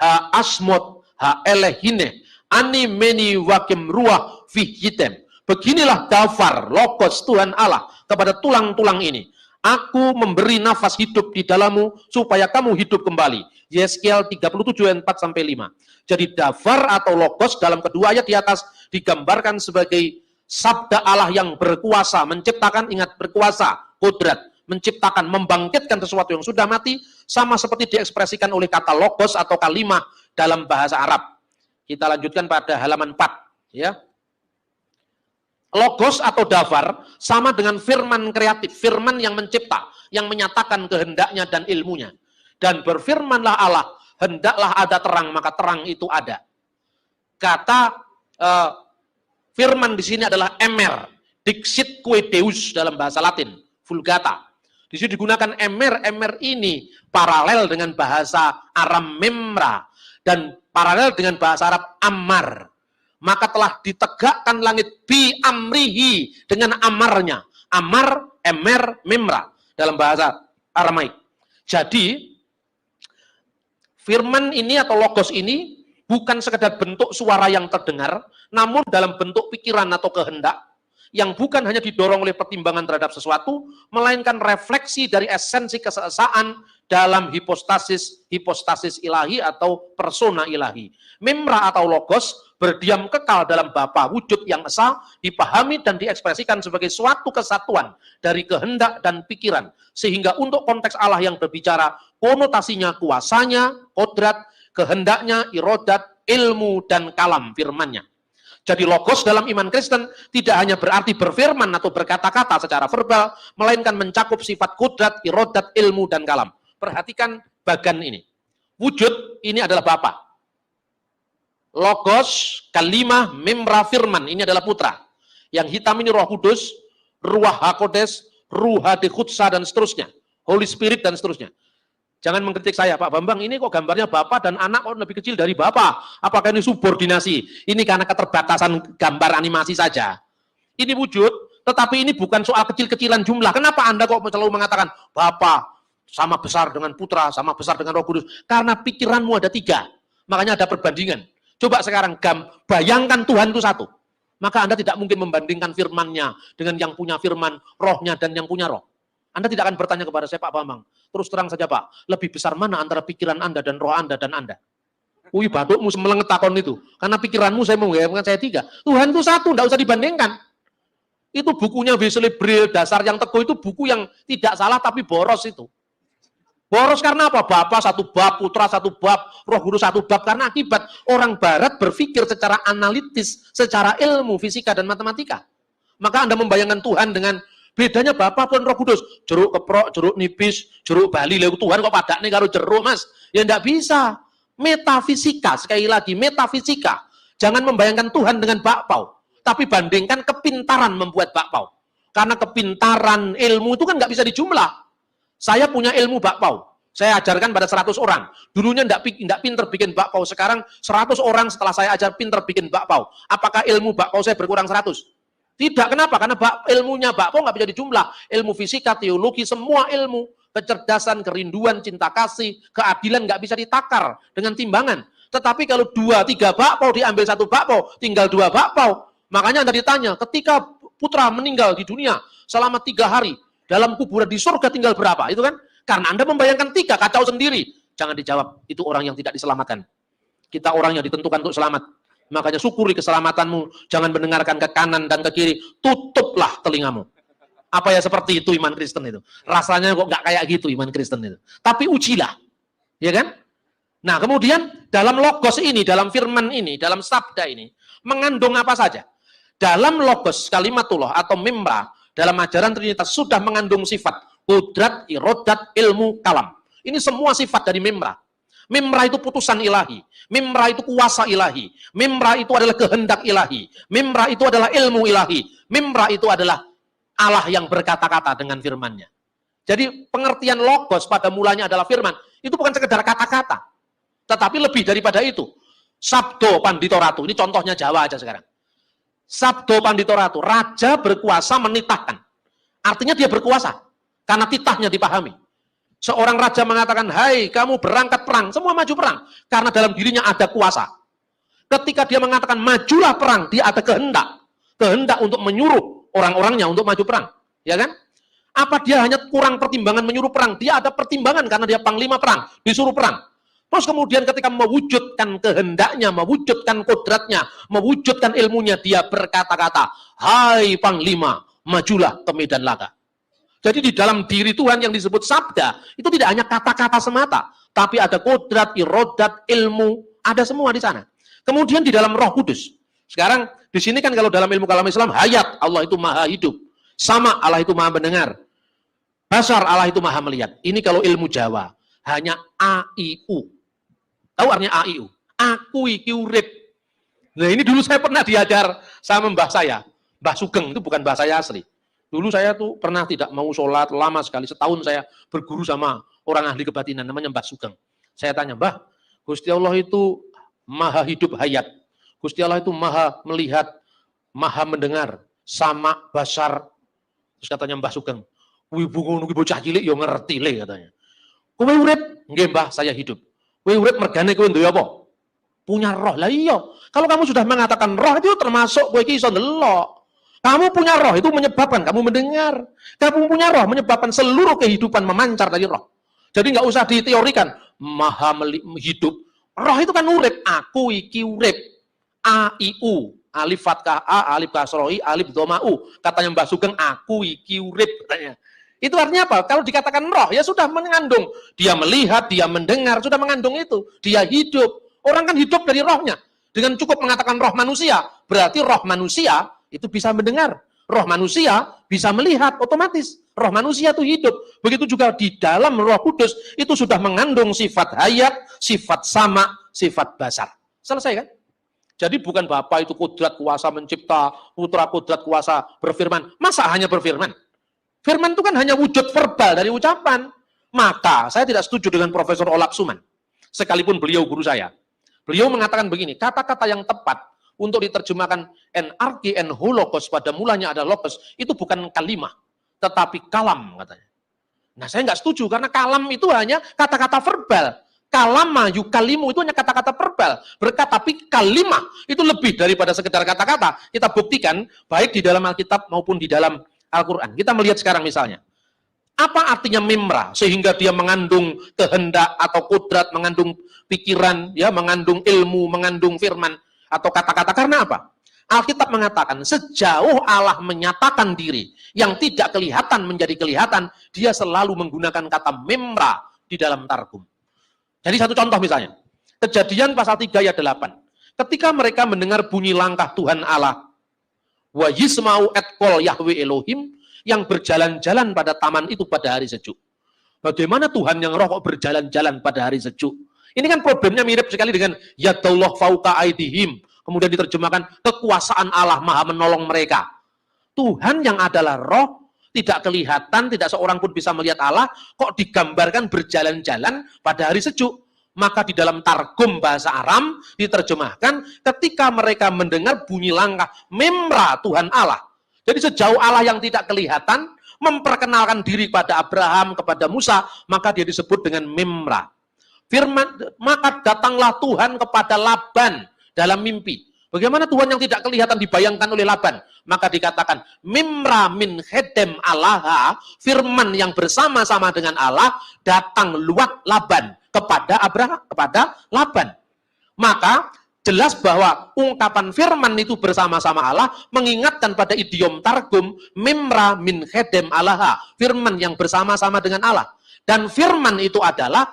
ha asmot ha elehine ani meni wakim ruah fihitem. Beginilah dafar logos Tuhan Allah kepada tulang-tulang ini. Aku memberi nafas hidup di dalammu supaya kamu hidup kembali. Yeskiel 37 ayat 4-5. Jadi dafar atau logos dalam kedua ayat di atas digambarkan sebagai sabda Allah yang berkuasa, menciptakan, ingat berkuasa, kodrat, menciptakan, membangkitkan sesuatu yang sudah mati, sama seperti diekspresikan oleh kata logos atau kalimah dalam bahasa Arab. Kita lanjutkan pada halaman 4. Ya. Logos atau dafar sama dengan firman kreatif, firman yang mencipta, yang menyatakan kehendaknya dan ilmunya. Dan berfirmanlah Allah, hendaklah ada terang, maka terang itu ada. Kata firman di sini adalah emer, dixit quo deus dalam bahasa Latin, vulgata. Di sini digunakan emer, emer ini paralel dengan bahasa Aram memra dan paralel dengan bahasa Arab ammar. Maka telah ditegakkan langit bi amrihi dengan amarnya. Amar, emer, memra dalam bahasa Aramaik. Jadi firman ini atau logos ini bukan sekedar bentuk suara yang terdengar, namun dalam bentuk pikiran atau kehendak yang bukan hanya didorong oleh pertimbangan terhadap sesuatu, melainkan refleksi dari esensi keseesaan dalam hipostasis ilahi atau persona ilahi. Memra atau logos berdiam kekal dalam Bapa, wujud yang esa, dipahami dan diekspresikan sebagai suatu kesatuan dari kehendak dan pikiran. Sehingga untuk konteks Allah yang berbicara, konotasinya kuasanya, kodrat, kehendaknya, irodat, ilmu, dan kalam firmannya. Jadi logos dalam iman Kristen tidak hanya berarti berfirman atau berkata-kata secara verbal, melainkan mencakup sifat kodrat, irodat, ilmu, dan kalam. Perhatikan bagan ini. Wujud ini adalah Bapa. Logos, kalimah, memra, firman, ini adalah putra. Yang hitam ini Roh Kudus, Ruah HaKodes, Ruha Dekutsa, dan seterusnya. Holy Spirit, dan seterusnya. Jangan mengkritik saya, Pak Bambang, ini kok gambarnya Bapak dan anak kok lebih kecil dari Bapak. Apakah ini subordinasi? Ini karena keterbatasan gambar animasi saja. Ini wujud, tetapi ini bukan soal kecil-kecilan jumlah. Kenapa Anda kok selalu mengatakan, Bapak sama besar dengan putra, sama besar dengan Roh Kudus? Karena pikiranmu ada 3. Makanya ada perbandingan. Coba sekarang bayangkan Tuhan itu satu. Maka Anda tidak mungkin membandingkan firman-Nya dengan yang punya firman, rohnya, dan yang punya roh. Anda tidak akan bertanya kepada saya, Pak Bambang. Terus terang saja, Pak, lebih besar mana antara pikiran Anda dan roh Anda dan Anda? Wih, batukmu semelenget takon itu. Karena pikiranmu saya menggayangkan saya 3. Tuhan itu satu, tidak usah dibandingkan. Itu bukunya Wesley Brill, Dasar yang Teguh, itu buku yang tidak salah tapi boros itu. Boros karena apa? Bapa 1 bab, putra 1 bab, Roh Kudus 1 bab. Karena akibat orang barat berpikir secara analitis, secara ilmu, fisika, dan matematika. Maka Anda membayangkan Tuhan dengan bedanya Bapa dan Roh Kudus. Jeruk keprok, jeruk nipis, jeruk bali. Lalu Tuhan kok padaknya karo jeruk, Mas? Ya enggak bisa. Metafisika, sekali lagi, metafisika. Jangan membayangkan Tuhan dengan bakpao. Tapi bandingkan kepintaran membuat bakpao. Karena kepintaran ilmu itu kan nggak bisa dijumlah. Saya punya ilmu bakpao. Saya ajarkan pada 100 orang. Dulunya enggak pinter bikin bakpao. Sekarang 100 orang setelah saya ajar pinter bikin bakpao. Apakah ilmu bakpao saya berkurang 100? Tidak. Kenapa? Karena ilmunya bakpao nggak bisa dijumlah. Ilmu fisika, teologi, semua ilmu. kecerdasan, kerinduan, cinta kasih, keadilan nggak bisa ditakar dengan timbangan. Tetapi kalau 2-3 bakpao diambil 1 bakpao, tinggal 2 bakpao. Makanya Anda ditanya, ketika putra meninggal di dunia selama 3 hari, dalam kuburan di surga tinggal berapa? Itu kan? Karena Anda membayangkan 3, kacau sendiri. Jangan dijawab, itu orang yang tidak diselamatkan. Kita orang yang ditentukan untuk selamat. Makanya syukuri keselamatanmu, jangan mendengarkan ke kanan dan ke kiri, tutuplah telingamu. Apa ya seperti itu iman Kristen itu? Rasanya kok nggak kayak gitu iman Kristen itu. Tapi ujilah, ya kan? Nah kemudian dalam logos ini, dalam firman ini, dalam sabda ini, mengandung apa saja? Dalam logos kalimatullah atau memra, dalam ajaran Trinitas sudah mengandung sifat kudrat, irodat, ilmu, kalam. Ini semua sifat dari memra. Memra itu putusan ilahi. Memra itu kuasa ilahi. Memra itu adalah kehendak ilahi. Memra itu adalah ilmu ilahi. Memra itu adalah Allah yang berkata-kata dengan firman-Nya. Jadi pengertian logos pada mulanya adalah firman. Itu bukan sekedar kata-kata. Tetapi lebih daripada itu. Sabdo Pandito Ratu. Ini contohnya Jawa aja sekarang. Sabdo Pandito Ratu. Raja berkuasa menitahkan. Artinya dia berkuasa. Karena titahnya dipahami. Seorang raja mengatakan, hai kamu berangkat perang, semua maju perang. Karena dalam dirinya ada kuasa. Ketika dia mengatakan majulah perang, dia ada kehendak. Kehendak untuk menyuruh orang-orangnya untuk maju perang. Ya kan? Apa dia hanya kurang pertimbangan menyuruh perang? Dia ada pertimbangan karena dia panglima perang, disuruh perang. Terus kemudian ketika mewujudkan kehendaknya, mewujudkan kodratnya, mewujudkan ilmunya, dia berkata-kata, hai panglima, majulah ke medan laga. Jadi di dalam diri Tuhan yang disebut sabda, itu tidak hanya kata-kata semata, tapi ada kodrat, irodat, ilmu, ada semua di sana. Kemudian di dalam Roh Kudus. Sekarang di sini kan kalau dalam ilmu kalam Islam, hayat, Allah itu maha hidup. Sama, Allah itu maha mendengar. Basar, Allah itu maha melihat. Ini kalau ilmu Jawa, hanya A-I-U. Tahu artinya A-I-U? Aku iki urip. Nah ini dulu saya pernah diajar sama mbah saya. Mbah Sugeng, itu bukan bahasa asli. Dulu saya tuh pernah tidak mau sholat lama sekali. Setahun saya berguru sama orang ahli kebatinan namanya Mbah Sugeng. Saya tanya, Mbah, Gusti Allah itu maha hidup hayat. Gusti Allah itu maha melihat, maha mendengar, sama basar. Terus katanya Mbah Sugeng, "Wih, bocah cilik yo ngerti le," katanya. "Kowe urip?" "Nggih, Mbah, saya hidup." "Kowe urip mergane kowe duwe apa?" "Punya roh." "Lah iya, kalau kamu sudah mengatakan roh itu termasuk kowe iki iso ndelok. Kamu punya roh itu menyebabkan kamu mendengar. Kamu punya roh menyebabkan seluruh kehidupan memancar dari roh. Jadi nggak usah diteorikan. Maha hidup. Roh itu kan urip. Aku iki urip. A-I-U. Alif fathah A, alif kasrohi, alif dhama'u. Katanya Mbah Sugeng, aku iki urip. Katanya. Itu artinya apa? Kalau dikatakan roh, ya sudah mengandung. Dia melihat, dia mendengar, sudah mengandung itu. Dia hidup. Orang kan hidup dari rohnya. Dengan cukup mengatakan roh manusia, berarti roh manusia itu bisa mendengar. Roh manusia bisa melihat otomatis. Roh manusia itu hidup. Begitu juga di dalam Roh Kudus itu sudah mengandung sifat hayat, sifat sama, sifat basar. Selesai kan? Jadi bukan Bapa itu kodrat kuasa mencipta, Putra kodrat kuasa berfirman. Masa hanya berfirman? Firman itu kan hanya wujud verbal dari ucapan. Maka saya tidak setuju dengan Profesor Olak Suman. Sekalipun beliau guru saya. Beliau mengatakan begini, kata-kata yang tepat untuk diterjemahkan NRK and hologos pada mulanya ada logos, itu bukan kalimah, tetapi kalam katanya. Nah saya nggak setuju, karena kalam itu hanya kata-kata verbal. Kalama yukalimu itu hanya kata-kata verbal. Berkata, tapi kalimah itu lebih daripada sekedar kata-kata. Kita buktikan, baik di dalam Alkitab maupun di dalam Al-Quran. Kita melihat sekarang misalnya. Apa artinya memra? Sehingga dia mengandung kehendak atau kodrat, mengandung pikiran, ya, mengandung ilmu, mengandung firman, atau kata-kata. Karena apa? Alkitab mengatakan sejauh Allah menyatakan diri yang tidak kelihatan menjadi kelihatan, dia selalu menggunakan kata memra di dalam Targum. Jadi satu contoh misalnya, Kejadian pasal 3 ayat 8. Ketika mereka mendengar bunyi langkah Tuhan Allah, wa yisma'u etkol Yahweh Elohim, yang berjalan-jalan pada taman itu pada hari sejuk. Bagaimana Tuhan yang roh kok berjalan-jalan pada hari sejuk? Ini kan problemnya mirip sekali dengan yadallah fauqa aidihim. Kemudian diterjemahkan kekuasaan Allah maha menolong mereka. Tuhan yang adalah roh, tidak kelihatan, tidak seorang pun bisa melihat Allah, kok digambarkan berjalan-jalan pada hari sejuk. Maka di dalam Targum bahasa Aram diterjemahkan ketika mereka mendengar bunyi langkah memra Tuhan Allah. Jadi sejauh Allah yang tidak kelihatan memperkenalkan diri kepada Abraham, kepada Musa, maka dia disebut dengan Mimra. Firman, maka datanglah Tuhan kepada Laban dalam mimpi. Bagaimana Tuhan yang tidak kelihatan dibayangkan oleh Laban? Maka dikatakan, Mimra min khedem Allaha, firman yang bersama-sama dengan Allah, datang luat Laban kepada Abraham, kepada Laban. Maka jelas bahwa ungkapan firman itu bersama-sama Allah mengingatkan pada idiom targum, Mimra min khedem Allaha, firman yang bersama-sama dengan Allah. Dan firman itu adalah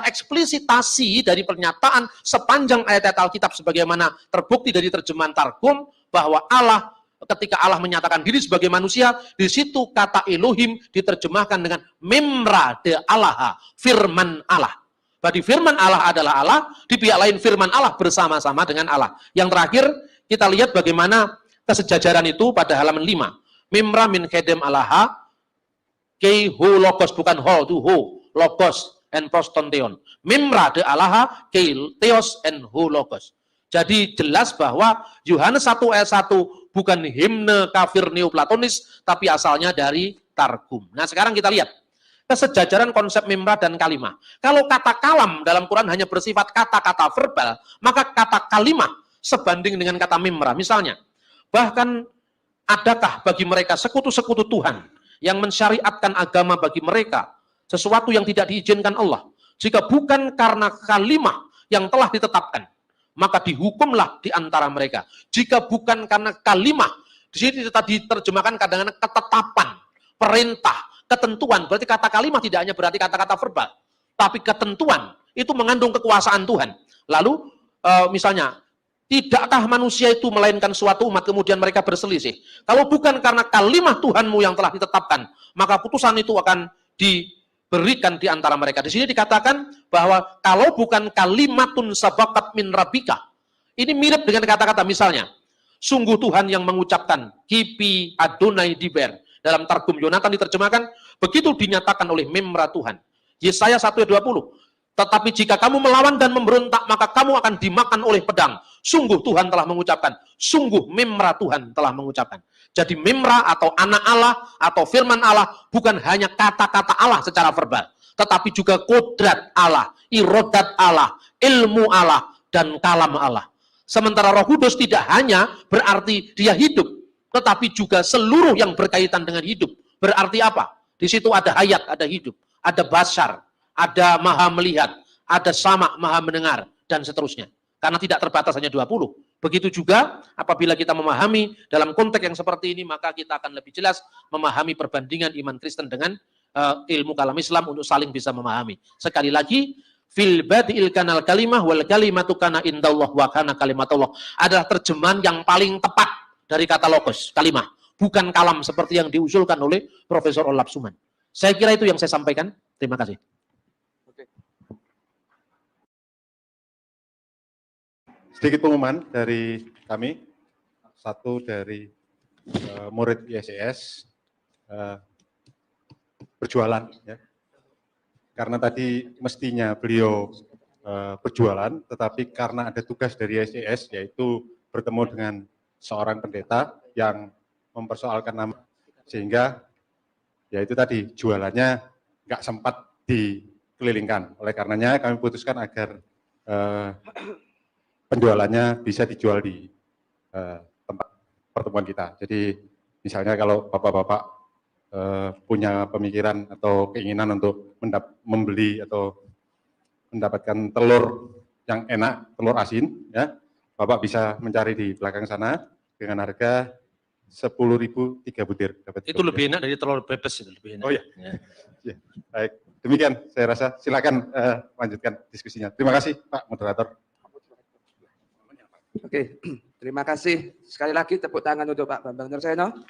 eksplisitasi dari pernyataan sepanjang ayat-ayat Alkitab sebagaimana terbukti dari terjemahan Targum bahwa Allah ketika Allah menyatakan diri sebagai manusia, di situ kata Elohim diterjemahkan dengan Mimra de Allah, firman Allah. Berarti firman Allah adalah Allah, di pihak lain firman Allah bersama-sama dengan Allah. Yang terakhir kita lihat bagaimana kesejajaran itu pada halaman 5. Mimra min khedem Allaha Kei ho logos, bukan ho, itu ho, logos and prostonteon. Mimra de Allaha, kei theos and ho logos. Jadi jelas bahwa Yohanes 1 ayat 1 bukan himne kafir neoplatonis, tapi asalnya dari Targum. Nah sekarang kita lihat kesejajaran konsep mimra dan kalimah. Kalau kata kalam dalam Quran hanya bersifat kata-kata verbal, maka kata kalimah sebanding dengan kata mimra. Misalnya, bahkan adakah bagi mereka sekutu-sekutu Tuhan yang mensyariatkan agama bagi mereka, sesuatu yang tidak diizinkan Allah. Jika bukan karena kalimah yang telah ditetapkan, maka dihukumlah di antara mereka. Jika bukan karena kalimah, di sini diterjemahkan kadang-kadang ketetapan, perintah, ketentuan. Berarti kata kalimah tidak hanya berarti kata-kata verbal, tapi ketentuan itu mengandung kekuasaan Tuhan. Lalu misalnya, tidakkah manusia itu melainkan suatu umat kemudian mereka berselisih? Kalau bukan karena kalimah Tuhanmu yang telah ditetapkan, maka putusan itu akan diberikan di antara mereka. Di sini dikatakan bahwa kalau bukan kalimatun sabakat min rabbika, ini mirip dengan kata-kata misalnya, sungguh Tuhan yang mengucapkan kipi Adonai diber. Dalam Targum Yonatan diterjemahkan, begitu dinyatakan oleh Mimra Tuhan. Yesaya 1:20. Tetapi jika kamu melawan dan memberontak, maka kamu akan dimakan oleh pedang. Sungguh Tuhan telah mengucapkan. Sungguh Mimra Tuhan telah mengucapkan. Jadi Mimra atau anak Allah atau firman Allah bukan hanya kata-kata Allah secara verbal, tetapi juga kodrat Allah, irodat Allah, ilmu Allah, dan kalam Allah. Sementara Roh Kudus tidak hanya berarti dia hidup, tetapi juga seluruh yang berkaitan dengan hidup. Berarti apa? Di situ ada hayat, ada hidup, ada basar, ada maha melihat, ada sama maha mendengar, dan seterusnya. Karena tidak terbatas hanya 20. Begitu juga apabila kita memahami dalam konteks yang seperti ini, maka kita akan lebih jelas memahami perbandingan iman Kristen dengan ilmu kalam Islam untuk saling bisa memahami. Sekali lagi, fil badi'il kanal kalimah wal kalimatu kana indallah wa kana kalimatullah adalah terjemahan yang paling tepat dari kata logos, kalimah. Bukan kalam seperti yang diusulkan oleh Profesor Olaf Suman. Saya kira itu yang saya sampaikan. Terima kasih. Sedikit pengumuman dari kami, satu dari murid ISES berjualan, ya. Karena tadi mestinya beliau berjualan, tetapi karena ada tugas dari ISES, yaitu bertemu dengan seorang pendeta yang mempersoalkan nama, sehingga ya itu tadi jualannya nggak sempat dikelilingkan. Oleh karenanya kami putuskan agar penjualannya bisa dijual di tempat pertemuan kita. Jadi misalnya kalau bapak-bapak punya pemikiran atau keinginan untuk membeli atau mendapatkan telur yang enak, telur asin, ya, bapak bisa mencari di belakang sana dengan harga 10.000 3 butir. Dapat itu lebih enak dari telur bebes, itu lebih enak. Oh iya. Ya, baik. Demikian saya rasa. Silakan lanjutkan diskusinya. Terima kasih Pak Moderator. Oke, terima kasih. Sekali lagi tepuk tangan untuk Pak Bambang Nurseno.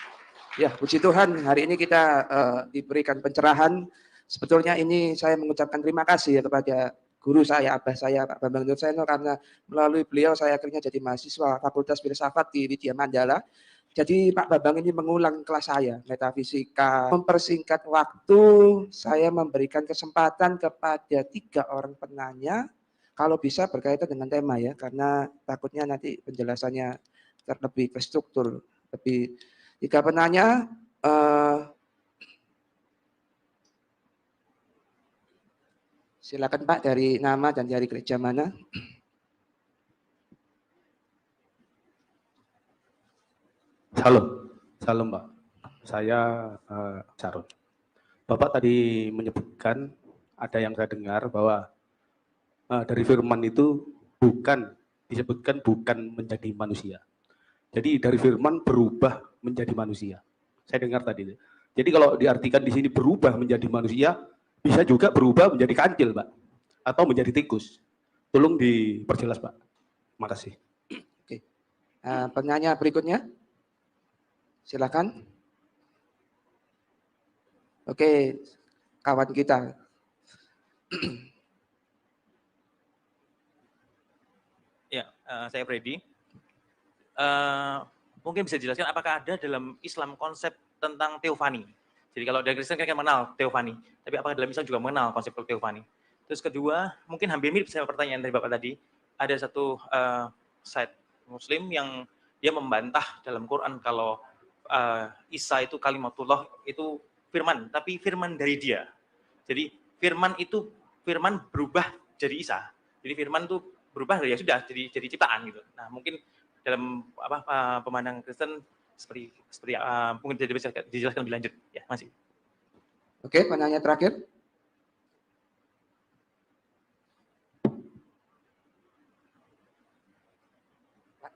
Ya, puji Tuhan, hari ini kita diberikan pencerahan. Sebetulnya ini saya mengucapkan terima kasih ya kepada guru saya, abah saya, Pak Bambang Nurseno, karena melalui beliau saya akhirnya jadi mahasiswa Fakultas Filsafat di Widya Mandala. Jadi Pak Bambang ini mengulang kelas saya, metafisika. Mempersingkat waktu, saya memberikan kesempatan kepada 3 orang penanya, kalau bisa berkaitan dengan tema ya, karena takutnya nanti penjelasannya lebih ke struktur. Lebih 3 penanya, Silakan Pak, dari nama dan dari gereja mana? Salam Pak. Saya Sarun. Bapak tadi menyebutkan, ada yang saya dengar bahwa dari firman itu disebutkan bukan menjadi manusia. Jadi dari firman berubah menjadi manusia. Saya dengar tadi. Jadi kalau diartikan di sini berubah menjadi manusia, bisa juga berubah menjadi kancil, Pak, atau menjadi tikus. Tolong diperjelas, Pak. Terima kasih. Oke. Penanya berikutnya, silakan. Oke, kawan kita. Ya, saya Freddy. Mungkin bisa dijelaskan apakah ada dalam Islam konsep tentang teofani? Jadi kalau dari Kristen kan mengenal teofani, tapi apakah dalam Islam juga mengenal konsep teofani? Terus kedua, mungkin hampir mirip sama pertanyaan dari Bapak tadi, ada satu site Muslim yang dia membantah dalam Quran kalau Isa itu kalimatullah, itu firman, tapi firman dari dia. Jadi firman berubah jadi Isa. Jadi firman itu berubah ya sudah jadi ciptaan gitu. Nah, mungkin dalam pemandang Kristen seperti mungkin bisa dijelaskan lebih lanjut ya, masih. Oke, penanya terakhir.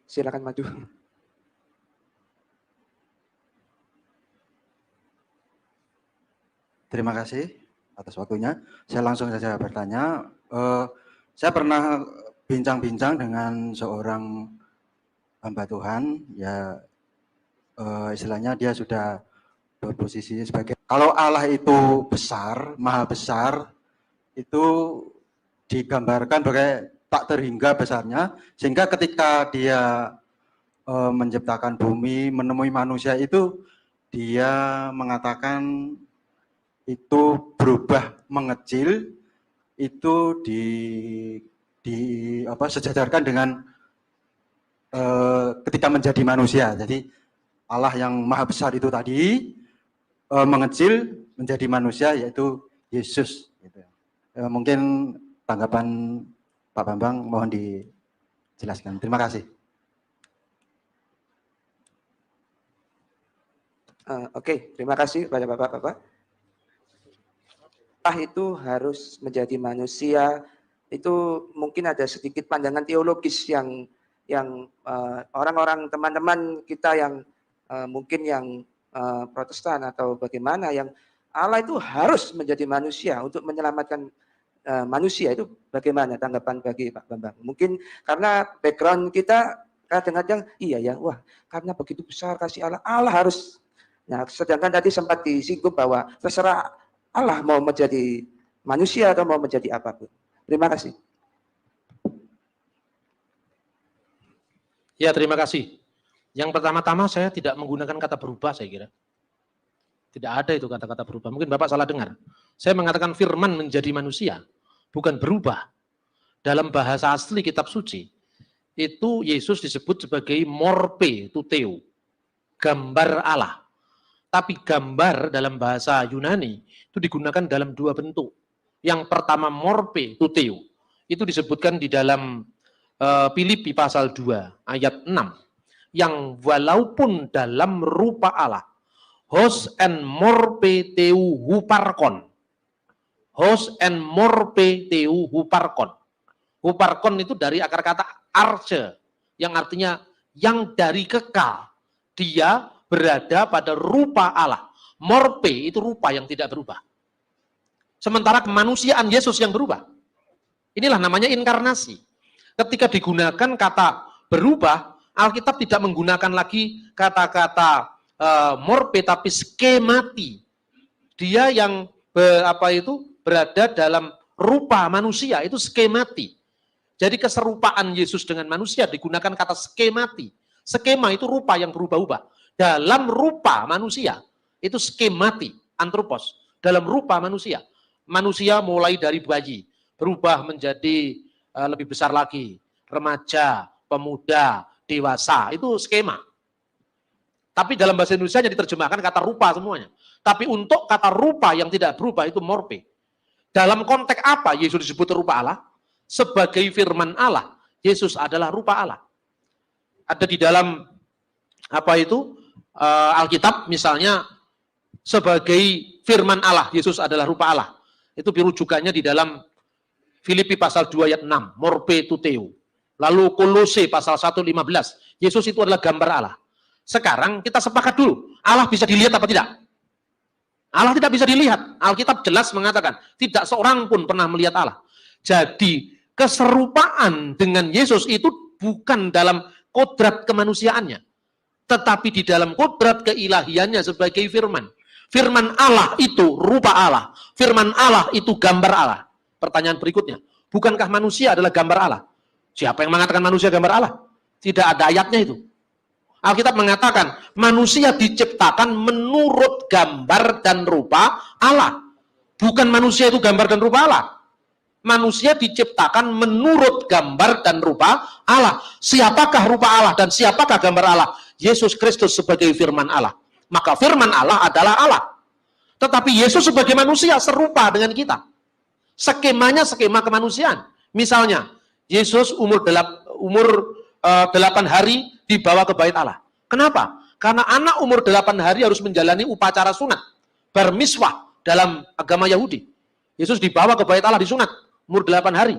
Silakan maju. Terima kasih atas waktunya. Saya langsung saja bertanya. Saya pernah bincang-bincang dengan seorang hamba Tuhan, ya istilahnya dia sudah berposisi sebagai, kalau Allah itu besar, maha besar, itu digambarkan sebagai tak terhingga besarnya, sehingga ketika dia menciptakan bumi, menemui manusia itu, dia mengatakan itu berubah mengecil, itu sejajarkan dengan ketika menjadi manusia. Jadi Allah yang maha besar itu tadi mengecil menjadi manusia, yaitu Yesus. Gitu. Mungkin tanggapan Pak Bambang mohon dijelaskan. Terima kasih. Oke, terima kasih kepada Bapak-Bapak. Allah itu harus menjadi manusia, itu mungkin ada sedikit pandangan teologis yang orang-orang teman-teman kita yang mungkin yang Protestan atau bagaimana, yang Allah itu harus menjadi manusia untuk menyelamatkan manusia. Itu bagaimana tanggapan bagi Pak Bambang? Mungkin karena background kita kadang-kadang iya ya, wah karena begitu besar kasih Allah, Allah harus. Nah, sedangkan tadi sempat disinggung bahwa terserah Allah mau menjadi manusia atau mau menjadi apapun. Terima kasih. Ya, terima kasih. Yang pertama-tama saya tidak menggunakan kata berubah, saya kira. Tidak ada itu kata-kata berubah. Mungkin Bapak salah dengar. Saya mengatakan firman menjadi manusia, bukan berubah. Dalam bahasa asli kitab suci, itu Yesus disebut sebagai morpe tuteo, gambar Allah. Tapi gambar dalam bahasa Yunani itu digunakan dalam dua bentuk. Yang pertama morpe tuteo, itu disebutkan di dalam Filipi pasal 2 ayat 6. Yang walaupun dalam rupa Allah, hos en morpe teu huparkon. Hos en morpe teu huparkon. Huparkon itu dari akar kata arche, yang artinya yang dari kekal. Dia berada pada rupa Allah. Morpe itu rupa yang tidak berubah. Sementara kemanusiaan Yesus yang berubah. Inilah namanya inkarnasi. Ketika digunakan kata berubah, Alkitab tidak menggunakan lagi kata-kata morpe, tapi skemati. Dia yang berada dalam rupa manusia, itu skemati. Jadi keserupaan Yesus dengan manusia digunakan kata skemati. Skema itu rupa yang berubah-ubah. Dalam rupa manusia, itu skemati, antropos. Dalam rupa manusia. Manusia mulai dari bayi, berubah menjadi lebih besar lagi. Remaja, pemuda, dewasa, itu skema. Tapi dalam bahasa Indonesia diterjemahkan kata rupa semuanya. Tapi untuk kata rupa yang tidak berubah itu morpe. Dalam konteks apa Yesus disebut rupa Allah? Sebagai firman Allah, Yesus adalah rupa Allah. Ada di dalam Alkitab misalnya sebagai firman Allah, Yesus adalah rupa Allah. Itu rujukannya di dalam Filipi pasal 2 ayat 6, morpe tuteo. Lalu Kolose pasal 1:15, Yesus itu adalah gambar Allah. Sekarang kita sepakat dulu, Allah bisa dilihat apa tidak? Allah tidak bisa dilihat. Alkitab jelas mengatakan, tidak seorang pun pernah melihat Allah. Jadi, keserupaan dengan Yesus itu bukan dalam kodrat kemanusiaannya, tetapi di dalam kodrat keilahiannya sebagai firman. Firman Allah itu rupa Allah. Firman Allah itu gambar Allah. Pertanyaan berikutnya, bukankah manusia adalah gambar Allah? Siapa yang mengatakan manusia gambar Allah? Tidak ada ayatnya itu. Alkitab mengatakan manusia diciptakan menurut gambar dan rupa Allah. Bukan manusia itu gambar dan rupa Allah. Manusia diciptakan menurut gambar dan rupa Allah. Siapakah rupa Allah dan siapakah gambar Allah? Yesus Kristus sebagai firman Allah. Maka firman Allah adalah Allah. Tetapi Yesus sebagai manusia serupa dengan kita. Skemanya skema kemanusiaan. Misalnya, Yesus umur 8 hari dibawa ke bait Allah. Kenapa? Karena anak umur 8 hari harus menjalani upacara sunat. Bar miswah dalam agama Yahudi. Yesus dibawa ke bait Allah disunat. Umur 8 hari.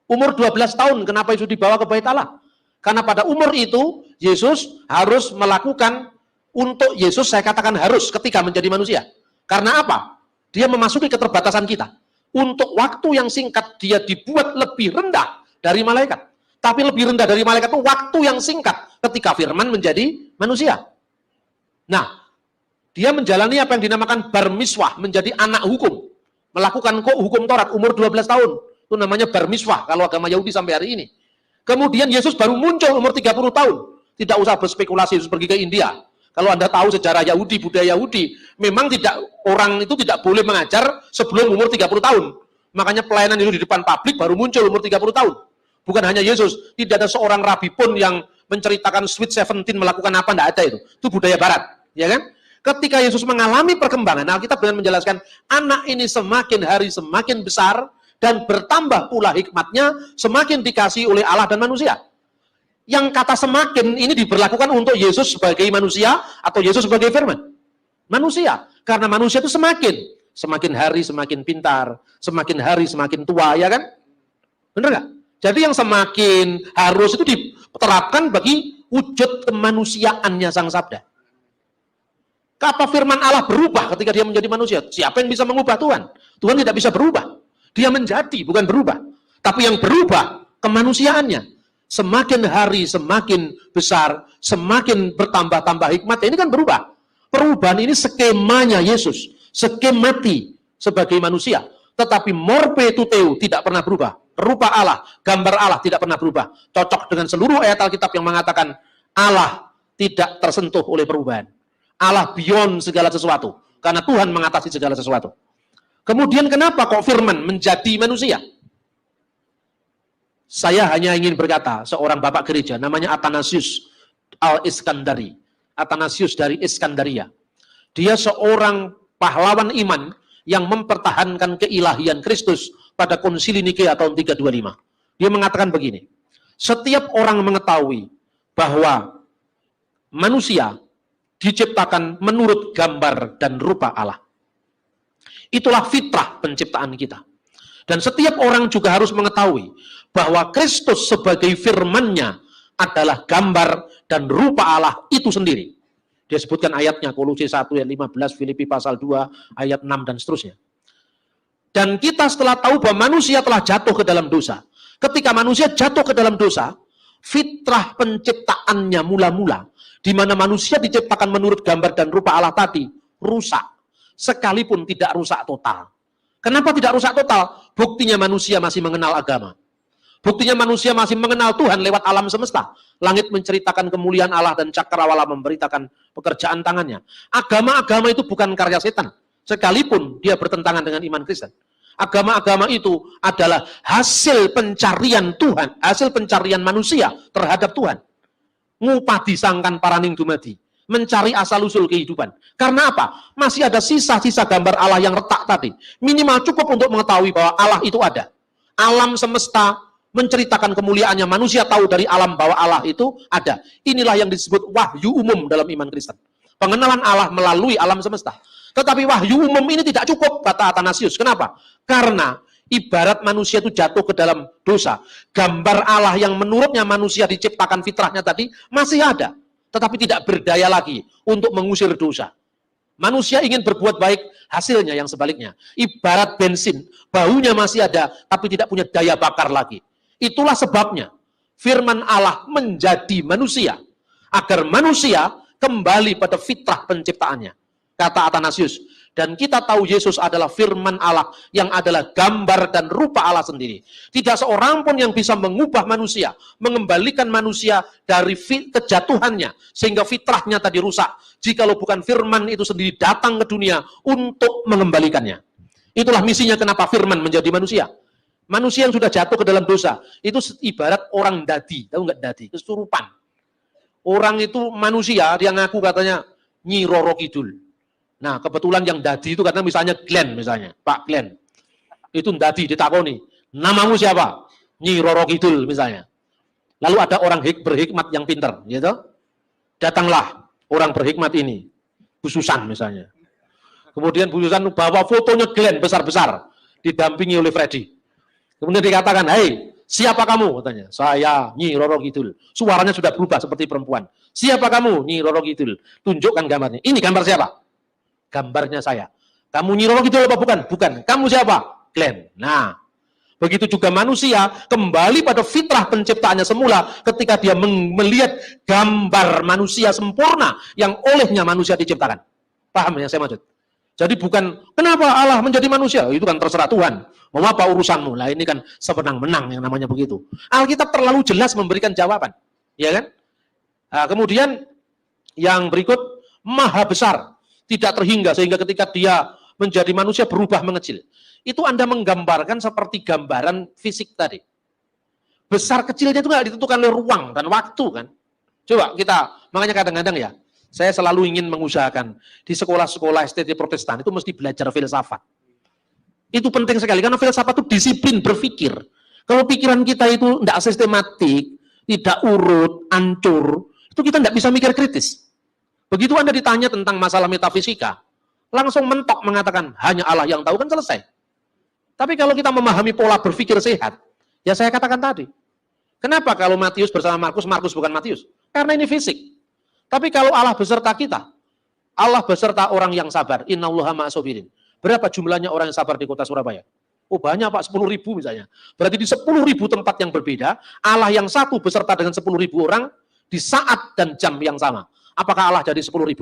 Umur 12 tahun, kenapa Yesus dibawa ke bait Allah? Karena pada umur itu, Yesus harus melakukan, untuk Yesus saya katakan harus ketika menjadi manusia. Karena apa? Dia memasuki keterbatasan kita. Untuk waktu yang singkat, dia dibuat lebih rendah dari malaikat. Tapi lebih rendah dari malaikat itu waktu yang singkat ketika firman menjadi manusia. Nah, dia menjalani apa yang dinamakan bar miswah, menjadi anak hukum. Melakukan hukum Taurat umur 12 tahun. Itu namanya bar miswah kalau agama Yahudi sampai hari ini. Kemudian Yesus baru muncul umur 30 tahun. Tidak usah berspekulasi Yesus pergi ke India. Kalau Anda tahu sejarah Yahudi, budaya Yahudi, memang orang itu tidak boleh mengajar sebelum umur 30 tahun. Makanya pelayanan itu di depan publik baru muncul umur 30 tahun. Bukan hanya Yesus, tidak ada seorang rabi pun yang menceritakan Sweet 17 melakukan apa, tidak ada itu. Itu budaya barat, ya kan? Ketika Yesus mengalami perkembangan, Alkitab dengan menjelaskan, anak ini semakin hari semakin besar, dan bertambah pula hikmatnya, semakin dikasih oleh Allah dan manusia. Yang kata semakin ini diberlakukan untuk Yesus sebagai manusia, atau Yesus sebagai firman. Manusia, karena manusia itu semakin hari semakin pintar, semakin hari semakin tua, ya kan? Benar nggak? Jadi yang semakin harus itu diterapkan bagi wujud kemanusiaannya Sang Sabda. Apa firman Allah berubah ketika dia menjadi manusia? Siapa yang bisa mengubah Tuhan? Tuhan tidak bisa berubah. Dia menjadi, bukan berubah. Tapi yang berubah, kemanusiaannya. Semakin hari semakin besar, semakin bertambah-tambah hikmat. Ini kan berubah. Perubahan ini skemanya Yesus. Skemati sebagai manusia. Tetapi morpe tuteu tidak pernah berubah. Rupa Allah, gambar Allah tidak pernah berubah. Cocok dengan seluruh ayat Alkitab yang mengatakan Allah tidak tersentuh oleh perubahan. Allah beyond segala sesuatu. Karena Tuhan mengatasi segala sesuatu. Kemudian kenapa kok firman menjadi manusia? Saya hanya ingin berkata, seorang bapak gereja namanya Athanasius al-Iskandari. Athanasius dari Iskandaria. Dia seorang pahlawan iman yang mempertahankan keilahian Kristus pada konsili Nikea tahun 325. Dia mengatakan begini, setiap orang mengetahui bahwa manusia diciptakan menurut gambar dan rupa Allah. Itulah fitrah penciptaan kita. Dan setiap orang juga harus mengetahui bahwa Kristus sebagai firman-Nya adalah gambar dan rupa Allah itu sendiri. Dia sebutkan ayatnya, Kolose 1 ayat 15, Filipi pasal 2 ayat 6 dan seterusnya. Dan kita setelah tahu bahwa manusia telah jatuh ke dalam dosa. Ketika manusia jatuh ke dalam dosa, fitrah penciptaannya mula-mula, di mana manusia diciptakan menurut gambar dan rupa Allah tadi, rusak. Sekalipun tidak rusak total. Kenapa tidak rusak total? Buktinya manusia masih mengenal agama. Buktinya manusia masih mengenal Tuhan lewat alam semesta. Langit menceritakan kemuliaan Allah dan cakrawala memberitakan pekerjaan tangannya. Agama-agama itu bukan karya setan. Sekalipun dia bertentangan dengan iman Kristen. Agama-agama itu adalah hasil pencarian Tuhan, hasil pencarian manusia terhadap Tuhan. Ngupadi sangkan paraning dumadi. mencari asal-usul kehidupan. Karena apa? Masih ada sisa-sisa gambar Allah yang retak tadi. Minimal cukup untuk mengetahui bahwa Allah itu ada. Alam semesta menceritakan kemuliaannya, manusia tahu dari alam bahwa Allah itu ada. Inilah yang disebut wahyu umum dalam iman Kristen. Pengenalan Allah melalui alam semesta. Tetapi wahyu umum ini tidak cukup, kata Athanasius. Kenapa? Karena ibarat manusia itu jatuh ke dalam dosa. Gambar Allah yang menurutnya manusia diciptakan fitrahnya tadi masih ada. Tetapi tidak berdaya lagi untuk mengusir dosa. Manusia ingin berbuat baik, hasilnya yang sebaliknya. Ibarat bensin, baunya masih ada, tapi tidak punya daya bakar lagi. Itulah sebabnya firman Allah menjadi manusia. Agar manusia kembali pada fitrah penciptaannya. Kata Athanasius. Dan kita tahu Yesus adalah firman Allah yang adalah gambar dan rupa Allah sendiri. Tidak seorang pun yang bisa mengubah manusia, mengembalikan manusia dari kejatuhannya, sehingga fitrahnya tadi rusak. Jikalau bukan firman itu sendiri datang ke dunia untuk mengembalikannya. Itulah misinya kenapa firman menjadi manusia. Manusia yang sudah jatuh ke dalam dosa, itu ibarat orang dadi. Tahu nggak dadi? Kesurupan. Orang itu manusia, dia ngaku katanya Nyi Roro Kidul. Nah, kebetulan yang dadi itu katanya misalnya Glenn, misalnya Pak Glenn. Itu dadi ditakoni, namamu siapa? Nyi Roro Kidul misalnya. Lalu ada orang berhikmat yang pintar, gitu. Datanglah orang berhikmat ini, Bu Susan misalnya. Kemudian Bu Susan bawa fotonya Glenn besar-besar, didampingi oleh Freddy. Kemudian dikatakan, "Hei, siapa kamu?" katanya. "Saya Nyi Roro Kidul." Suaranya sudah berubah seperti perempuan. "Siapa kamu?" "Nyi Roro Kidul." "Tunjukkan gambarnya." "Ini gambar siapa?" "Gambarnya saya." "Kamu Nyi Roro Kidul apa bukan?" "Bukan." "Kamu siapa?" "Glenn." Nah, begitu juga manusia kembali pada fitrah penciptaannya semula ketika dia melihat gambar manusia sempurna yang olehnya manusia diciptakan. Paham yang saya maksud? Jadi bukan, kenapa Allah menjadi manusia? Itu kan terserah Tuhan. Mau apa urusanmu? Lah ini kan semenang-menang yang namanya begitu. Alkitab terlalu jelas memberikan jawaban. Ya kan? Nah, kemudian yang berikut, maha besar. Tidak terhingga, sehingga ketika dia menjadi manusia berubah mengecil. Itu Anda menggambarkan seperti gambaran fisik tadi. Besar kecilnya itu nggak ditentukan oleh ruang dan waktu kan. Coba kita, makanya kadang-kadang ya, saya selalu ingin mengusahakan di sekolah-sekolah STT Protestan itu mesti belajar filsafat. Itu penting sekali karena filsafat itu disiplin berpikir. Kalau pikiran kita itu tidak sistematik, tidak urut, hancur, itu kita tidak bisa mikir kritis. Begitu Anda ditanya tentang masalah metafisika, langsung mentok mengatakan hanya Allah yang tahu kan selesai. Tapi kalau kita memahami pola berpikir sehat, ya saya katakan tadi. Kenapa kalau Matius bersama Markus, Markus bukan Matius? Karena ini fisik. Tapi kalau Allah beserta kita, Allah beserta orang yang sabar, innallaha ma'as-sabirin. Berapa jumlahnya orang yang sabar di kota Surabaya? Oh banyak Pak, 10.000 misalnya. Berarti di 10.000 tempat yang berbeda, Allah yang satu beserta dengan 10.000 orang di saat dan jam yang sama. Apakah Allah jadi 10.000?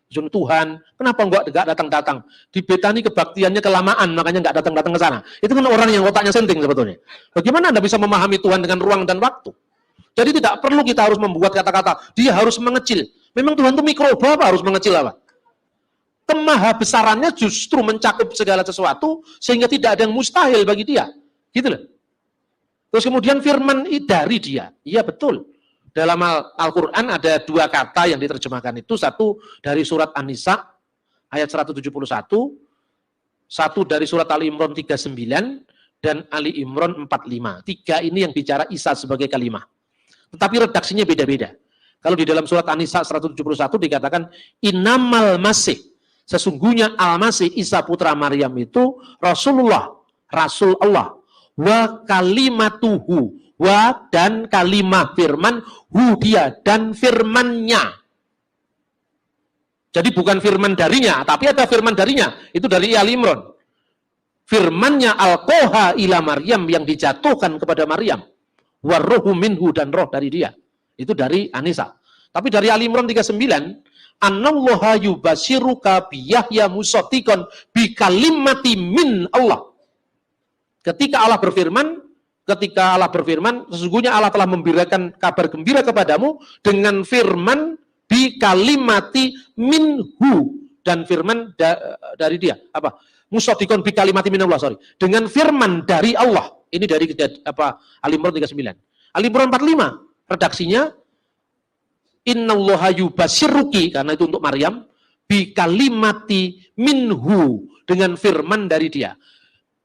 Tuhan, kenapa enggak datang-datang? Di Betani kebaktiannya kelamaan, makanya enggak datang-datang ke sana. Itu kan orang yang otaknya senting sebetulnya. Bagaimana Anda bisa memahami Tuhan dengan ruang dan waktu? Jadi tidak perlu kita harus membuat kata-kata, dia harus mengecil. Memang Tuhan itu mikroba apa harus mengecil apa? Kemahabesarannya justru mencakup segala sesuatu, sehingga tidak ada yang mustahil bagi dia. Gitu loh. Terus kemudian firman dari dia. Iya betul. Dalam Al-Quran ada dua kata yang diterjemahkan itu. Satu dari surat An-Nisa, ayat 171. Satu dari surat Ali Imran 39, dan Ali Imran 45. Tiga ini yang bicara Isa sebagai kalimah. Tetapi redaksinya beda-beda. Kalau di dalam surat An-Nisa 171 dikatakan innamal masih, sesungguhnya al-masih Isa putra Maryam itu Rasulullah, Rasul Allah, wa kalimatuhu, wa dan kalimah firman, hu dia dan firmannya. Jadi bukan firman darinya, tapi ada firman darinya, itu dari Ali Imran. Firmannya al-qoha ila Maryam yang dijatuhkan kepada Maryam. Warruhu minhu dan roh dari dia. Itu dari An-Nisa. Tapi dari Ali Imran 39, Anallaha yubasyiruka biyahya musaddiqan bi kalimati min Allah. Ketika Allah berfirman, sesungguhnya Allah telah memberikan kabar gembira kepadamu dengan firman bi kalimati minhu dan firman dari dia. Apa? Musaddiqan bi kalimati min Allah, dengan firman dari Allah. Ini dari Ali Imran 39. Ali Imran 45, redaksinya innallaha yubasyiruki, karena itu untuk Maryam, bi kalimati minhu, dengan firman dari dia.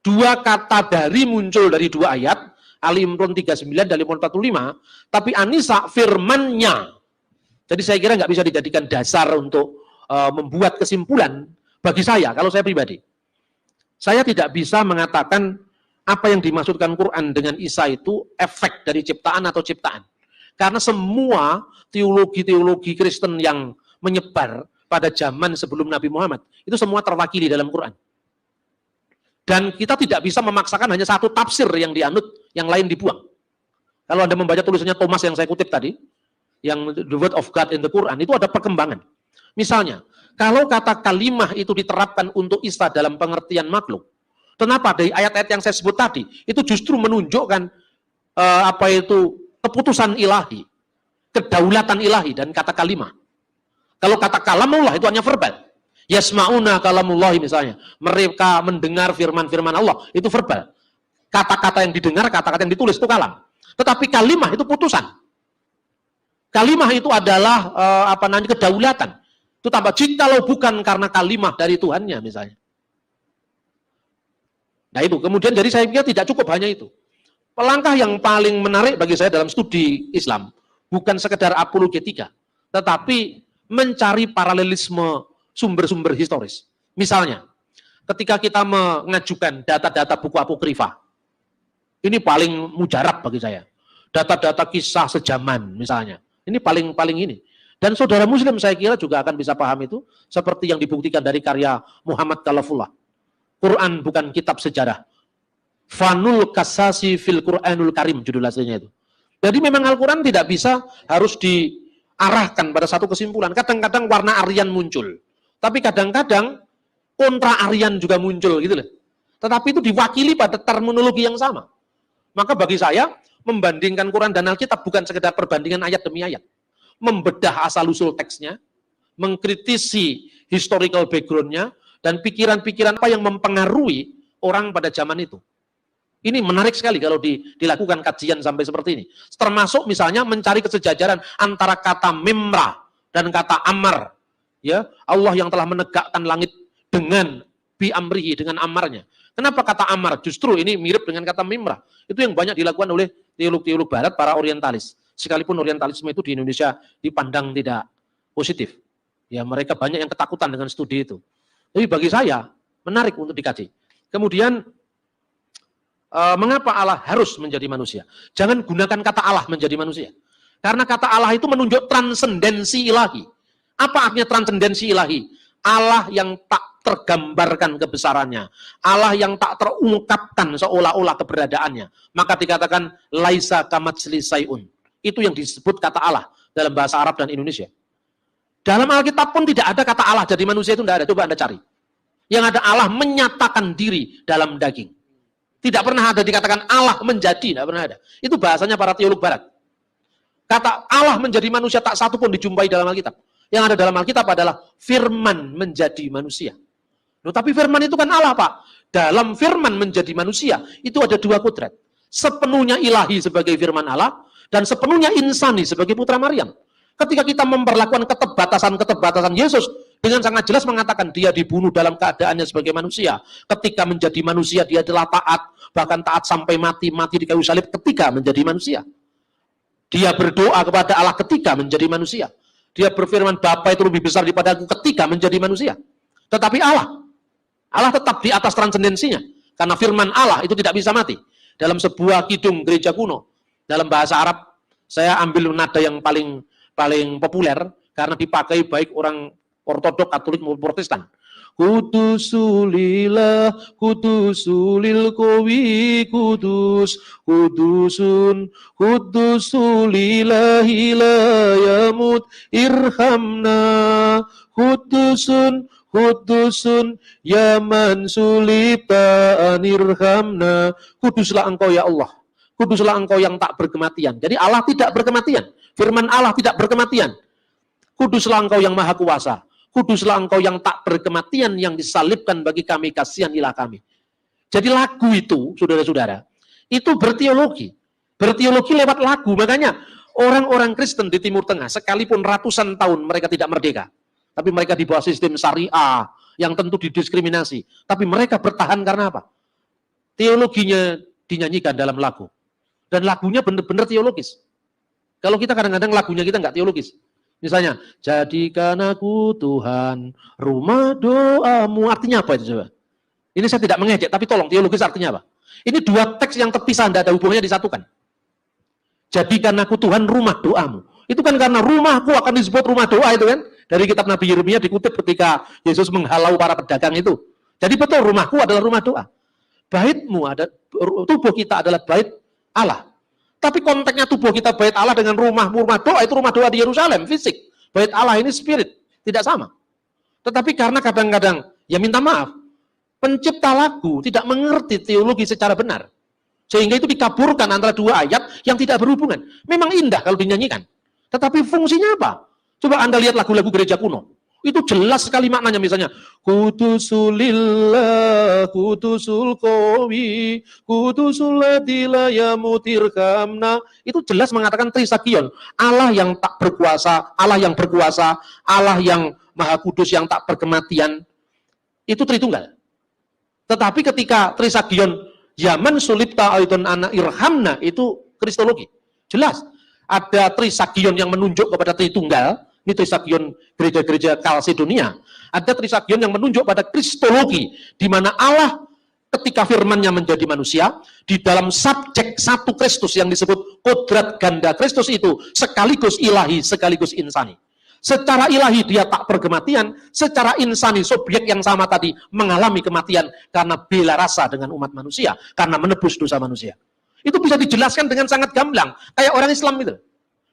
Dua kata dari muncul dari dua ayat, Ali Imran 39 dan Ali Imran 45, tapi Anisa firmannya. Jadi saya kira nggak bisa dijadikan dasar untuk membuat kesimpulan bagi saya, kalau saya pribadi. Saya tidak bisa mengatakan apa yang dimaksudkan Quran dengan Isa itu efek dari ciptaan atau ciptaan. Karena semua teologi-teologi Kristen yang menyebar pada zaman sebelum Nabi Muhammad, itu semua terwakili dalam Quran. Dan kita tidak bisa memaksakan hanya satu tafsir yang dianut, yang lain dibuang. Kalau Anda membaca tulisannya Thomas yang saya kutip tadi, yang The Word of God in the Quran, itu ada perkembangan. Misalnya, kalau kata kalimah itu diterapkan untuk Isa dalam pengertian makhluk, kenapa dari ayat-ayat yang saya sebut tadi, itu justru menunjukkan keputusan ilahi, kedaulatan ilahi, dan kata kalimah. Kalau kata kalamullah itu hanya verbal. Yasma'una kalamullahi misalnya. Mereka mendengar firman-firman Allah. Itu verbal. Kata-kata yang didengar, kata-kata yang ditulis itu kalam. Tetapi kalimah itu putusan. Kalimah itu adalah kedaulatan. Itu tambah jikalau bukan karena kalimah dari Tuhannya misalnya. Nah itu. Kemudian jadi saya pikir tidak cukup hanya itu. Langkah yang paling menarik bagi saya dalam studi Islam bukan sekedar apologetika, tetapi mencari paralelisme sumber-sumber historis. Misalnya, ketika kita mengajukan data-data buku apokrifa, ini paling mujarab bagi saya. Data-data kisah sejaman misalnya. Ini paling ini. Dan saudara muslim saya kira juga akan bisa paham itu, seperti yang dibuktikan dari karya Muhammad Khalafullah. Quran bukan kitab sejarah. Fanul kasasi fil Quranul Karim, judul aslinya itu. Jadi memang Al-Quran tidak bisa harus diarahkan pada satu kesimpulan. Kadang-kadang warna Aryan muncul. Tapi kadang-kadang kontra Aryan juga muncul gitu loh. Tetapi itu diwakili pada terminologi yang sama. Maka bagi saya, membandingkan Quran dan Alkitab bukan sekedar perbandingan ayat demi ayat. Membedah asal-usul teksnya, mengkritisi historical background-nya, dan pikiran-pikiran apa yang mempengaruhi orang pada zaman itu. Ini menarik sekali kalau dilakukan kajian sampai seperti ini. Termasuk misalnya mencari kesejajaran antara kata memra dan kata amar. Ya, Allah yang telah menegakkan langit dengan bi'amrihi, dengan amarnya. Kenapa kata amar? Justru ini mirip dengan kata mimrah. Itu yang banyak dilakukan oleh teolog-teolog barat, para orientalis. Sekalipun orientalisme itu di Indonesia dipandang tidak positif. Ya, mereka banyak yang ketakutan dengan studi itu. Tapi bagi saya, menarik untuk dikaji. Kemudian, mengapa Allah harus menjadi manusia? Jangan gunakan kata Allah menjadi manusia. Karena kata Allah itu menunjuk transendensi ilahi. Apa artinya transendensi ilahi? Allah yang tak tergambarkan kebesarannya. Allah yang tak terungkapkan seolah-olah keberadaannya. Maka dikatakan laisa kamatsli sayun. Itu yang disebut kata Allah dalam bahasa Arab dan Indonesia. Dalam Alkitab pun tidak ada kata Allah jadi manusia, itu tidak ada. Coba Anda cari. Yang ada Allah menyatakan diri dalam daging. Tidak pernah ada dikatakan Allah menjadi, tidak pernah ada. Itu bahasanya para teolog barat. Kata Allah menjadi manusia tak satu pun dijumpai dalam Alkitab. Yang ada dalam Alkitab adalah firman menjadi manusia. Loh, tapi firman itu kan Allah, Pak. Dalam firman menjadi manusia, itu ada dua kodrat. Sepenuhnya ilahi sebagai firman Allah, dan sepenuhnya insani sebagai putra Maryam. Ketika kita memperlakukan ketebatasan Yesus, dengan sangat jelas mengatakan dia dibunuh dalam keadaannya sebagai manusia. Ketika menjadi manusia, dia telah taat, bahkan taat sampai mati di kayu salib ketika menjadi manusia. Dia berdoa kepada Allah ketika menjadi manusia. Dia berfirman, Bapa itu lebih besar daripada aku ketika menjadi manusia. Tetapi Allah tetap di atas transendensinya. Karena firman Allah itu tidak bisa mati. Dalam sebuah kidung gereja kuno, dalam bahasa Arab, saya ambil nada yang paling populer, karena dipakai baik orang Ortodok, Katolik, maupun Protestan. Kudusulillah, kudusulil kowi, kudusun, kudusulillahi la yamut, irhamna, kudusun, ya man sulita anirhamna. Kuduslah engkau ya Allah. Kuduslah engkau yang tak berkematian. Jadi Allah tidak berkematian. Firman Allah tidak berkematian. Kuduslah engkau yang maha kuasa. Kuduslah engkau yang tak berkematian, yang disalibkan bagi kami, kasihanilah kami. Jadi lagu itu, saudara-saudara, itu berteologi. Berteologi lewat lagu. Makanya Orang-orang Kristen di Timur Tengah, sekalipun ratusan tahun mereka tidak merdeka, tapi mereka di bawah sistem syariah, yang tentu didiskriminasi. Tapi mereka bertahan karena apa? Teologinya dinyanyikan dalam lagu. Dan lagunya benar-benar teologis. Kalau kita kadang-kadang lagunya kita nggak teologis. Misalnya, jadikan aku Tuhan, rumah doamu. Artinya apa itu coba? Ini saya tidak mengejek, tapi tolong teologis artinya apa? Ini dua teks yang terpisah, tidak ada hubungannya disatukan. Jadikan aku Tuhan rumah doamu. Itu kan karena rumahku akan disebut rumah doa itu kan. Dari kitab Nabi Yeremia dikutip ketika Yesus menghalau para pedagang itu. Jadi betul rumahku adalah rumah doa. Baitmu ada, tubuh kita adalah bait Allah. Tapi konteksnya tubuh kita bait Allah dengan rumahmu rumah doa, itu rumah doa di Yerusalem, fisik. Bait Allah ini spirit, tidak sama. Tetapi karena kadang-kadang, ya minta maaf, pencipta lagu tidak mengerti teologi secara benar. Sehingga itu dikaburkan antara dua ayat yang tidak berhubungan. Memang indah kalau dinyanyikan. Tetapi fungsinya apa? Coba Anda lihat lagu-lagu gereja kuno. Itu jelas sekali maknanya, misalnya Kudusulillah, kudusul qawi, kudusul ladila ya mutirkamna. Itu jelas mengatakan Trisagion, Allah yang tak berkuasa, Allah yang berkuasa, Allah yang maha kudus yang tak berkematian. Itu Tritunggal. Tetapi ketika Trisagion Yaman sulipta aitun ana irhamna, itu kristologi. Jelas ada Trisagion yang menunjuk kepada Tritunggal. Ini Trisagion gereja-gereja Kalsedonia. Ada Trisagion yang menunjuk pada kristologi, di mana Allah ketika firman-Nya menjadi manusia, di dalam subjek satu Kristus yang disebut kodrat ganda Kristus itu sekaligus ilahi, sekaligus insani. Secara ilahi dia tak berkematian, secara insani subjek yang sama tadi mengalami kematian karena bela rasa dengan umat manusia, karena menebus dosa manusia. Itu bisa dijelaskan dengan sangat gamblang, kayak orang Islam itu.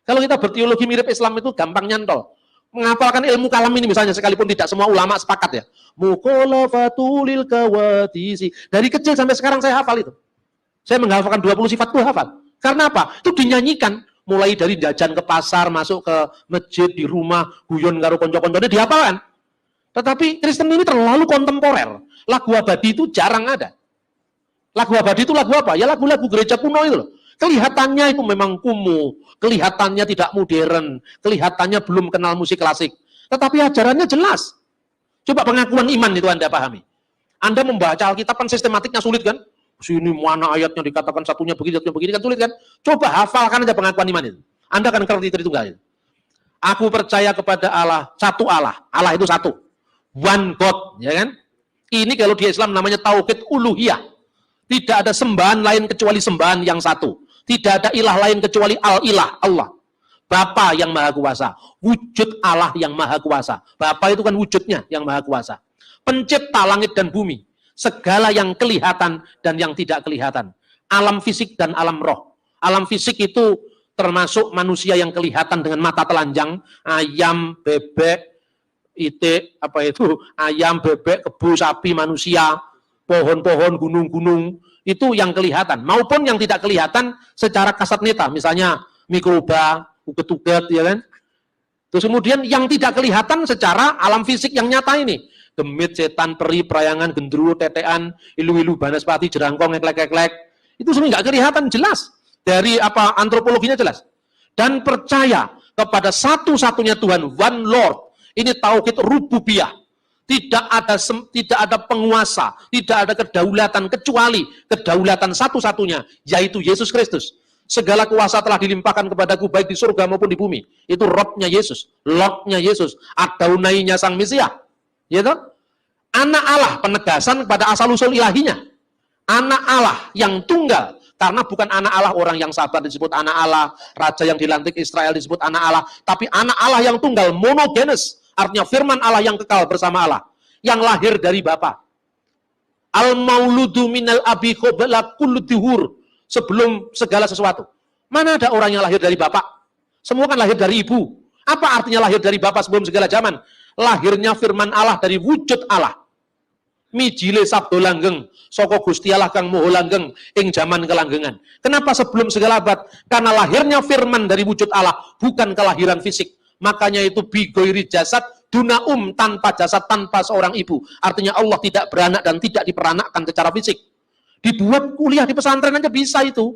Kalau kita berteologi mirip Islam itu gampang nyantol. Menghafalkan ilmu kalam ini misalnya, sekalipun tidak semua ulama sepakat ya. Mukhalafatulil kawadisi. Dari kecil sampai sekarang saya hafal itu. Saya menghafalkan 20 sifat itu hafal. Karena apa? Itu dinyanyikan. Mulai dari jajan ke pasar, masuk ke masjid, di rumah, guyon karo konco-koncone dihafalkan. Tetapi Kristen ini terlalu kontemporer. Lagu abadi itu jarang ada. Lagu abadi itu lagu apa? Ya lagu-lagu gereja kuno itu loh. Kelihatannya itu memang kumuh, kelihatannya tidak modern, kelihatannya belum kenal musik klasik. Tetapi ajarannya jelas. Coba pengakuan iman itu Anda pahami. Anda membaca Alkitab kan sistematiknya sulit kan? Sini mana ayatnya dikatakan satunya begini kan sulit kan? Coba hafalkan aja pengakuan iman itu. Anda akan ngerti Tritunggal itu. Aku percaya kepada Allah, satu Allah. Allah itu satu. One God, ya kan? Ini kalau di Islam namanya tauhid uluhiyah. Tidak ada sembahan lain kecuali sembahan yang satu. Tidak ada ilah lain kecuali al-ilah, Allah. Bapa yang maha kuasa. Wujud Allah yang maha kuasa. Bapa itu kan wujudnya yang maha kuasa. Pencipta langit dan bumi. Segala yang kelihatan dan yang tidak kelihatan. Alam fisik dan alam roh. Alam fisik itu termasuk manusia yang kelihatan dengan mata telanjang. Ayam, bebek, itik, ayam, bebek, kebo, sapi, manusia, pohon-pohon, gunung-gunung. Itu yang kelihatan, maupun yang tidak kelihatan secara kasat mata, misalnya mikroba, uget-uget, ya kan? Terus kemudian yang tidak kelihatan secara alam fisik yang nyata ini, demit, setan, peri, perayangan, gendruwo, tetean, ilu-ilu, banaspati, jerangkong, eklek-eklek, itu semua nggak kelihatan, jelas. Dari apa antropologinya jelas. Dan percaya kepada satu-satunya Tuhan, one Lord, ini tauhid rububiyah. Tidak ada penguasa, tidak ada kedaulatan kecuali kedaulatan satu-satunya, yaitu Yesus Kristus. Segala kuasa telah dilimpahkan kepadaku baik di surga maupun di bumi. Itu Robnya Yesus, Lordnya Yesus, Adonainya Sang Mesias. Ya toh? Anak Allah, penegasan kepada asal-usul ilahinya. Anak Allah yang tunggal, karena bukan anak Allah orang yang sabar disebut anak Allah, raja yang dilantik Israel disebut anak Allah, tapi anak Allah yang tunggal, monogenes. Artinya firman Allah yang kekal bersama Allah, yang lahir dari Bapa. Al-mauludu minal abi qabla kulli dhuhur, sebelum segala sesuatu. Mana ada orang yang lahir dari Bapa? Semua kan lahir dari ibu. Apa artinya lahir dari Bapa sebelum segala zaman? Lahirnya firman Allah dari wujud Allah. Mijile sabdo langgeng, saka Gusti Allah kang moho langgeng ing jaman kelanggengan. Kenapa sebelum segala abad? Karena lahirnya firman dari wujud Allah, bukan kelahiran fisik. Makanya itu bigoiri jasad, duna tanpa jasad, tanpa seorang ibu. Artinya Allah tidak beranak dan tidak diperanakkan secara fisik. Dibuat kuliah di pesantren aja bisa itu.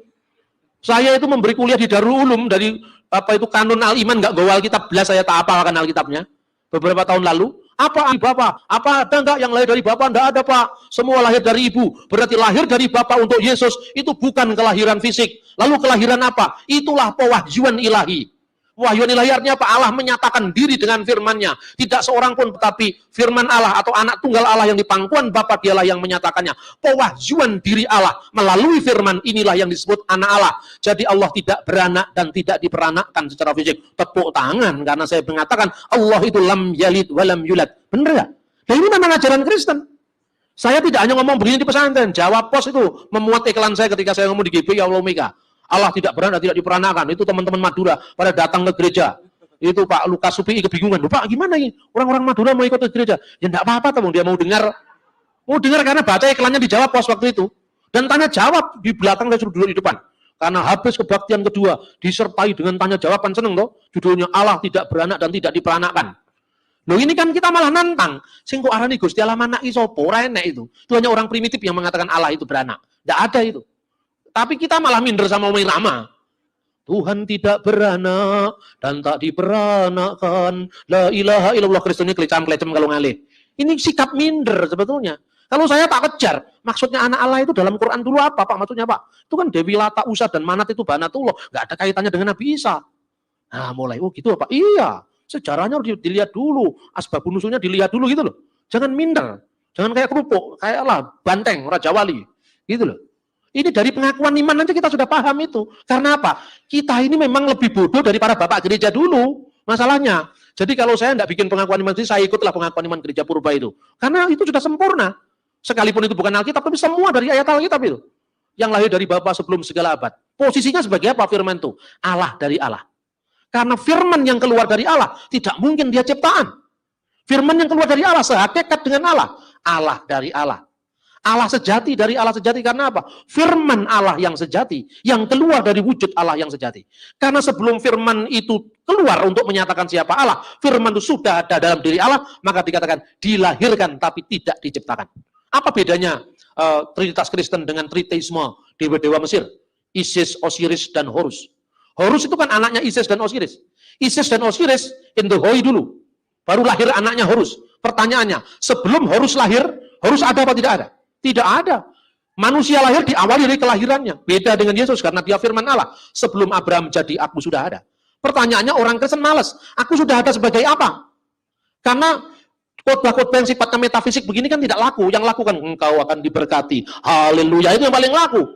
Saya itu memberi kuliah di Darul Ulum dari apa itu kanun al-iman nggak gowal kitab belas, saya tak apalkan alkitabnya beberapa tahun lalu. Apa Bapak? Apa ada enggak yang lahir dari Bapak? Enggak ada, Pak. Semua lahir dari Ibu. Berarti lahir dari Bapak untuk Yesus itu bukan kelahiran fisik. Lalu kelahiran apa? Itulah pewahyuan ilahi. Wahyuan ilahi artinya apa? Allah menyatakan diri dengan firman-Nya. Tidak seorang pun, tetapi firman Allah atau anak tunggal Allah yang di pangkuan Bapa, dialah yang menyatakannya. Pewahyuan diri Allah melalui firman inilah yang disebut anak Allah. Jadi Allah tidak beranak dan tidak diperanakkan secara fisik. Tepuk tangan karena saya mengatakan Allah itu lam yalid walam yulad. Benar ya? Dan ini memang ajaran Kristen. Saya tidak hanya ngomong begini di pesantren. Jawab Pos itu memuat iklan saya ketika saya ngomong di GBI Allah Omega. Allah tidak beranak, tidak diperanakan. Itu teman-teman Madura pada datang ke gereja. Itu Pak Lukas Supi kebingungan. Pak, gimana ini? Orang-orang Madura mau ikut ke gereja. Ya enggak apa-apa, teman. Dia mau dengar. Mau dengar karena baca iklannya dijawab Pos waktu itu. Dan tanya jawab di belakang, saya suruh duduk di depan. Karena habis kebaktian kedua disertai dengan tanya jawaban, seneng toh. Judulnya Allah tidak beranak dan tidak diperanakkan. Loh ini kan kita malah nantang. Sing kok arani Gusti Allah manaki sapa? Ora enek itu. Itu hanya orang primitif yang mengatakan Allah itu beranak. Enggak ada itu. Tapi kita malah minder sama Umi Rama. Tuhan tidak beranak dan tak diperanakkan. La ilaha illallah. Kristus ini kelecam-kelecam kalau ngalih. Ini sikap minder sebetulnya. Kalau saya tak kejar, maksudnya anak Allah itu dalam Quran dulu apa Pak? Maksudnya Pak, itu kan Dewi Lata, Usa, dan Manat itu Banatullah. Nggak ada kaitannya dengan Nabi Isa. Nah mulai, oh gitu Pak? Iya, sejarahnya harus dilihat dulu. Asbabun nusulnya dilihat dulu gitu loh. Jangan minder. Jangan kayak kerupuk, kayak lah banteng, Raja Wali. Gitu loh. Ini dari pengakuan iman aja kita sudah paham itu. Karena apa? Kita ini memang lebih bodoh dari para bapak gereja dulu. Masalahnya. Jadi kalau saya tidak bikin pengakuan iman, saya ikutlah pengakuan iman gereja purba itu. Karena itu sudah sempurna. Sekalipun itu bukan Alkitab, tapi semua dari ayat Alkitab itu. Yang lahir dari Bapa sebelum segala abad. Posisinya sebagai apa firman itu? Allah dari Allah. Karena firman yang keluar dari Allah, tidak mungkin dia ciptaan. Firman yang keluar dari Allah, sehakikat dengan Allah. Allah dari Allah. Allah sejati dari Allah sejati karena apa? Firman Allah yang sejati, yang keluar dari wujud Allah yang sejati. Karena sebelum firman itu keluar untuk menyatakan siapa Allah, firman itu sudah ada dalam diri Allah, maka dikatakan dilahirkan tapi tidak diciptakan. Apa bedanya Trinitas Kristen dengan Triteisme dewa-dewa Mesir? Isis, Osiris, dan Horus. Horus itu kan anaknya Isis dan Osiris. Isis dan Osiris in the Hoi dulu. Baru lahir anaknya Horus. Pertanyaannya, sebelum Horus lahir, Horus ada apa tidak ada? Tidak ada. Manusia lahir diawali dari kelahirannya. Beda dengan Yesus karena dia firman Allah. Sebelum Abraham jadi, aku sudah ada. Pertanyaannya orang Kristen malas. Aku sudah ada sebagai apa? Karena khotbah-khotbah yang sifatnya metafisik begini kan tidak laku. Yang laku kan engkau akan diberkati. Haleluya, itu yang paling laku.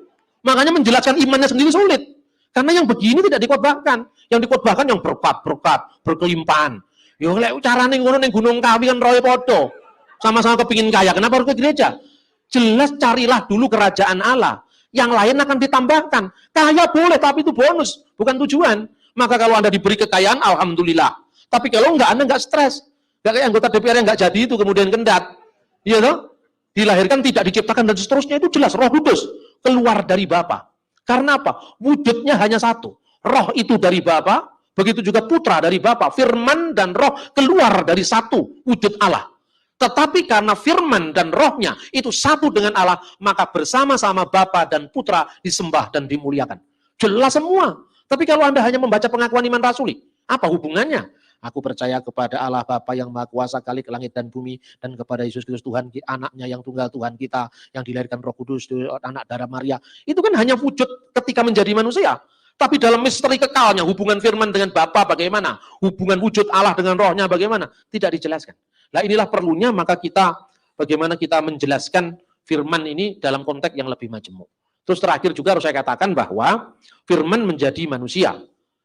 Makanya menjelaskan imannya sendiri sulit. Karena yang begini tidak dikhotbahkan. Yang dikhotbahkan yang berkat-berkat, berkelimpahan. Yo lek carane ngono ning Gunung Kawi kan roe podo. Sama-sama kepingin kaya. Kenapa harus ke gereja? Jelas carilah dulu kerajaan Allah. Yang lain akan ditambahkan. Kaya boleh, tapi itu bonus, bukan tujuan. Maka kalau Anda diberi kekayaan, alhamdulillah. Tapi kalau enggak, Anda enggak stres. Enggak kayak anggota DPR yang enggak jadi itu, kemudian kendat. Iya toh? Dilahirkan, tidak diciptakan, dan seterusnya itu jelas. Roh Kudus keluar dari Bapa. Karena apa? Wujudnya hanya satu. Roh itu dari Bapa, begitu juga Putra dari Bapa. Firman dan Roh keluar dari satu wujud Allah. Tetapi karena firman dan rohnya itu satu dengan Allah, maka bersama-sama Bapa dan Putra disembah dan dimuliakan. Jelas semua. Tapi kalau Anda hanya membaca pengakuan iman rasuli, apa hubungannya? Aku percaya kepada Allah Bapa yang Maha Kuasa kali ke langit dan bumi, dan kepada Yesus Kristus Tuhan, anaknya yang tunggal Tuhan kita, yang dilahirkan Roh Kudus, anak darah Maria. Itu kan hanya wujud ketika menjadi manusia. Tapi dalam misteri kekalnya, hubungan firman dengan Bapa bagaimana? Hubungan wujud Allah dengan rohnya bagaimana? Tidak dijelaskan. Nah inilah perlunya maka kita, bagaimana kita menjelaskan firman ini dalam konteks yang lebih majemuk. Terus terakhir juga harus saya katakan bahwa firman menjadi manusia.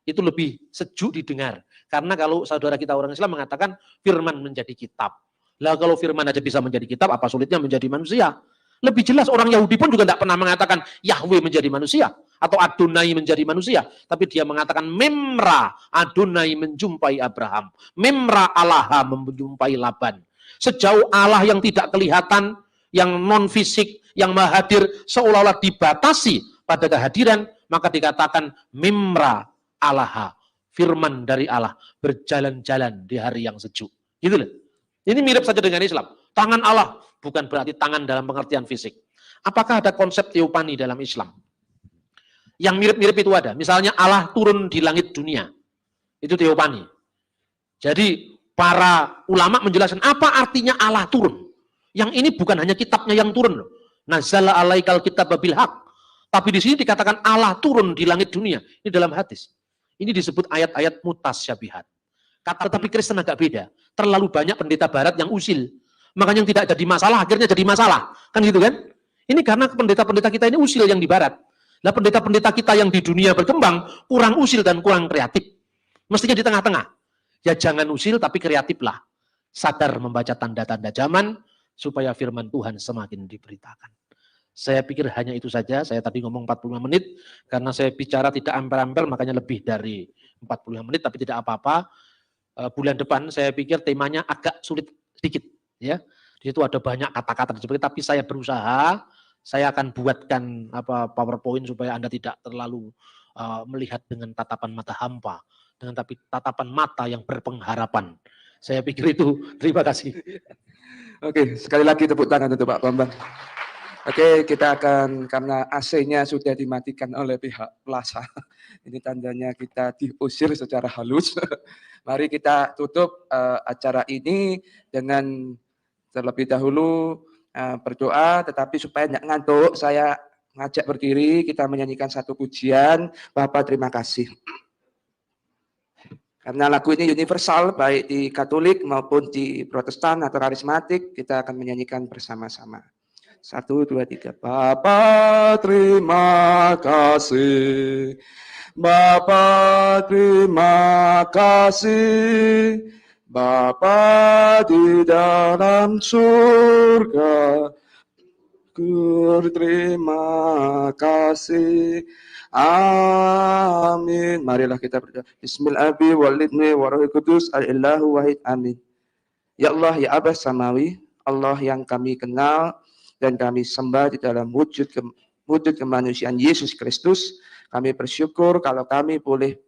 Itu lebih sejuk didengar. Karena kalau saudara kita orang Islam mengatakan firman menjadi kitab. Lah kalau firman aja bisa menjadi kitab, apa sulitnya menjadi manusia? Lebih jelas orang Yahudi pun juga tidak pernah mengatakan Yahweh menjadi manusia. Atau Adonai menjadi manusia. Tapi dia mengatakan Memra Adonai menjumpai Abraham. Memra Allah menjumpai Laban. Sejauh Allah yang tidak kelihatan, yang non-fisik, yang maha hadir, seolah-olah dibatasi pada kehadiran, maka dikatakan Memra Allah. Firman dari Allah berjalan-jalan di hari yang sejuk. Gitu loh. Ini mirip saja dengan Islam. Tangan Allah bukan berarti tangan dalam pengertian fisik. Apakah ada konsep teopani dalam Islam? Yang mirip-mirip itu ada. Misalnya Allah turun di langit dunia. Itu teofani. Jadi para ulama menjelaskan apa artinya Allah turun. Yang ini bukan hanya kitabnya yang turun. Nazzala alaikal kitab bil haq. Tapi di sini dikatakan Allah turun di langit dunia. Ini dalam hadis. Ini disebut ayat-ayat mutasyabihat. Tetapi Kristen agak beda. Terlalu banyak pendeta barat yang usil. Makanya yang tidak jadi masalah, akhirnya jadi masalah. Kan gitu kan? Ini karena pendeta-pendeta kita ini usil yang di barat. Nah, pendeta-pendeta kita yang di dunia berkembang, kurang usil dan kurang kreatif. Mestinya di tengah-tengah. Ya jangan usil, tapi kreatiflah. Sadar membaca tanda-tanda zaman, supaya firman Tuhan semakin diberitakan. Saya pikir hanya itu saja. Saya tadi ngomong 45 menit, karena saya bicara tidak ampel-ampel, makanya lebih dari 45 menit, tapi tidak apa-apa. Bulan depan saya pikir temanya agak sulit sedikit. Ya, di situ ada banyak kata-kata disebut, tapi saya berusaha, saya akan buatkan PowerPoint supaya Anda tidak terlalu melihat dengan tatapan mata hampa, dengan tapi tatapan mata yang berpengharapan. Saya pikir itu. Terima kasih. Oke, sekali lagi tepuk tangan untuk Pak Bambang. Oke, kita akan, karena AC-nya sudah dimatikan oleh pihak Plaza. Ini tandanya kita diusir secara halus. Mari kita tutup acara ini dengan terlebih dahulu berdoa, tetapi supaya tidak ngantuk, saya ngajak berdiri, kita menyanyikan satu pujian. Bapak terima kasih. Karena lagu ini universal, baik di Katolik maupun di Protestan atau Karismatik, kita akan menyanyikan bersama-sama. 1, 2, 3. Bapa terima kasih. Bapa terima kasih. Bapa di dalam surga, terima kasih. Amin. Marilah kita berdoa. Bismillahirrahmanirrahim. Walidni warohil kudus. Al-ilahu wahid. Amin. Ya Allah, ya Abah Samawi, Allah yang kami kenal dan kami sembah di dalam wujud kemanusiaan Yesus Kristus. Kami bersyukur kalau kami boleh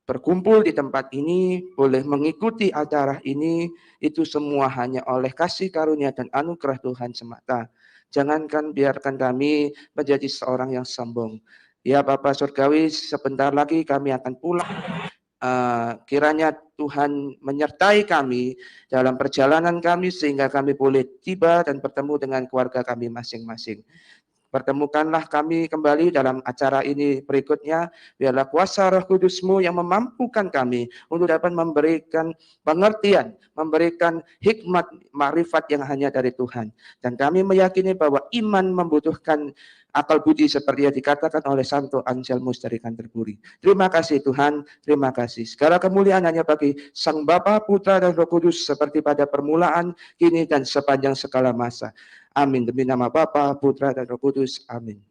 berkumpul di tempat ini, boleh mengikuti acara ini, itu semua hanya oleh kasih karunia dan anugerah Tuhan semata. Jangankan biarkan kami menjadi seorang yang sombong. Ya Bapa Surgawi, sebentar lagi kami akan pulang. Kiranya Tuhan menyertai kami dalam perjalanan kami sehingga kami boleh tiba dan bertemu dengan keluarga kami masing-masing. Pertemukanlah kami kembali dalam acara ini berikutnya. Biarlah kuasa Roh Kudus-Mu yang memampukan kami untuk dapat memberikan pengertian, memberikan hikmat, makrifat yang hanya dari Tuhan. Dan kami meyakini bahwa iman membutuhkan akal budi seperti yang dikatakan oleh Santo Anselmus dari Canterbury. Terima kasih Tuhan, terima kasih. Segala kemuliaan hanya bagi Sang Bapa, Putra, dan Roh Kudus seperti pada permulaan, kini, dan sepanjang segala masa. Amin. Demi nama Bapa, Putra, dan Roh Kudus. Amin.